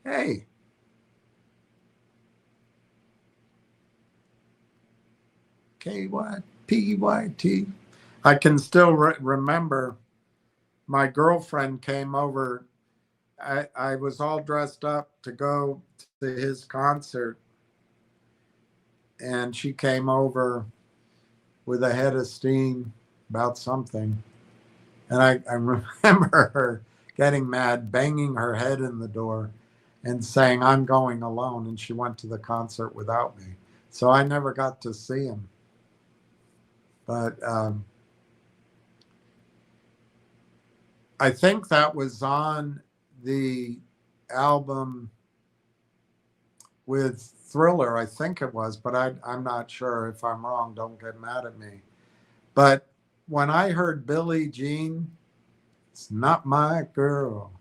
Hey. KYPYT. I can still remember my girlfriend came over. I was all dressed up to go to his concert, and she came over with a head of steam about something. And I remember her getting mad, banging her head in the door and saying, "I'm going alone." And she went to the concert without me. So I never got to see him. But I think that was on the album with Thriller. I think it was, but I'm not sure. If I'm wrong, don't get mad at me. But when I heard Billie Jean, "It's Not My Girl,"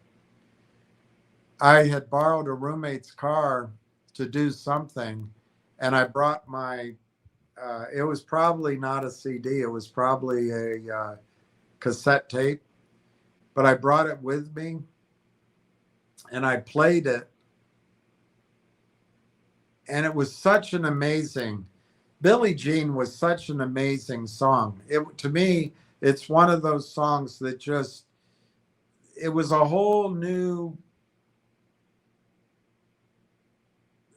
I had borrowed a roommate's car to do something, and I brought my it was probably not a CD. It was probably a cassette tape. but I brought it with me and I played it. And it was such an amazing, Billie Jean was such an amazing song. To me, it's one of those songs that just, it was a whole new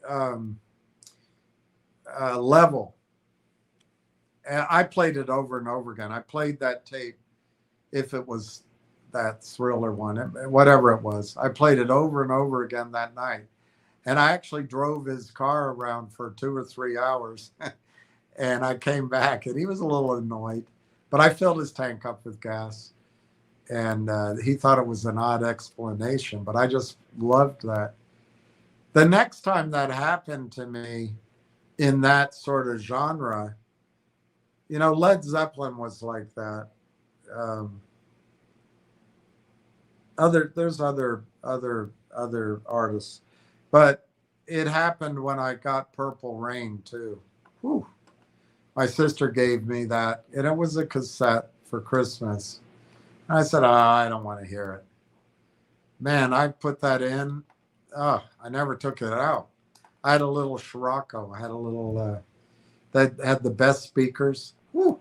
um, level. And I played it over and over again. I played that tape, if it was that Thriller one, whatever it was. I played it over and over again that night. And I actually drove his car around for 2 or 3 hours. And I came back and he was a little annoyed, but I filled his tank up with gas. And he thought it was an odd explanation, but I just loved that. The next time that happened to me in that sort of genre, you know, Led Zeppelin was like that. There's other artists, but it happened when I got Purple Rain too. Whew. My sister gave me that, and it was a cassette for Christmas. And I said, I don't want to hear it. Man, I put that in. Oh, I never took it out. I had a little Scirocco. I had a little that had the best speakers. Whew.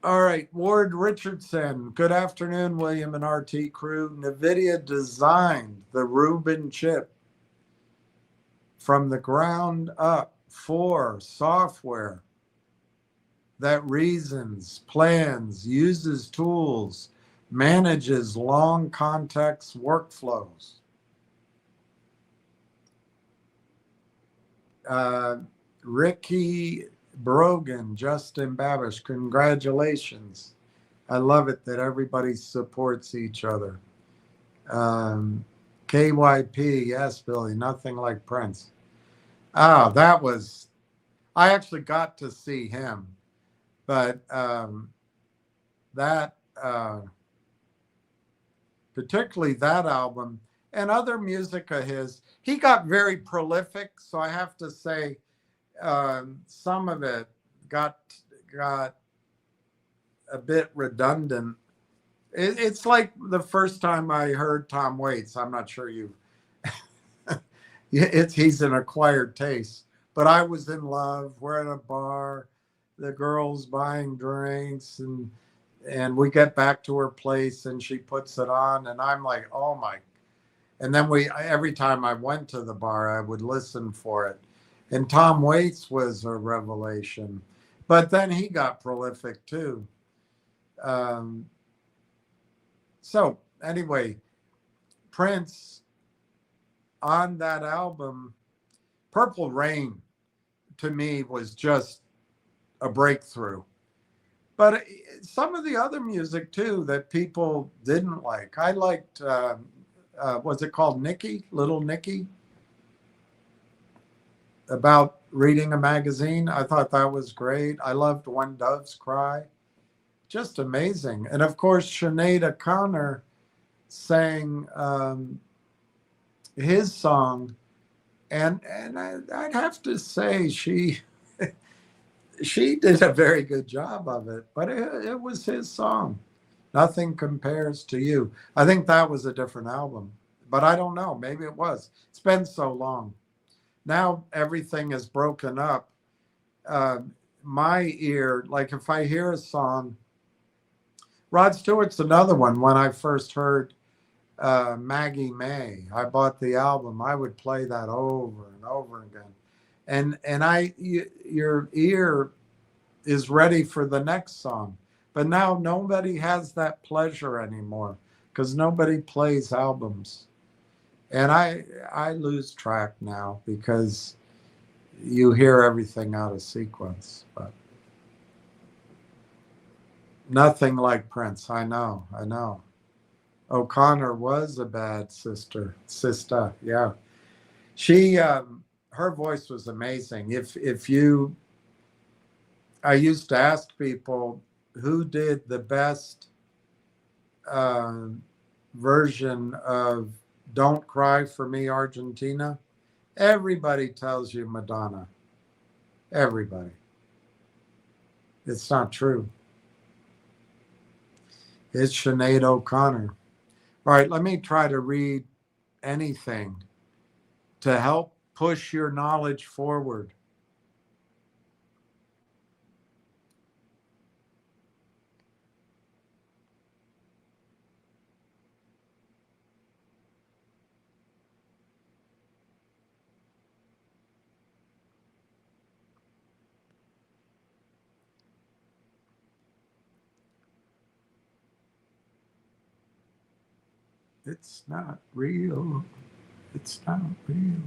All right, Ward Richardson. Good afternoon, William and RT crew. NVIDIA designed the Rubin chip from the ground up for software that reasons, plans, uses tools, manages long context workflows. Ricky Brogan, Justin Babish, congratulations. I love it that everybody supports each other. KYP, yes, Billy, nothing like Prince. Oh, I actually got to see him, but particularly that album and other music of his, he got very prolific. So I have to say, some of it got a bit redundant. It's like the first time I heard Tom Waits. I'm not sure you. He's an acquired taste, but I was in love. We're at a bar, the girl's buying drinks, and we get back to her place, and she puts it on, and I'm like, oh my. And then every time I went to the bar, I would listen for it. And Tom Waits was a revelation, but then he got prolific too. So anyway, Prince on that album, Purple Rain, to me was just a breakthrough. But some of the other music too that people didn't like. I liked, was it called Nicky, Little Nicky? About reading a magazine. I thought that was great. I loved When Doves Cry. Just amazing. And of course, Sinead O'Connor sang his song. And I'd have to say she did a very good job of it, but it was his song. Nothing Compares to You. I think that was a different album, but I don't know. Maybe it was. It's been so long. Now everything is broken up. My ear, like if I hear a song, Rod Stewart's another one. When I first heard Maggie May, I bought the album. I would play that over and over again. And your ear is ready for the next song. But now nobody has that pleasure anymore because nobody plays albums. And I lose track now because you hear everything out of sequence. But nothing like Prince. I know. O'Connor was a bad sister, yeah. She, her voice was amazing. I used to ask people who did the best version of Don't Cry for Me, Argentina. Everybody tells you Madonna. Everybody. It's not true. It's Sinead O'Connor. All right, let me try to read anything to help push your knowledge forward. It's not real. It's not real.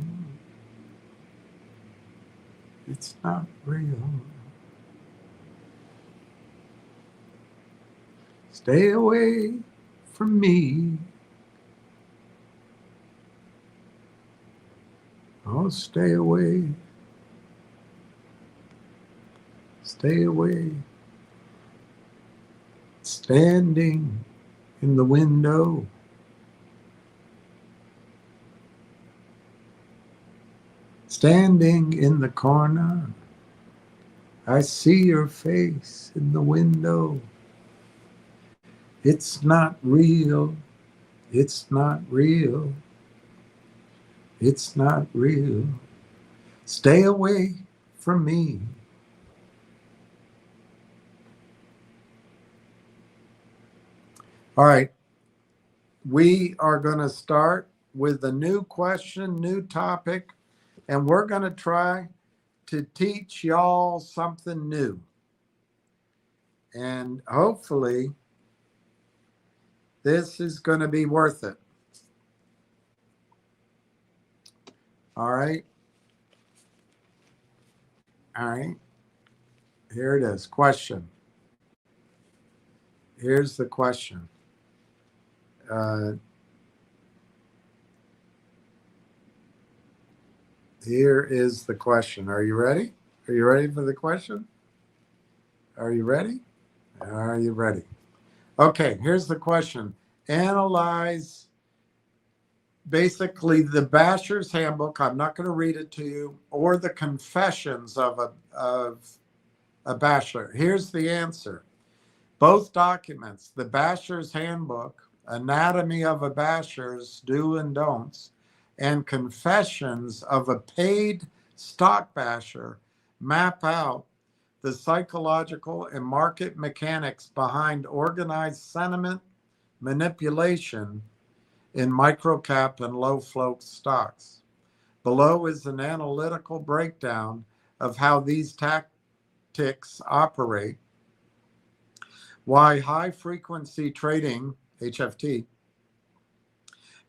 It's not real. Stay away from me. Oh, stay away. Stay away. Standing in the window. Standing in the corner. I see your face in the window. It's not real. It's not real. It's not real. Stay away from me. All right. We are going to start with a new question, new topic, and we're going to try to teach y'all something new. And hopefully, this is going to be worth it. All right. All right. Here it is. Question. Here's the question. Here is the question. Are you ready? Are you ready for the question? Are you ready? Are you ready? Okay, here's the question. Analyze basically the Basher's Handbook. I'm not going to read it to you, or the confessions of a Basher. Here's the answer. Both documents, the Basher's Handbook, Anatomy of a Basher's Do and Don'ts, and Confessions of a Paid Stock Basher, map out the psychological and market mechanics behind organized sentiment manipulation in microcap and low float stocks. Below is an analytical breakdown of how these tactics operate, why high frequency trading, HFT,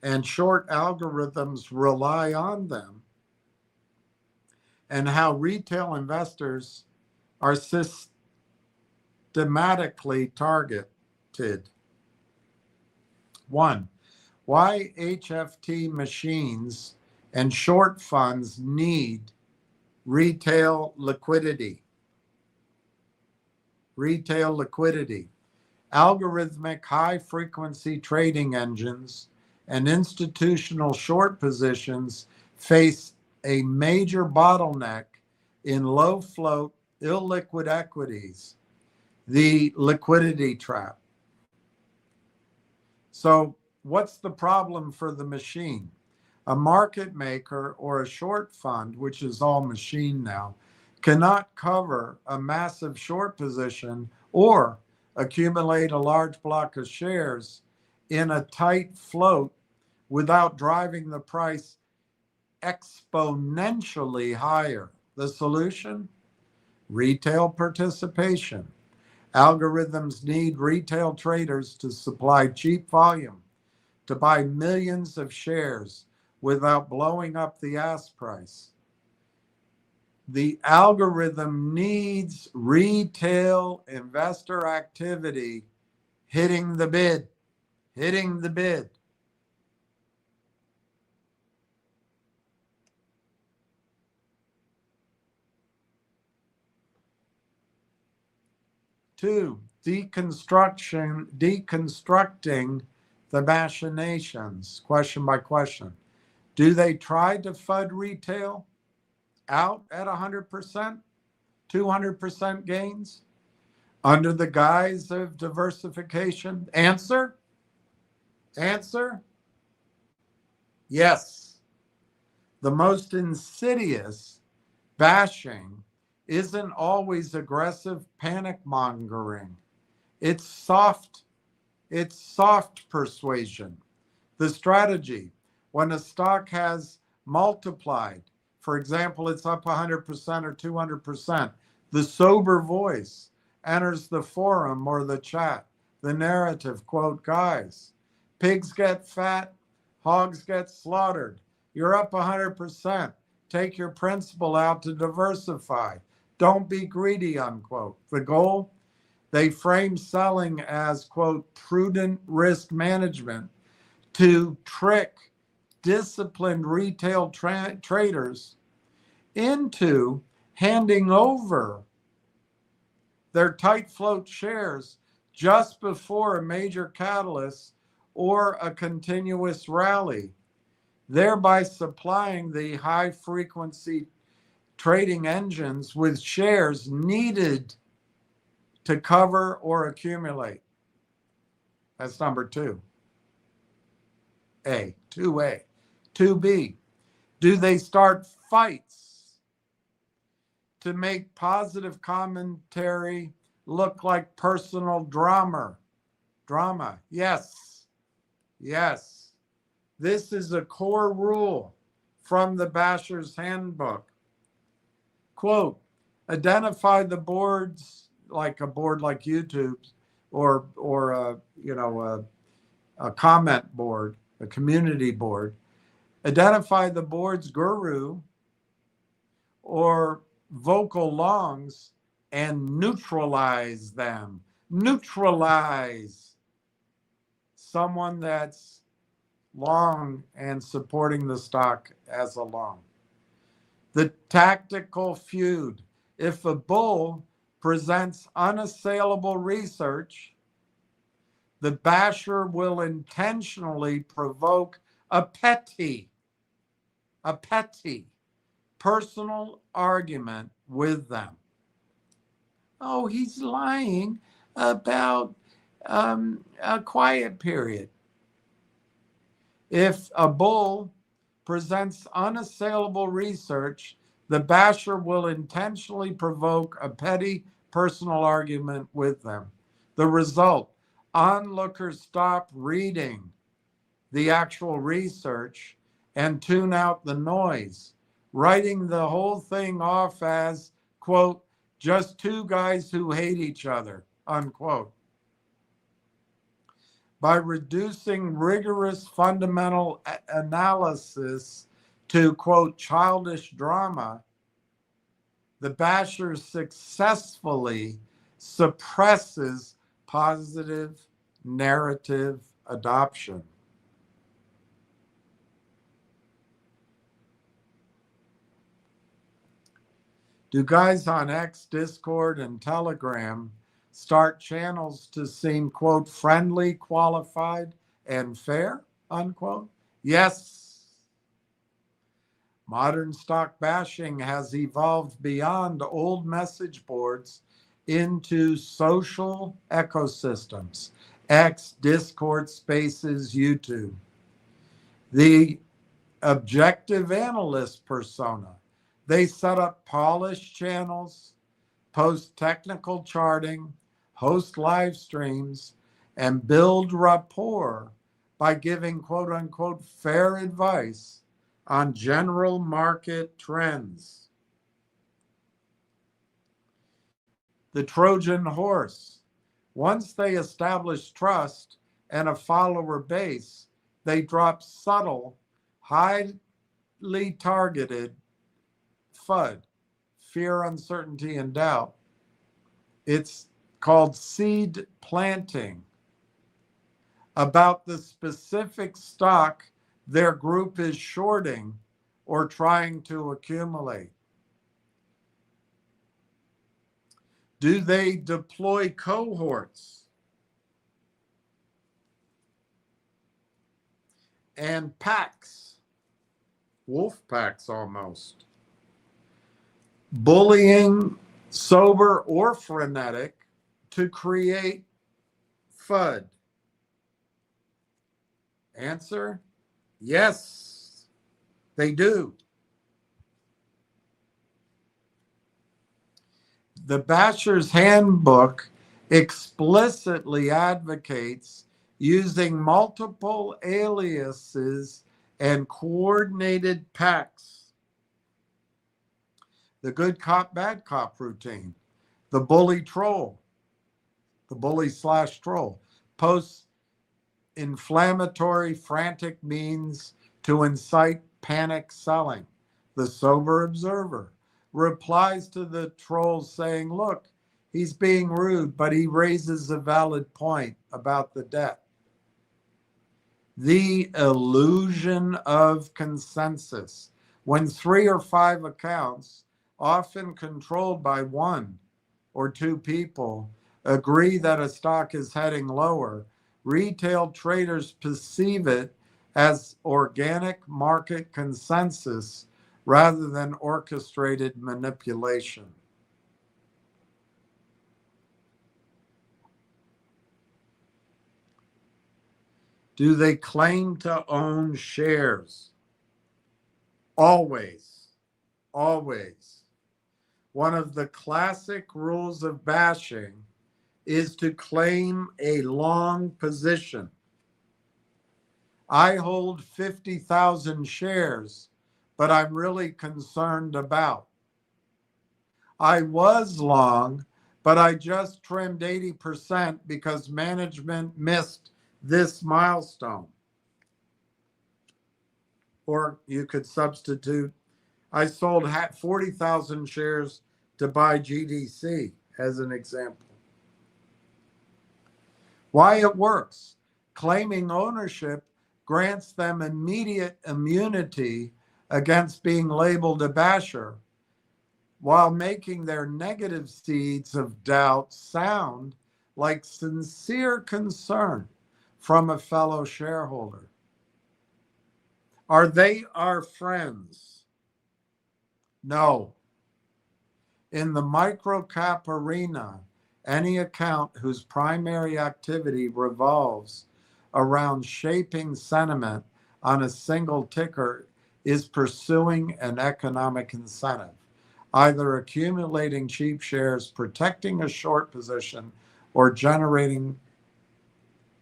and short algorithms rely on them, and how retail investors are systematically targeted. 1. Why HFT machines and short funds need retail liquidity. Retail liquidity. Algorithmic high-frequency trading engines and institutional short positions face a major bottleneck in low-float, illiquid equities, the liquidity trap. So what's the problem for the machine? A market maker or a short fund, which is all machine now, cannot cover a massive short position or accumulate a large block of shares in a tight float without driving the price exponentially higher. The solution? Retail participation. Algorithms need retail traders to supply cheap volume to buy millions of shares without blowing up the ask price. The algorithm needs retail investor activity hitting the bid, hitting the bid. Two, deconstructing the machinations, question by question. Do they try to FUD retail out at 100%, 200% gains? under the guise of diversification? Answer? Answer? Yes. The most insidious bashing isn't always aggressive panic mongering. It's soft persuasion. The strategy, when a stock has multiplied, for example, it's up 100% or 200%, the sober voice enters the forum or the chat, the narrative, quote, guys, pigs get fat, hogs get slaughtered. You're up 100%. Take your principal out to diversify. Don't be greedy, unquote. The goal? They frame selling as, quote, prudent risk management to trick disciplined retail traders into handing over their tight float shares just before a major catalyst or a continuous rally, thereby supplying the high frequency trading engines with shares needed to cover or accumulate. That's number 2. 2A. 2B, do they start fights to make positive commentary look like personal drama? Yes. Yes. This is a core rule from the Basher's Handbook. Quote, identify the boards, like a board like YouTube or a comment board, a community board. Identify the board's guru or vocal longs and neutralize them. Neutralize someone that's long and supporting the stock as a long. The tactical feud. If a bull presents unassailable research, the basher will intentionally provoke a petty personal argument with them. Oh, he's lying about a quiet period. If a bull presents unassailable research, the basher will intentionally provoke a petty personal argument with them. The result, onlookers stop reading the actual research and tune out the noise, writing the whole thing off as, quote, just two guys who hate each other, unquote. By reducing rigorous fundamental analysis to, quote, childish drama, the basher successfully suppresses positive narrative adoption. Do guys on X, Discord, and Telegram start channels to seem, quote, friendly, qualified, and fair, unquote? Yes. Modern stock bashing has evolved beyond old message boards into social ecosystems, X, Discord, Spaces, YouTube. The objective analyst persona. They set up polished channels, post technical charting, host live streams, and build rapport by giving, quote unquote, fair advice on general market trends. The Trojan horse. Once they establish trust and a follower base, they drop subtle, highly targeted FUD, fear, uncertainty, and doubt. It's called seed planting about the specific stock their group is shorting or trying to accumulate. Do they deploy cohorts and packs, wolf packs almost, bullying, sober or frenetic, to create FUD? Answer, yes, they do. The Basher's Handbook explicitly advocates using multiple aliases and coordinated packs. The good cop, bad cop routine, the bully troll, the bully slash troll, posts inflammatory, frantic means to incite panic selling. The sober observer replies to the troll saying, look, he's being rude, but he raises a valid point about the debt. The illusion of consensus. When 3 or 5 accounts, often controlled by 1 or 2 people, agree that a stock is heading lower, retail traders perceive it as organic market consensus rather than orchestrated manipulation. Do they claim to own shares? Always, always. One of the classic rules of bashing is to claim a long position. I hold 50,000 shares, but I'm really concerned about. I was long, but I just trimmed 80% because management missed this milestone. Or you could substitute, I sold 40,000 shares to buy GDC as an example. Why it works. Claiming ownership grants them immediate immunity against being labeled a basher, while making their negative seeds of doubt sound like sincere concern from a fellow shareholder. Are they our friends? No. In the microcap arena, any account whose primary activity revolves around shaping sentiment on a single ticker is pursuing an economic incentive, either accumulating cheap shares, protecting a short position, or generating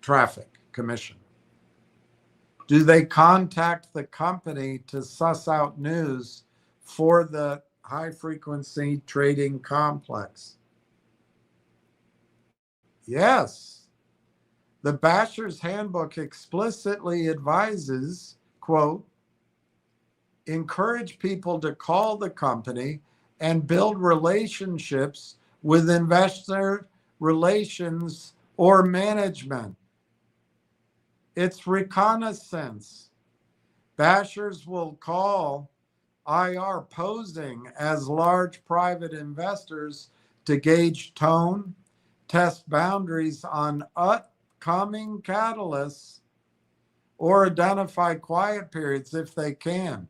traffic commission. Do they contact the company to suss out news for the high frequency trading complex? Yes. The Basher's Handbook explicitly advises, quote, encourage people to call the company and build relationships with investor relations or management. It's reconnaissance. Bashers will call IR posing as large private investors to gauge tone, test boundaries on upcoming catalysts, or identify quiet periods if they can,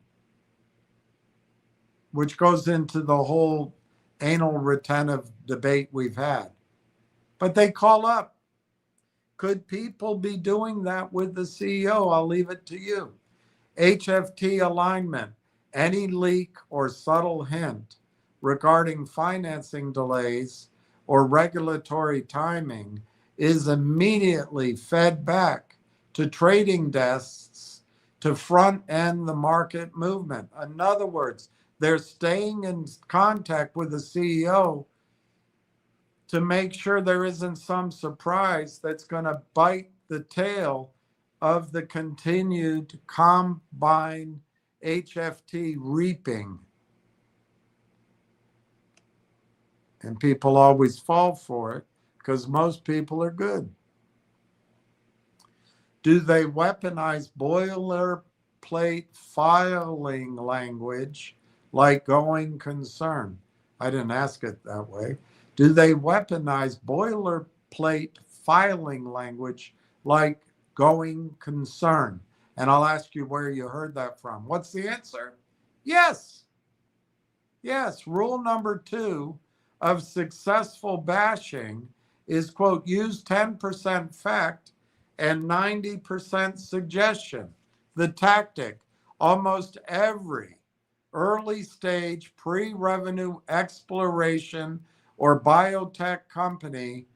which goes into the whole anal retentive debate we've had. But they call up. Could people be doing that with the CEO? I'll leave it to you. HFT alignment, any leak or subtle hint regarding financing delays or regulatory timing is immediately fed back to trading desks to front end the market movement. In other words, they're staying in contact with the CEO to make sure there isn't some surprise that's going to bite the tail of the continued combined HFT reaping. And people always fall for it because most people are good. Do they weaponize boilerplate filing language like going concern? I didn't ask it that way. Do they weaponize boilerplate filing language like going concern? And I'll ask you where you heard that from. What's the answer? Yes. Yes. Rule number 2 of successful bashing is, quote, use 10% fact and 90% suggestion. The tactic, almost every early stage pre-revenue exploration or biotech company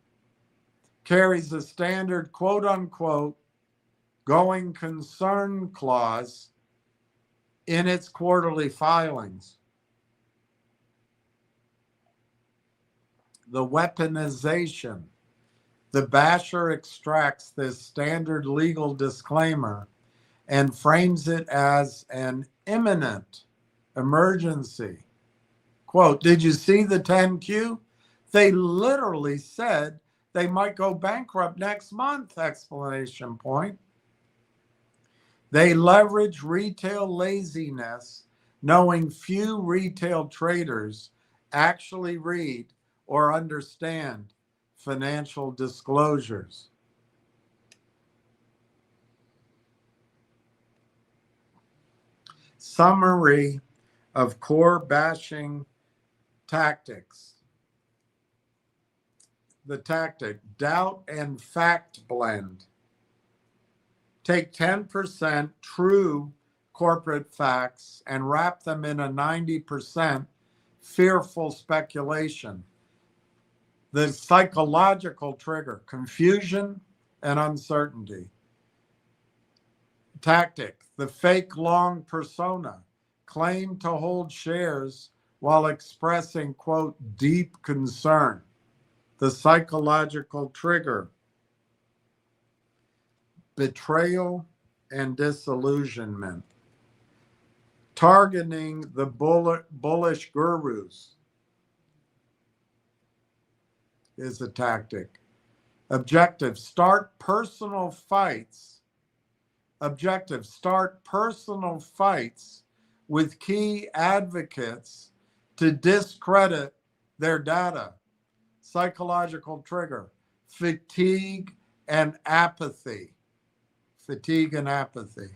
carries a standard, quote unquote, going concern clause in its quarterly filings. The weaponization. The basher extracts this standard legal disclaimer and frames it as an imminent emergency. Quote, did you see the 10Q? They literally said they might go bankrupt next month, exclamation point. They leverage retail laziness, knowing few retail traders actually read or understand financial disclosures. Summary of core bashing tactics. The tactic, doubt and fact blend. Take 10% true corporate facts and wrap them in a 90% fearful speculation. The psychological trigger, confusion and uncertainty. Tactic, the fake long persona, claim to hold shares while expressing, quote, deep concern. The psychological trigger, betrayal and disillusionment. Targeting the bullish gurus is a tactic. Objective, start personal fights. Objective, start personal fights with key advocates to discredit their data. Psychological trigger, fatigue and apathy. Fatigue and apathy.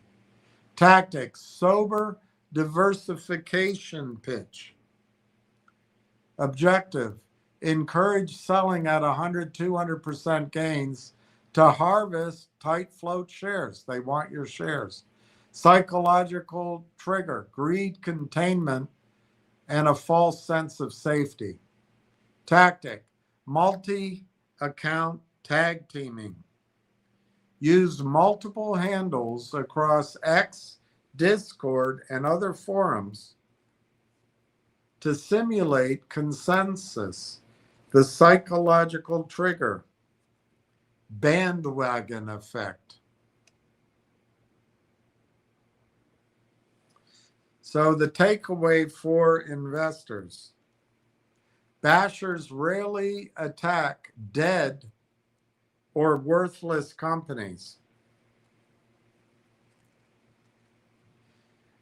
Tactics, sober diversification pitch. Objective, encourage selling at 100, 200% gains to harvest tight float shares. They want your shares. Psychological trigger, greed containment and a false sense of safety. Tactic, multi-account tag teaming. Use multiple handles across X, Discord, and other forums to simulate consensus. The psychological trigger, bandwagon effect. So the takeaway for investors, bashers rarely attack dead or worthless companies.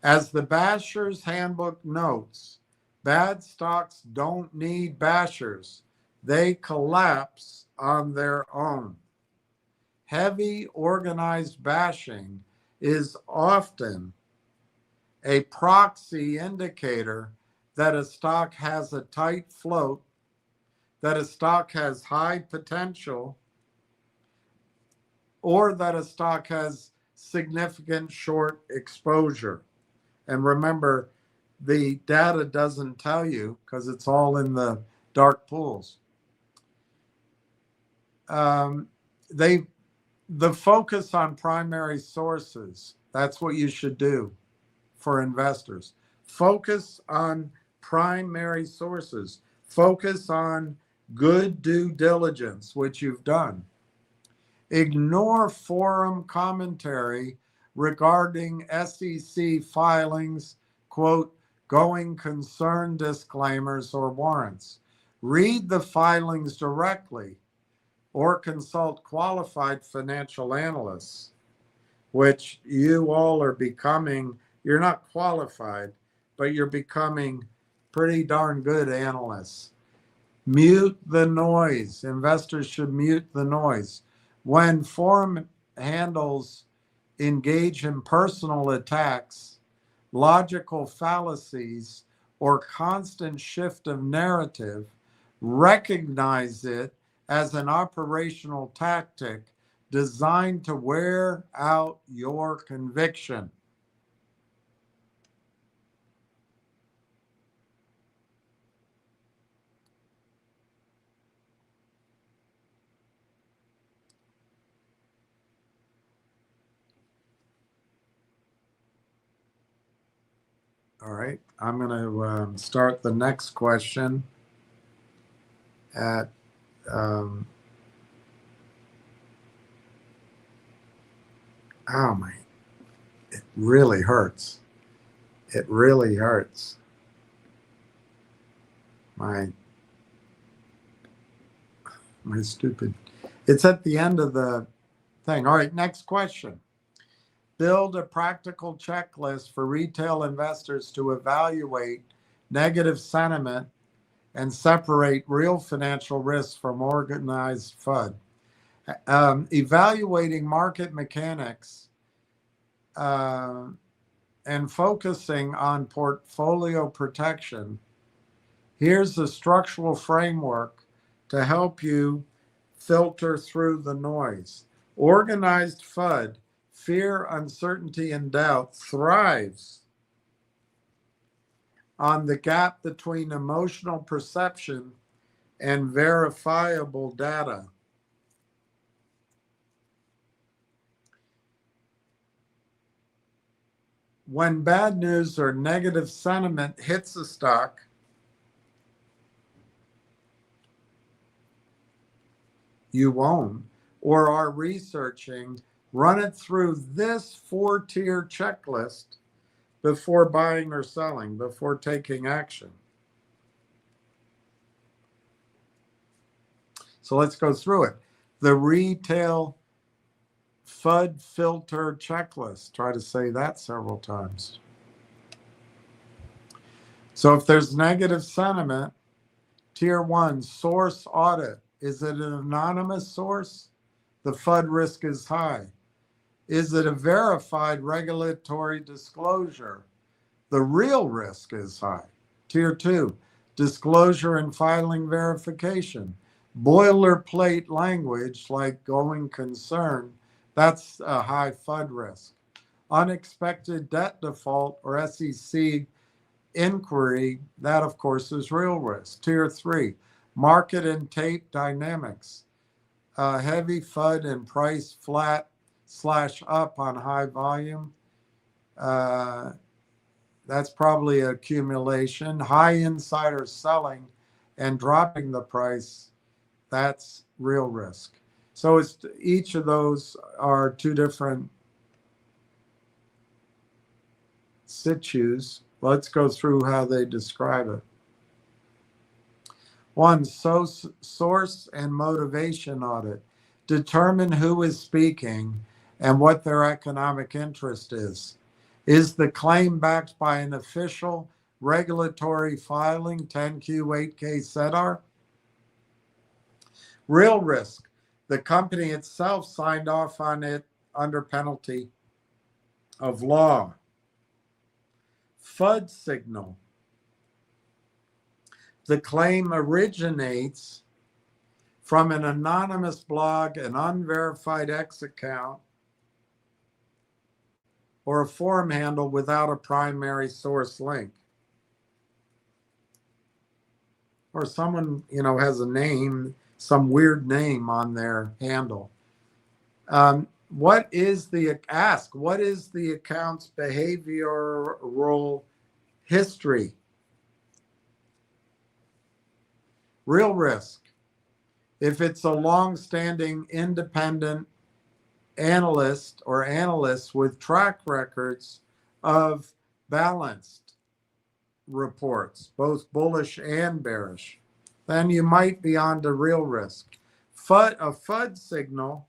As the Basher's Handbook notes, bad stocks don't need bashers. They collapse on their own. Heavy organized bashing is often a proxy indicator that a stock has a tight float, that a stock has high potential, or that a stock has significant short exposure. And remember, the data doesn't tell you because it's all in the dark pools. The focus on primary sources, that's what you should do for investors. Focus on primary sources. Focus on good due diligence, which you've done. Ignore forum commentary regarding SEC filings, quote, going concern disclaimers or warrants. Read the filings directly or consult qualified financial analysts, which you all are becoming. You're not qualified, but you're becoming pretty darn good analysts. Mute the noise. Investors should mute the noise. When forum handles engage in personal attacks, logical fallacies, or constant shift of narrative, recognize it as an operational tactic designed to wear out your conviction. All right, I'm going to start the next question at oh my, it really hurts. It really hurts. My stupid. It's at the end of the thing. All right, next question. Build a practical checklist for retail investors to evaluate negative sentiment and separate real financial risks from organized FUD. Evaluating market mechanics and focusing on portfolio protection. Here's the structural framework to help you filter through the noise. Organized FUD, fear, uncertainty, and doubt, thrives on the gap between emotional perception and verifiable data. When bad news or negative sentiment hits a stock, you own or are researching, run it through this 4-tier checklist before buying or selling, before taking action. So let's go through it. The retail FUD filter checklist. Try to say that several times. So if there's negative sentiment, tier 1, source audit. Is it an anonymous source? The FUD risk is high. Is it a verified regulatory disclosure? The real risk is high. Tier 2, disclosure and filing verification. Boilerplate language like going concern, that's a high FUD risk. Unexpected debt default or SEC inquiry, that of course is real risk. Tier 3, market and tape dynamics. Heavy FUD and price flat / up on high volume. That's probably accumulation. High insider selling and dropping the price, that's real risk. So it's, each of those are two different situs. Let's go through how they describe it. 1, source and motivation audit. Determine who is speaking and what their economic interest is. Is the claim backed by an official regulatory filing, 10Q, 8K, SEDAR? Real risk. The company itself signed off on it under penalty of law. FUD signal. The claim originates from an anonymous blog, an unverified X account, or a forum handle without a primary source link. Or someone, has a name, some weird name on their handle. What is the account's behavioral history? Real risk. If it's a long-standing independent analyst or analysts with track records of balanced reports, both bullish and bearish, then you might be on to real risk. A FUD signal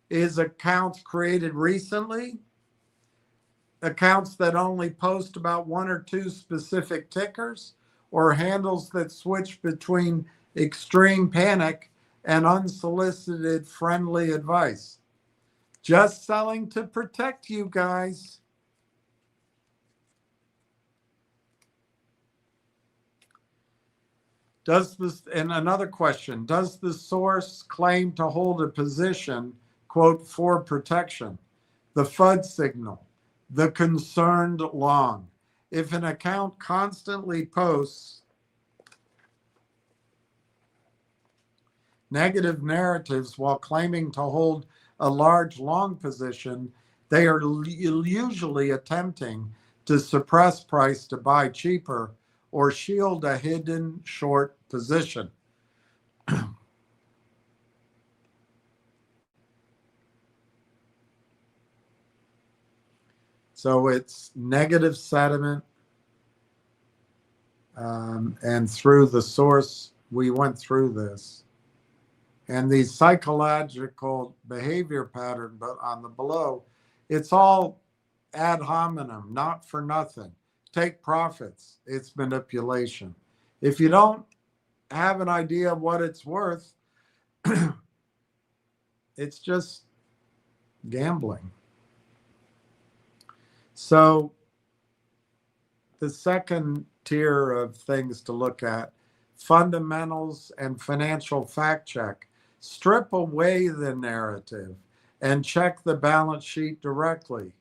is accounts created recently, accounts that only post about 1 or 2 specific tickers, or handles that switch between extreme panic and unsolicited friendly advice. Just selling to protect you guys. Does this, and another question, does the source claim to hold a position, quote, for protection? The FUD signal, the concerned long. If an account constantly posts negative narratives while claiming to hold a large long position, they are usually attempting to suppress price to buy cheaper or shield a hidden short position. So it's negative sentiment, and through the source, we went through this. And the psychological behavior pattern, but on the below, it's all ad hominem, not for nothing. Take profits. It's manipulation. If you don't have an idea of what it's worth, it's just gambling. So the second tier of things to look at, fundamentals and financial fact check. Strip away the narrative and check the balance sheet directly.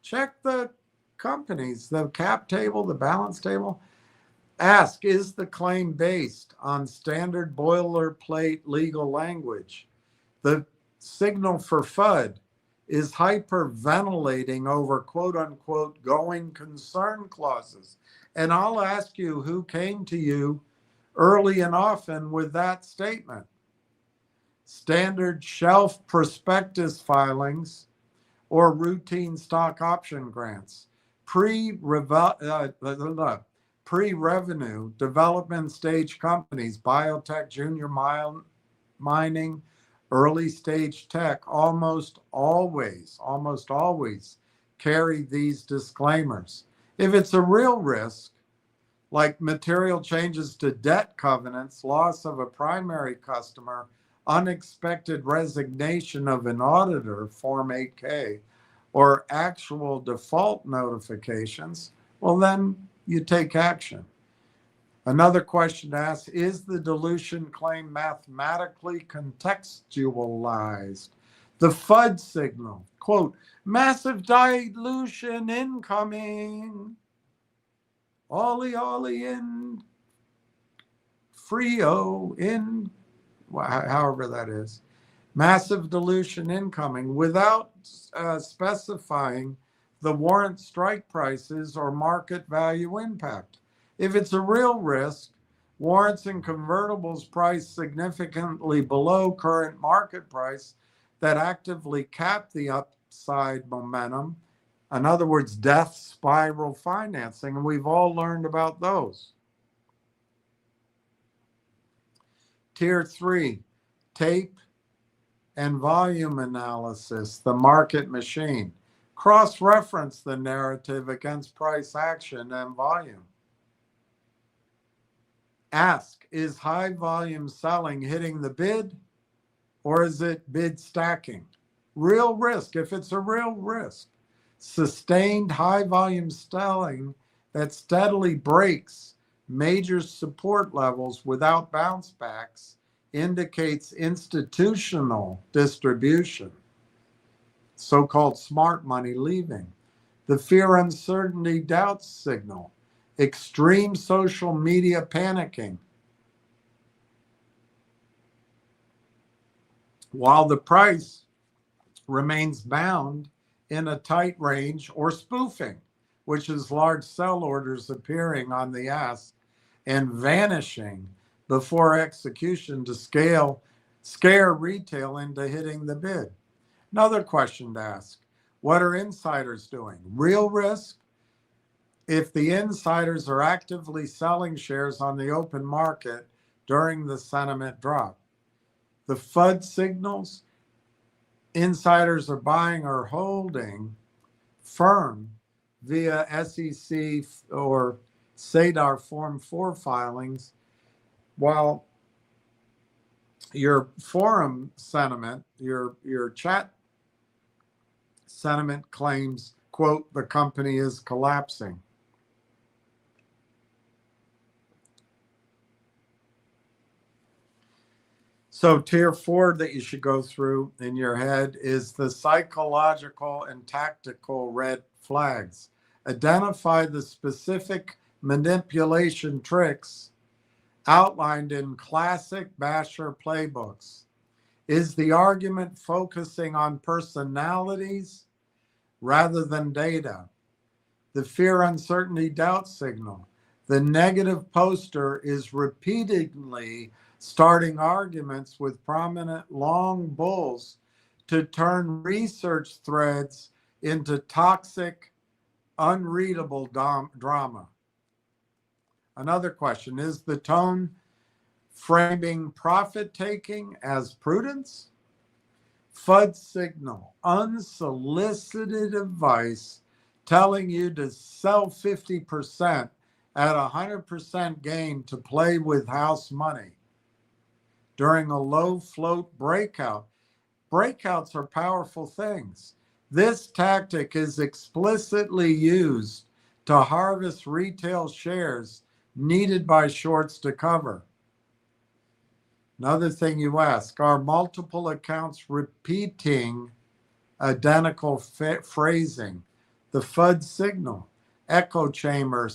Check the companies, the cap table, the balance table. Ask, is the claim based on standard boilerplate legal language? The signal for FUD is hyperventilating over quote unquote going concern clauses. And I'll ask you, who came to you early and often with that statement? Standard shelf prospectus filings or routine stock option grants, pre-revenue development stage companies, biotech, junior mining, early stage tech, almost always carry these disclaimers. If it's a real risk, like material changes to debt covenants, loss of a primary customer, unexpected resignation of an auditor, Form 8K, or actual default notifications, well, then you take action. Another question to ask, is the dilution claim mathematically contextualized? The FUD signal, quote, massive dilution incoming. Ollie in Frio in, however that is. Massive dilution incoming without specifying the warrant strike prices or market value impact. If it's a real risk, warrants and convertibles priced significantly below current market price that actively cap the upside momentum. In other words, death spiral financing, and we've all learned about those. Tier 3, tape and volume analysis, the market machine. Cross-reference the narrative against price action and volume. Ask, is high volume selling hitting the bid, or is it bid stacking? Real risk, if it's a real risk. Sustained high volume selling that steadily breaks major support levels without bounce backs indicates institutional distribution, so-called smart money leaving. The fear, uncertainty, doubt signal, extreme social media panicking. While the price remains bound in a tight range, or spoofing, which is large sell orders appearing on the ask and vanishing before execution to scare retail into hitting the bid. Another question to ask, what are insiders doing? Real risk, if the insiders are actively selling shares on the open market during the sentiment drop. The FUD signals, insiders are buying or holding firm via SEC or SEDAR Form 4 filings, while your forum sentiment, your chat sentiment claims, quote, the company is collapsing. So tier 4 that you should go through in your head is the psychological and tactical red flags. Identify the specific manipulation tricks outlined in classic basher playbooks. Is the argument focusing on personalities rather than data? The fear, uncertainty, doubt signal. The negative poster is repeatedly starting arguments with prominent long bulls to turn research threads into toxic, unreadable drama. Another question, is the tone framing profit taking as prudence? FUD signal, unsolicited advice telling you to sell 50% at 100% gain to play with house money during a low float breakout. Breakouts are powerful things. This tactic is explicitly used to harvest retail shares needed by shorts to cover. Another thing you ask, are multiple accounts repeating identical phrasing? The FUD signal, echo chamber,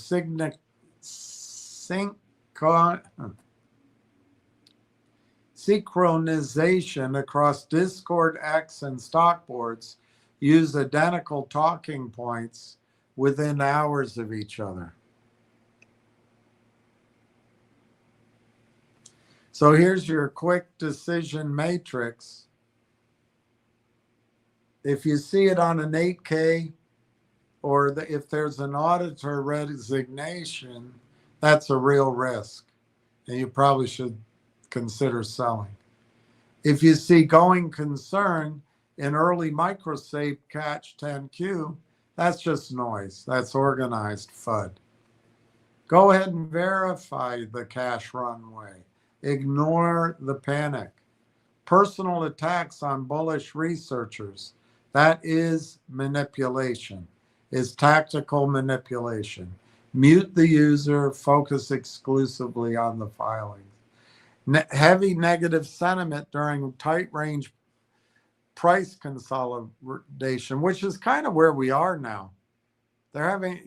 synchronization across Discord, X, and stock boards use identical talking points within hours of each other. So here's your quick decision matrix. If you see it on an 8K, or if there's an auditor resignation, that's a real risk, and you probably should consider selling. If you see going concern in early microsafe catch 10Q, that's just noise. That's organized FUD. Go ahead and verify the cash runway. Ignore the panic. Personal attacks on bullish researchers, that is manipulation, is tactical manipulation. Mute the user, focus exclusively on the filings. Heavy negative sentiment during tight range price consolidation, which is kind of where we are now. They're having,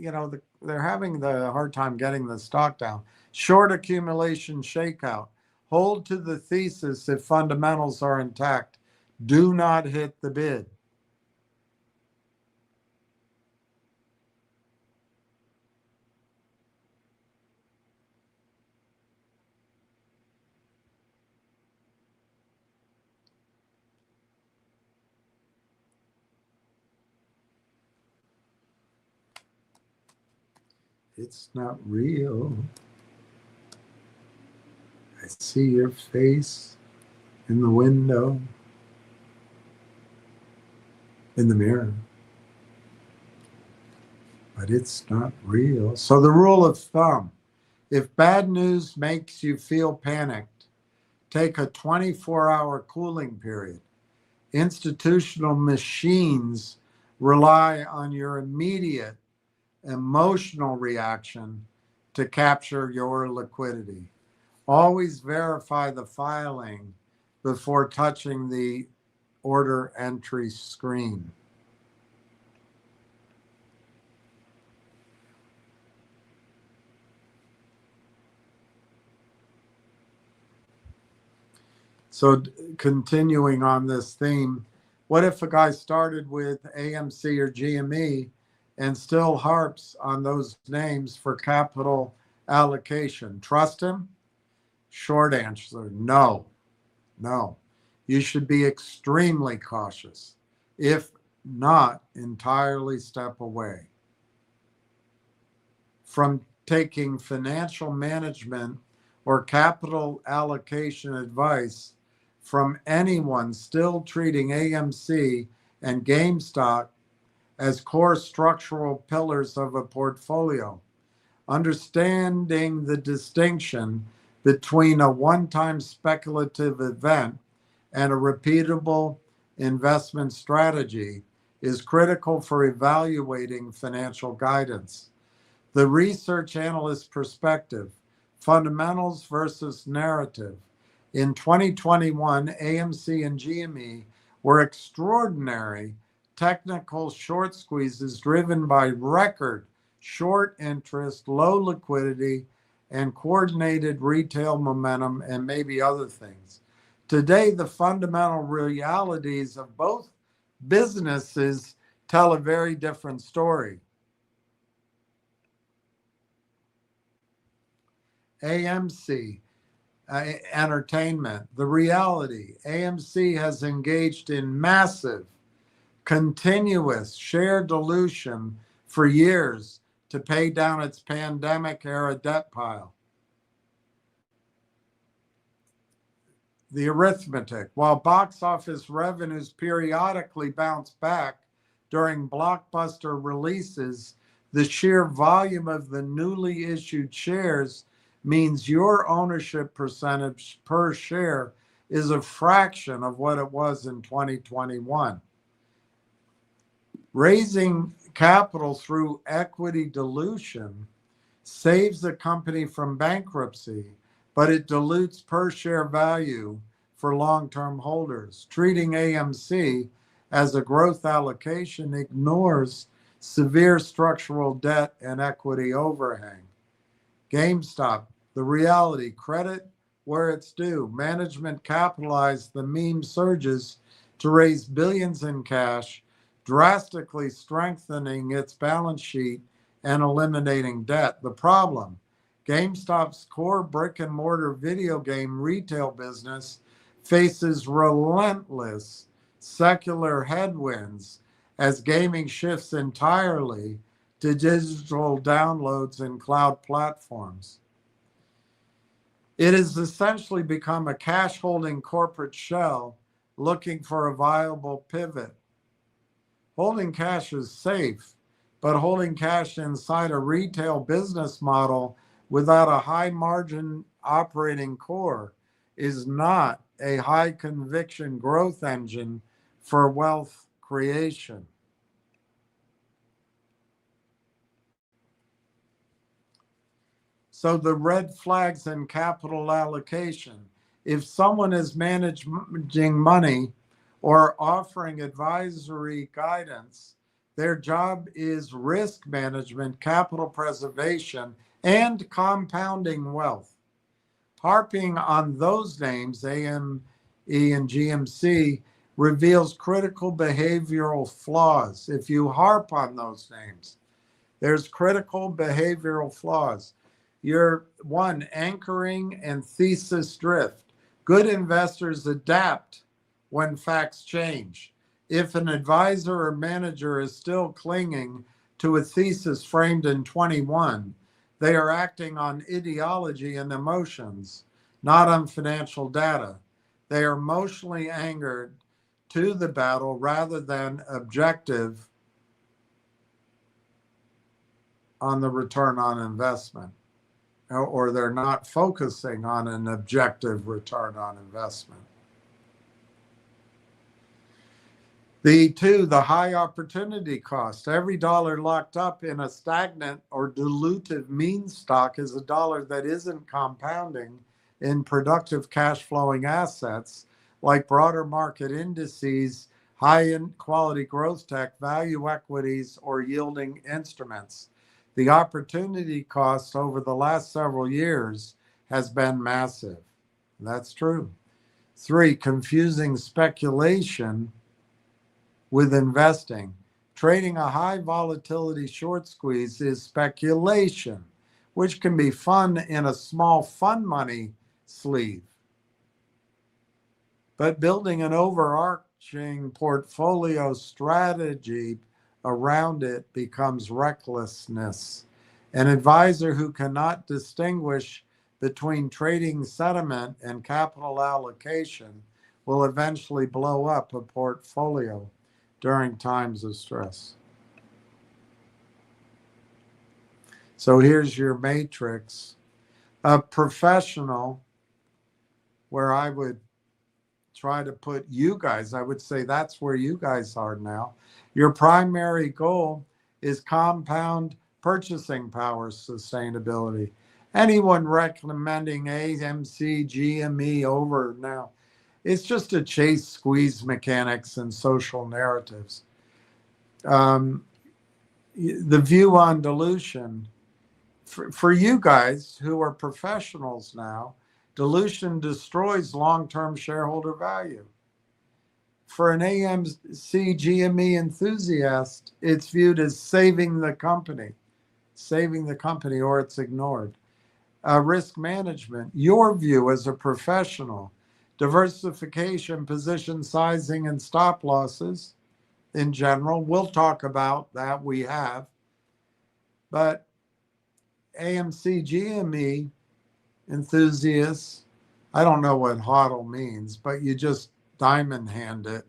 they're having the hard time getting the stock down. Short accumulation shakeout. Hold to the thesis if fundamentals are intact. Do not hit the bid. It's not real. I see your face in the window, in the mirror, but it's not real. So the rule of thumb, if bad news makes you feel panicked, take a 24-hour cooling period. Institutional machines rely on your immediate emotional reaction to capture your liquidity. Always verify the filing before touching the order entry screen. So continuing on this theme, what if a guy started with AMC or GME and still harps on those names for capital allocation? Trust him? Short answer, no. You should be extremely cautious. If not, entirely step away from taking financial management or capital allocation advice from anyone still treating AMC and GameStop as core structural pillars of a portfolio. Understanding the distinction between a one-time speculative event and a repeatable investment strategy is critical for evaluating financial guidance. The research analyst perspective, fundamentals versus narrative. In 2021, AMC and GME were extraordinary technical short squeezes driven by record short interest, low liquidity, and coordinated retail momentum, and maybe other things. Today, the fundamental realities of both businesses tell a very different story. AMC Entertainment, the reality. AMC has engaged in massive, continuous share dilution for years to pay down its pandemic era debt pile. The arithmetic. While box office revenues periodically bounce back during blockbuster releases, the sheer volume of the newly issued shares means your ownership percentage per share is a fraction of what it was in 2021. Raising capital through equity dilution saves the company from bankruptcy, but it dilutes per share value for long-term holders. Treating AMC as a growth allocation ignores severe structural debt and equity overhang. GameStop, the reality, credit where it's due. Management capitalized the meme surges to raise billions in cash, drastically strengthening its balance sheet and eliminating debt. The problem, GameStop's core brick and mortar video game retail business faces relentless secular headwinds as gaming shifts entirely to digital downloads and cloud platforms. It has essentially become a cash holding corporate shell looking for a viable pivot. Holding cash is safe, but holding cash inside a retail business model without a high margin operating core is not a high conviction growth engine for wealth creation. So the red flags in capital allocation. If someone is managing money or offering advisory guidance, their job is risk management, capital preservation, and compounding wealth. Harping on those names, AME and GMC, reveals critical behavioral flaws. If you harp on those names, there's critical behavioral flaws. You're one, anchoring and thesis drift. Good investors adapt when facts change. If an advisor or manager is still clinging to a thesis framed in 21, they are acting on ideology and emotions, not on financial data. They are emotionally anchored to the battle rather than objective on the return on investment, or they're not focusing on an objective return on investment. The high opportunity cost. Every dollar locked up in a stagnant or dilutive meme stock is a dollar that isn't compounding in productive cash flowing assets like broader market indices, high quality growth tech, value equities, or yielding instruments. The opportunity cost over the last several years has been massive. That's true. 3, confusing speculation with investing. Trading a high volatility short squeeze is speculation, which can be fun in a small fun money sleeve. But building an overarching portfolio strategy around it becomes recklessness. An advisor who cannot distinguish between trading sentiment and capital allocation will eventually blow up a portfolio during times of stress. So here's your matrix. A professional, where I would try to put you guys, I would say that's where you guys are now. Your primary goal is compound purchasing power sustainability. Anyone recommending AMC, GME over now, it's just to chase squeeze mechanics and social narratives. Um, the view on dilution, for you guys who are professionals now, dilution destroys long-term shareholder value. For an AMC GME enthusiast, it's viewed as saving the company, or it's ignored. Risk management, your view as a professional, diversification, position sizing, and stop losses in general. We'll talk about that. We have. But AMC GME enthusiasts, I don't know what HODL means, but you just diamond hand it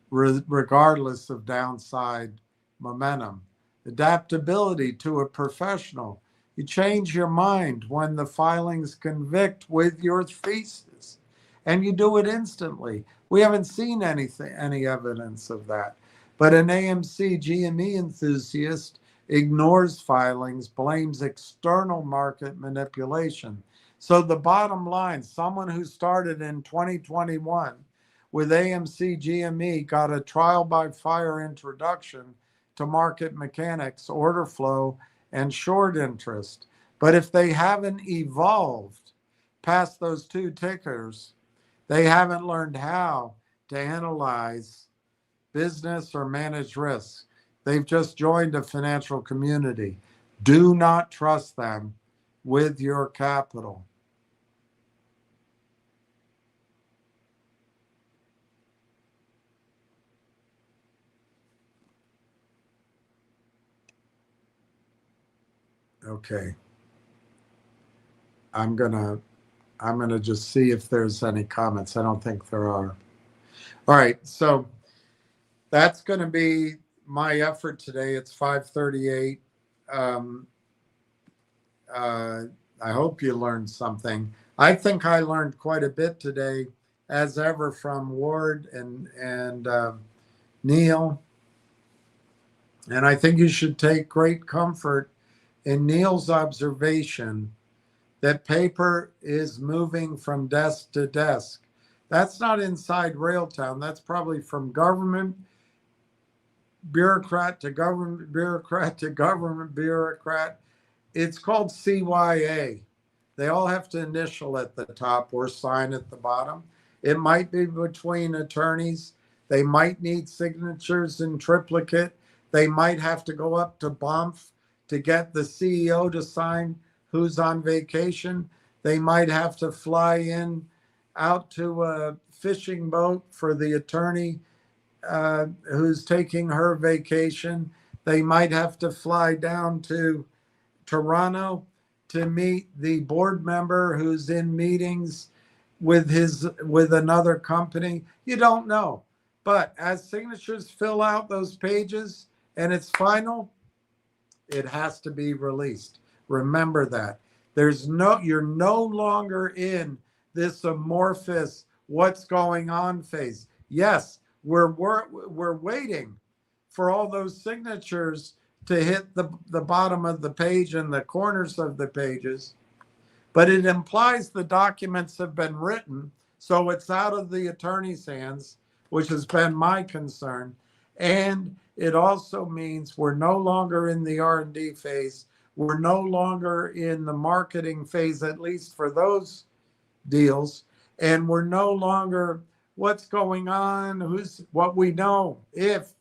regardless of downside momentum. Adaptability to a professional. You change your mind when the filings convict with your thesis, and you do it instantly. We haven't seen any evidence of that. But an AMC GME enthusiast ignores filings, blames external market manipulation. So the bottom line, someone who started in 2021 with AMC GME got a trial by fire introduction to market mechanics, order flow, and short interest. But if they haven't evolved past those two tickers, they haven't learned how to analyze business or manage risks. They've just joined a financial community. Do not trust them with your capital. Okay. I'm gonna just see if there's any comments. I don't think there are. All right, so that's going to be my effort today. It's 5:38. I hope you learned something. I think I learned quite a bit today, as ever, from Ward and Neil. And I think you should take great comfort in Neil's observation that paper is moving from desk to desk. That's not inside Railtown. That's probably from government bureaucrat to government bureaucrat to government bureaucrat. It's called CYA. They all have to initial at the top or sign at the bottom. It might be between attorneys. They might need signatures in triplicate. They might have to go up to BOMF to get the CEO to sign who's on vacation. They might have to fly in out to a fishing boat for the attorney who's taking her vacation. They might have to fly down to Toronto to meet the board member who's in meetings with another company. You don't know. But as signatures fill out those pages and it's final, it has to be released. Remember that. You're no longer in this amorphous what's going on phase. Yes, we're waiting for all those signatures to hit the bottom of the page and the corners of the pages, but it implies the documents have been written, so it's out of the attorney's hands, which has been my concern. And it also means we're no longer in the R&D phase. We're no longer in the marketing phase, at least for those deals. And we're no longer what's going on, what we know. If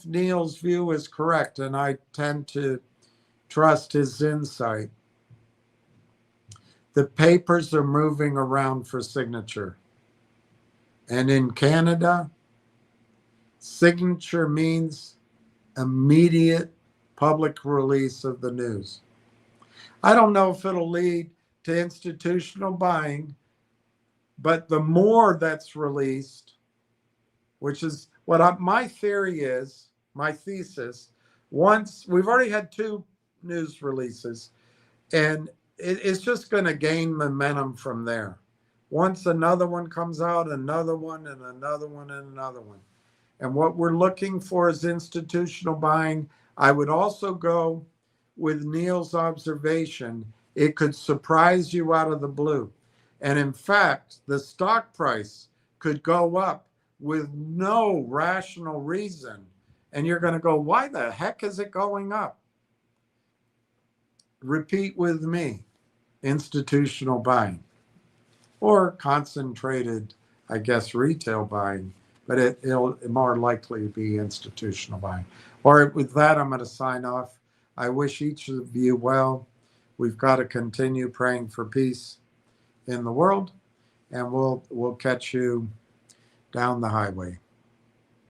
Neil's view is correct, and I tend to trust his insight, the papers are moving around for signature. And in Canada, signature means immediate public release of the news. I don't know if it'll lead to institutional buying, but the more that's released, which is what my theory is, my thesis, once we've already had 2 news releases, and it's just going to gain momentum from there. Once another one comes out, another one, and another one, and another one. And what we're looking for is institutional buying. I would also go with Neil's observation, it could surprise you out of the blue. And in fact, the stock price could go up with no rational reason. And you're going to go, why the heck is it going up? Repeat with me, institutional buying or concentrated, I guess, retail buying, but it'll more likely be institutional buying. All right, with that, I'm going to sign off. I wish each of you well. We've got to continue praying for peace in the world, and we'll catch you down the highway.